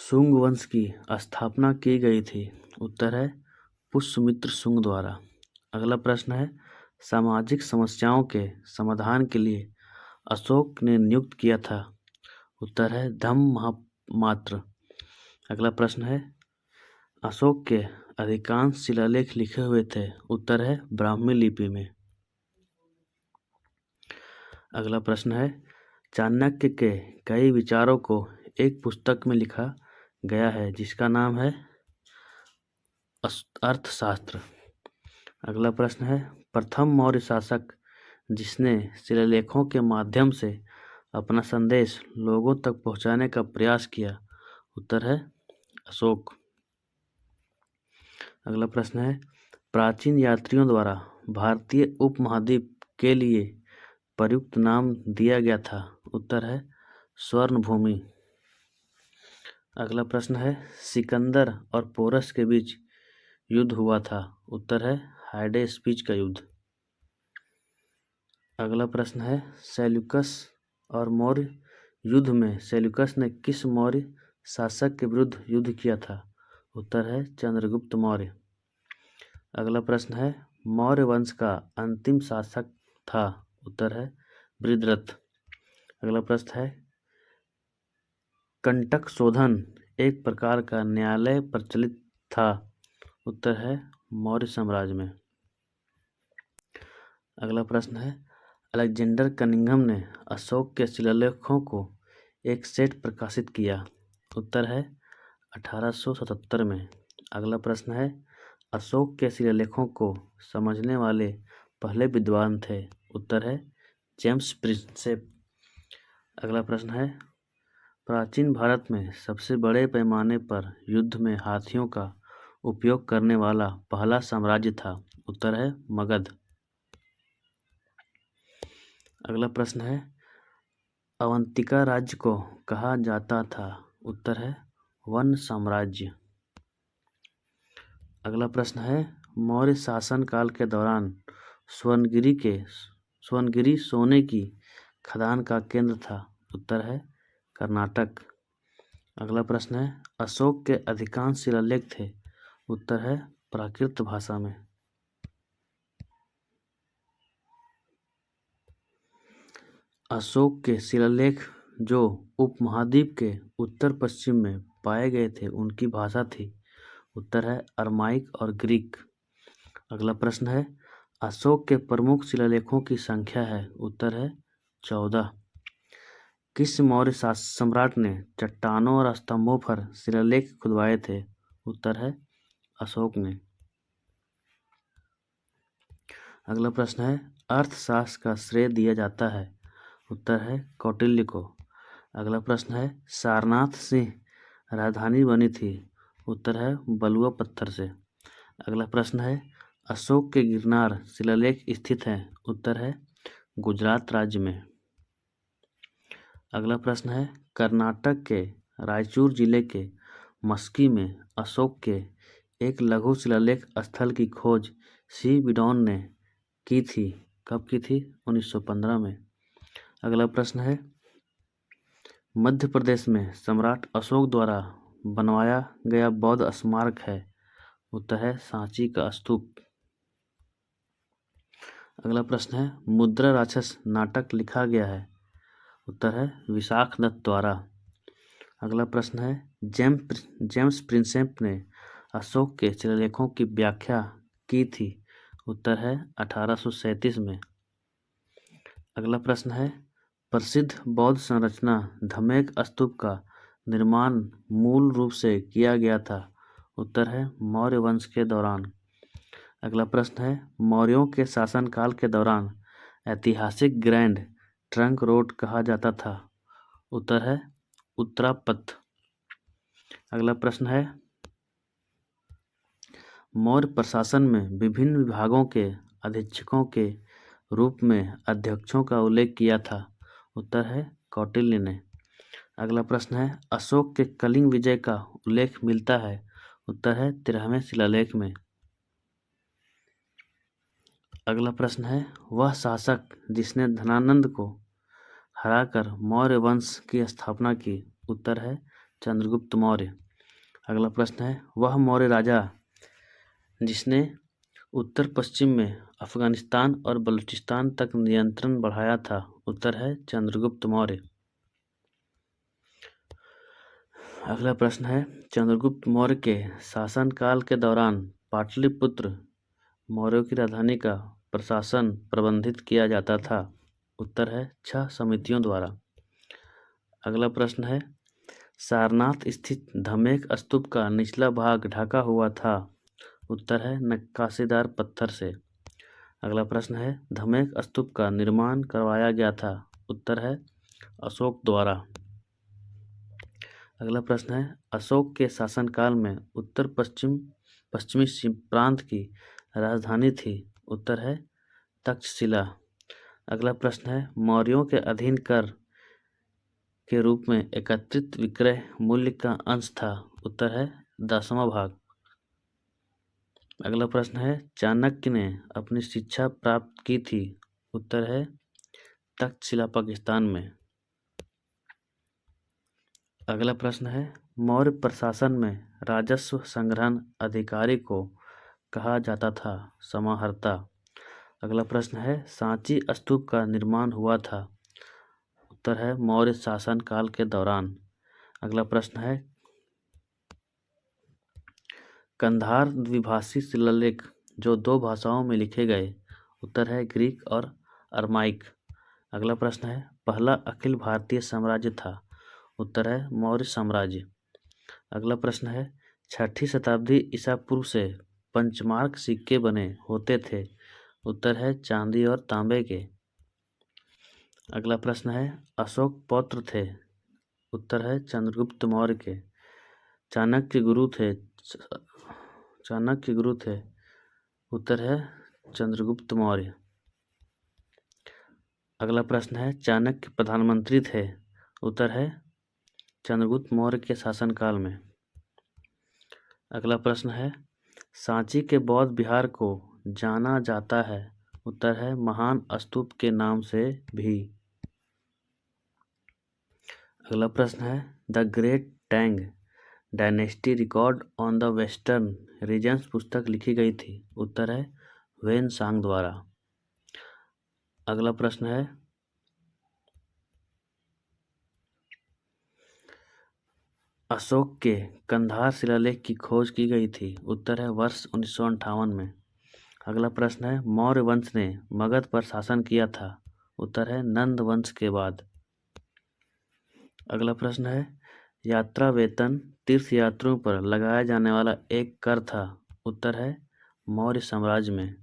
शुंग वंश की स्थापना की गई थी? उत्तर है पुष्यमित्र शुंग द्वारा। अगला प्रश्न है सामाजिक समस्याओं के समाधान के लिए अशोक ने नियुक्त किया था? उत्तर है धम्म महामात्र। अगला प्रश्न है अशोक के अधिकांश शिलालेख लिखे हुए थे? उत्तर है ब्राह्मी लिपि में। अगला प्रश्न है चाणक्य के कई विचारों को एक पुस्तक में लिखा गया है जिसका नाम है अर्थशास्त्र। अगला प्रश्न है प्रथम मौर्य शासक जिसने शिलालेखों के माध्यम से अपना संदेश लोगों तक पहुंचाने का प्रयास किया? उत्तर है अशोक। अगला प्रश्न है प्राचीन यात्रियों द्वारा भारतीय उपमहाद्वीप के लिए प्रयुक्त नाम दिया गया था? उत्तर है स्वर्ण भूमि। अगला प्रश्न है सिकंदर और पोरस के बीच युद्ध हुआ था? उत्तर है हाइडेस्पीच का युद्ध। अगला प्रश्न है सेल्यूकस और मौर्य युद्ध में सेल्यूकस ने किस मौर्य शासक के विरुद्ध युद्ध किया था? उत्तर है चंद्रगुप्त मौर्य। अगला प्रश्न है मौर्य वंश का अंतिम शासक था? उत्तर है बृहद्रथ। अगला प्रश्न है कंटक शोधन एक प्रकार का न्यायालय प्रचलित था? उत्तर है मौर्य साम्राज्य में। अगला प्रश्न है अलेक्जेंडर कनिंघम ने अशोक के शिलालेखों को एक सेट प्रकाशित किया? उत्तर है 1877 में। अगला प्रश्न है अशोक के शिलालेखों को समझने वाले पहले विद्वान थे? उत्तर है जेम्स प्रिंसेप। अगला प्रश्न है प्राचीन भारत में सबसे बड़े पैमाने पर युद्ध में हाथियों का उपयोग करने वाला पहला साम्राज्य था? उत्तर है मगध। अगला प्रश्न है अवंतिका राज्य को कहा जाता था? उत्तर है वन साम्राज्य। अगला प्रश्न है मौर्य शासन काल के दौरान स्वर्णगिरी सोने की खदान का केंद्र था? उत्तर है कर्नाटक। अगला प्रश्न है अशोक के अधिकांश शिलालेख थे? उत्तर है प्राकृत भाषा में। अशोक के शिलालेख जो उपमहाद्वीप के उत्तर पश्चिम में पाए गए थे उनकी भाषा थी? उत्तर है अरमाइक और ग्रीक। अगला प्रश्न है अशोक के प्रमुख शिलालेखों की संख्या है? उत्तर है 14। किस मौर्य सम्राट ने चट्टानों और स्तंभों पर शिलालेख खुदवाए थे? उत्तर है अशोक ने। अगला प्रश्न है अर्थशास्त्र का श्रेय दिया जाता है? उत्तर है कौटिल्य को। अगला प्रश्न है सारनाथ से राजधानी बनी थी? उत्तर है बलुआ पत्थर से। अगला प्रश्न है अशोक के गिरनार शिलालेख स्थित है? उत्तर है गुजरात राज्य में। अगला प्रश्न है कर्नाटक के रायचूर जिले के मस्की में अशोक के एक लघु शिलालेख स्थल की खोज सी बिडॉन ने की थी। कब की थी? 1915 में। अगला प्रश्न है, मध्य प्रदेश में सम्राट अशोक द्वारा बनवाया गया बौद्ध स्मारक है। उत्तर है सांची का स्तूप। अगला प्रश्न है, मुद्रा राक्षस नाटक लिखा गया है। उत्तर है विशाख दत्त द्वारा। अगला प्रश्न है, जेम्स प्रिंसेप ने अशोक के शिलालेखों की व्याख्या की थी। उत्तर है 1837 में। अगला प्रश्न है, प्रसिद्ध बौद्ध संरचना धमेक स्तूप का निर्माण मूल रूप से किया गया था। उत्तर है मौर्य वंश के दौरान। अगला प्रश्न है, मौर्यों के शासनकाल के दौरान ऐतिहासिक ग्रैंड ट्रंक रोड कहा जाता था। उत्तर है उत्तरापथ। अगला प्रश्न है, मौर्य प्रशासन में विभिन्न विभागों के अधीक्षकों के रूप में अध्यक्षों का उल्लेख किया था। उत्तर है कौटिल्य ने। अगला प्रश्न है, अशोक के कलिंग विजय का उल्लेख मिलता है। उत्तर है 13वें शिलालेख में। अगला प्रश्न है, वह शासक जिसने धनानंद को हराकर मौर्य वंश की स्थापना की। उत्तर है चंद्रगुप्त मौर्य। अगला प्रश्न है, वह मौर्य राजा जिसने उत्तर पश्चिम में अफगानिस्तान और बलूचिस्तान तक नियंत्रण बढ़ाया था। उत्तर है चंद्रगुप्त मौर्य। अगला प्रश्न है, चंद्रगुप्त मौर्य के शासनकाल के दौरान पाटलिपुत्र मौर्यों की राजधानी का प्रशासन प्रबंधित किया जाता था। उत्तर है 6 समितियों द्वारा। अगला प्रश्न है, सारनाथ स्थित धमेक स्तूप का निचला भाग ढका हुआ था। उत्तर है नक्काशीदार पत्थर से। अगला प्रश्न है, धमेक स्तूप का निर्माण करवाया गया था। उत्तर है अशोक द्वारा। अगला प्रश्न है, अशोक के शासनकाल में उत्तर पश्चिमी प्रांत की राजधानी थी। उत्तर है तक्षशिला। अगला प्रश्न है, मौर्यों के अधीन कर के रूप में एकत्रित विक्रय मूल्य का अंश था। उत्तर है 10वां भाग। अगला प्रश्न है, चाणक्य ने अपनी शिक्षा प्राप्त की थी। उत्तर है तक्षशिला पाकिस्तान में। अगला प्रश्न है, मौर्य प्रशासन में राजस्व संग्रहण अधिकारी को कहा जाता था। समाहर्ता। अगला प्रश्न है, सांची स्तूप का निर्माण हुआ था। उत्तर है मौर्य शासन काल के दौरान। अगला प्रश्न है, कंधार द्विभाषी शिलालेख जो 2 भाषाओं में लिखे गए। उत्तर है ग्रीक और अरमाइक। अगला प्रश्न है, पहला अखिल भारतीय साम्राज्य था। उत्तर है मौर्य साम्राज्य। अगला प्रश्न है, 6ठी शताब्दी ईसा पूर्व से पंचमार्क सिक्के बने होते थे। उत्तर है चांदी और तांबे के। अगला प्रश्न है, अशोक पौत्र थे। उत्तर है चंद्रगुप्त मौर्य के। चाणक्य गुरु थे। उत्तर है चंद्रगुप्त मौर्य। अगला प्रश्न है, चाणक्य प्रधानमंत्री थे। उत्तर है चंद्रगुप्त मौर्य के शासनकाल में। अगला प्रश्न है, सांची के बौद्ध विहार को जाना जाता है। उत्तर है महान स्तूप के नाम से भी। अगला प्रश्न है, the great Tang dynasty record on the western regions पुस्तक लिखी गई थी। उत्तर है वेन सांग द्वारा। अगला प्रश्न है, अशोक के कंधार शिलालेख की खोज की गई थी। उत्तर है वर्ष 1958 में। अगला प्रश्न है, मौर्य वंश ने मगध पर शासन किया था। उत्तर है नंद वंश के बाद। अगला प्रश्न है, यात्रा वेतन तीर्थयात्रियों पर लगाया जाने वाला एक कर था। उत्तर है मौर्य साम्राज्य में।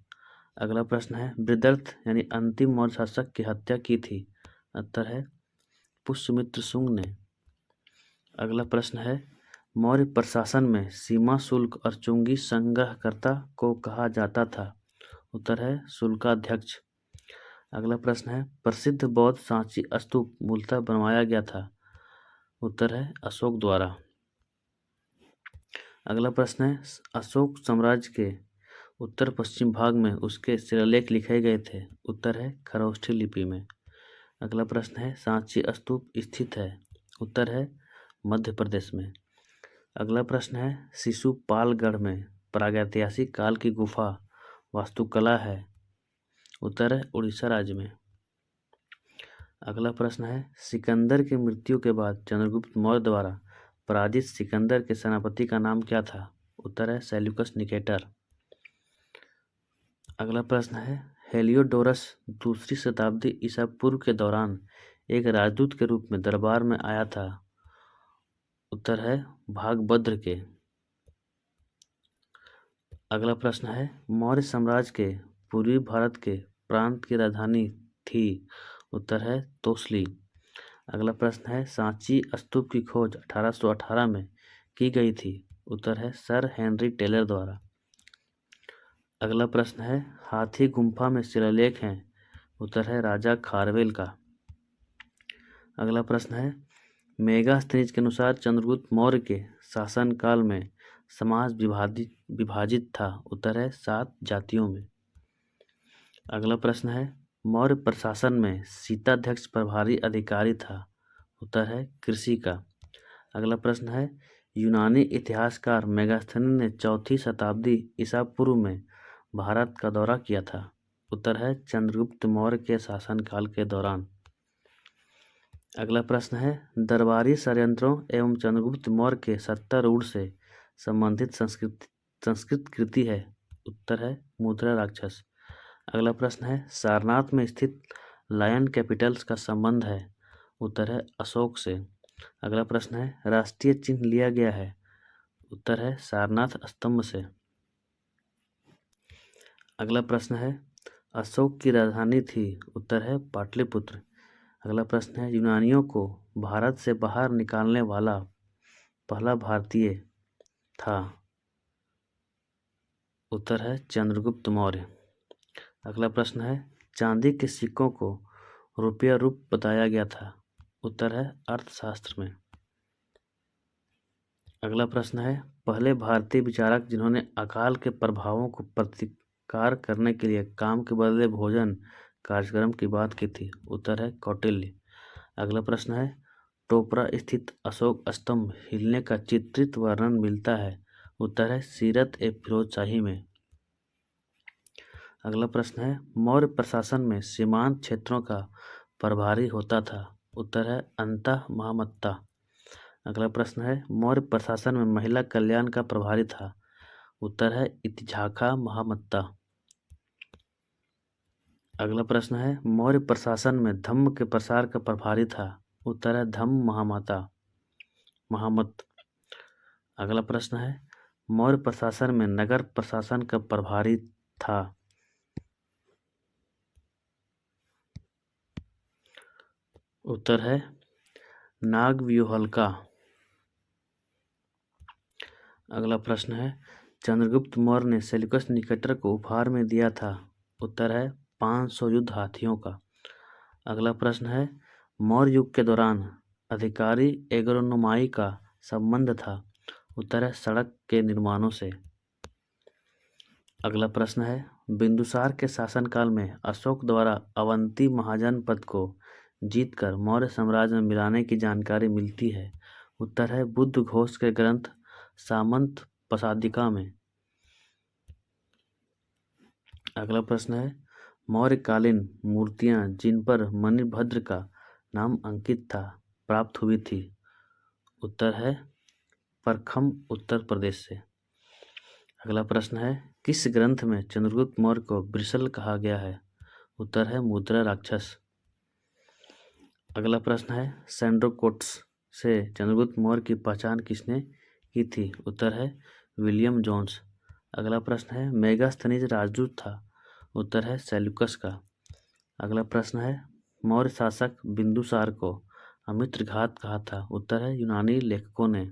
अगला प्रश्न है, वृद्धर्थ यानी अंतिम मौर्य शासक की हत्या की थी। उत्तर है पुष्यमित्र शुंग ने। अगला प्रश्न है, मौर्य प्रशासन में सीमा शुल्क और चुंगी संग्रहकर्ता को कहा जाता था। उत्तर है शुल्काध्यक्ष। अगला प्रश्न है, प्रसिद्ध बौद्ध सांची स्तूप मूलतः बनवाया गया था। उत्तर है अशोक द्वारा। अगला प्रश्न है, अशोक साम्राज्य के उत्तर पश्चिम भाग में उसके शिलालेख लिखे गए थे? उत्तर है खरोष्ठी लिपि में। अगला प्रश्न है सांची स्तूप स्थित है? उत्तर है मध्य प्रदेश में। अगला प्रश्न है शिशुपालगढ़ में प्रागैतिहासिक काल की गुफा वास्तुकला है? उत्तर है उड़ीसा राज्य में। अगला प्रश्न है सिकंदर की मृत्यु के बाद चंद्रगुप्त मौर्य द्वारा पराजित सिकंदर के सेनापति का नाम क्या था? उत्तर है सेल्यूकस निकेटर। अगला प्रश्न है हेलियोडोरस दूसरी शताब्दी ईसा पूर्व के दौरान एक राजदूत के रूप में दरबार में आया था? उत्तर है भागभद्र के। अगला प्रश्न है मौर्य साम्राज्य के पूर्वी भारत के प्रांत की राजधानी थी? उत्तर है तोसली। अगला प्रश्न है सांची स्तूप की खोज 1818 में की गई थी? उत्तर है सर हेनरी टेलर द्वारा। अगला प्रश्न है हाथी गुम्फा में शिलालेख हैं? उत्तर है राजा खारवेल का। अगला प्रश्न है मेगास्थनीज के अनुसार चंद्रगुप्त मौर्य के शासनकाल में समाज विभाजित था? उत्तर है 7 जातियों में। अगला प्रश्न है मौर्य प्रशासन में शीताध्यक्ष प्रभारी अधिकारी था? उत्तर है कृषि का। अगला प्रश्न है यूनानी इतिहासकार मेगास्थनी ने 4वीं शताब्दी ईसा पूर्व में भारत का दौरा किया था? उत्तर है चंद्रगुप्त मौर्य के शासनकाल के दौरान। अगला प्रश्न है दरबारी षड्यंत्रों एवं चंद्रगुप्त मौर्य के सत्तारूढ़ से संबंधित संस्कृत कृति है? उत्तर है मुद्रा राक्षस। अगला प्रश्न है सारनाथ में स्थित लायन कैपिटल्स का संबंध है? उत्तर है अशोक से। अगला प्रश्न है राष्ट्रीय चिन्ह लिया गया है? उत्तर है सारनाथ स्तंभ से। अगला प्रश्न है अशोक की राजधानी थी? उत्तर है पाटलिपुत्र। अगला प्रश्न है यूनानियों को भारत से बाहर निकालने वाला पहला भारतीय था? उत्तर है चंद्रगुप्त मौर्य। अगला प्रश्न है चांदी के सिक्कों को रुपया रूप बताया गया था? उत्तर है अर्थशास्त्र में। अगला प्रश्न है पहले भारतीय विचारक जिन्होंने अकाल के प्रभावों को प्रतिकार करने के लिए काम के बदले भोजन कार्यक्रम की बात की थी? उत्तर है कौटिल्य। अगला प्रश्न है टोपरा स्थित अशोक स्तंभ हिलने का चित्रित वर्णन मिलता है? उत्तर है सीरत ए फिरोज शाही में। अगला प्रश्न है मौर्य प्रशासन में सीमांत क्षेत्रों का प्रभारी होता था? उत्तर है अंतः महामत्ता। अगला प्रश्न है मौर्य प्रशासन में महिला कल्याण का प्रभारी था? उत्तर है इतिझाखा महामत्ता। अगला प्रश्न है मौर्य प्रशासन में धम्म के प्रसार का प्रभारी था? उत्तर है धम्म महामत। अगला प्रश्न है मौर्य प्रशासन में नगर प्रशासन का प्रभारी था? उत्तर है नागव्यूहल्का। अगला प्रश्न है चंद्रगुप्त मौर्य ने सेल्यूकस निकेटर को उपहार में दिया था? उत्तर है 500 युद्ध हाथियों का। अगला प्रश्न है मौर्य युग के दौरान अधिकारी एग्रोनोमाई का संबंध था? उत्तर है सड़क के निर्माणों से। अगला प्रश्न है बिंदुसार के शासनकाल में अशोक द्वारा अवंती महाजनपद को जीतकर मौर्य साम्राज्य में मिलाने की जानकारी मिलती है? उत्तर है बुद्ध घोष के ग्रंथ सामंत पसादिका में। अगला प्रश्न है मौर्यकालीन मूर्तियां जिन पर मणिभद्र का नाम अंकित था प्राप्त हुई थी? उत्तर है परखम उत्तर प्रदेश से। अगला प्रश्न है किस ग्रंथ में चंद्रगुप्त मौर्य को वृषल कहा गया है? उत्तर है मुद्रा राक्षस। अगला प्रश्न है सैंड्रोकोट्स से चंद्रगुप्त मौर्य की पहचान किसने की थी? उत्तर है विलियम जोन्स। अगला प्रश्न है मेगास्थनीज राजदूत था? उत्तर है सेल्यूकस का। अगला प्रश्न है मौर्य शासक बिंदुसार को अमित्रघात कहा था? उत्तर है यूनानी लेखकों ने।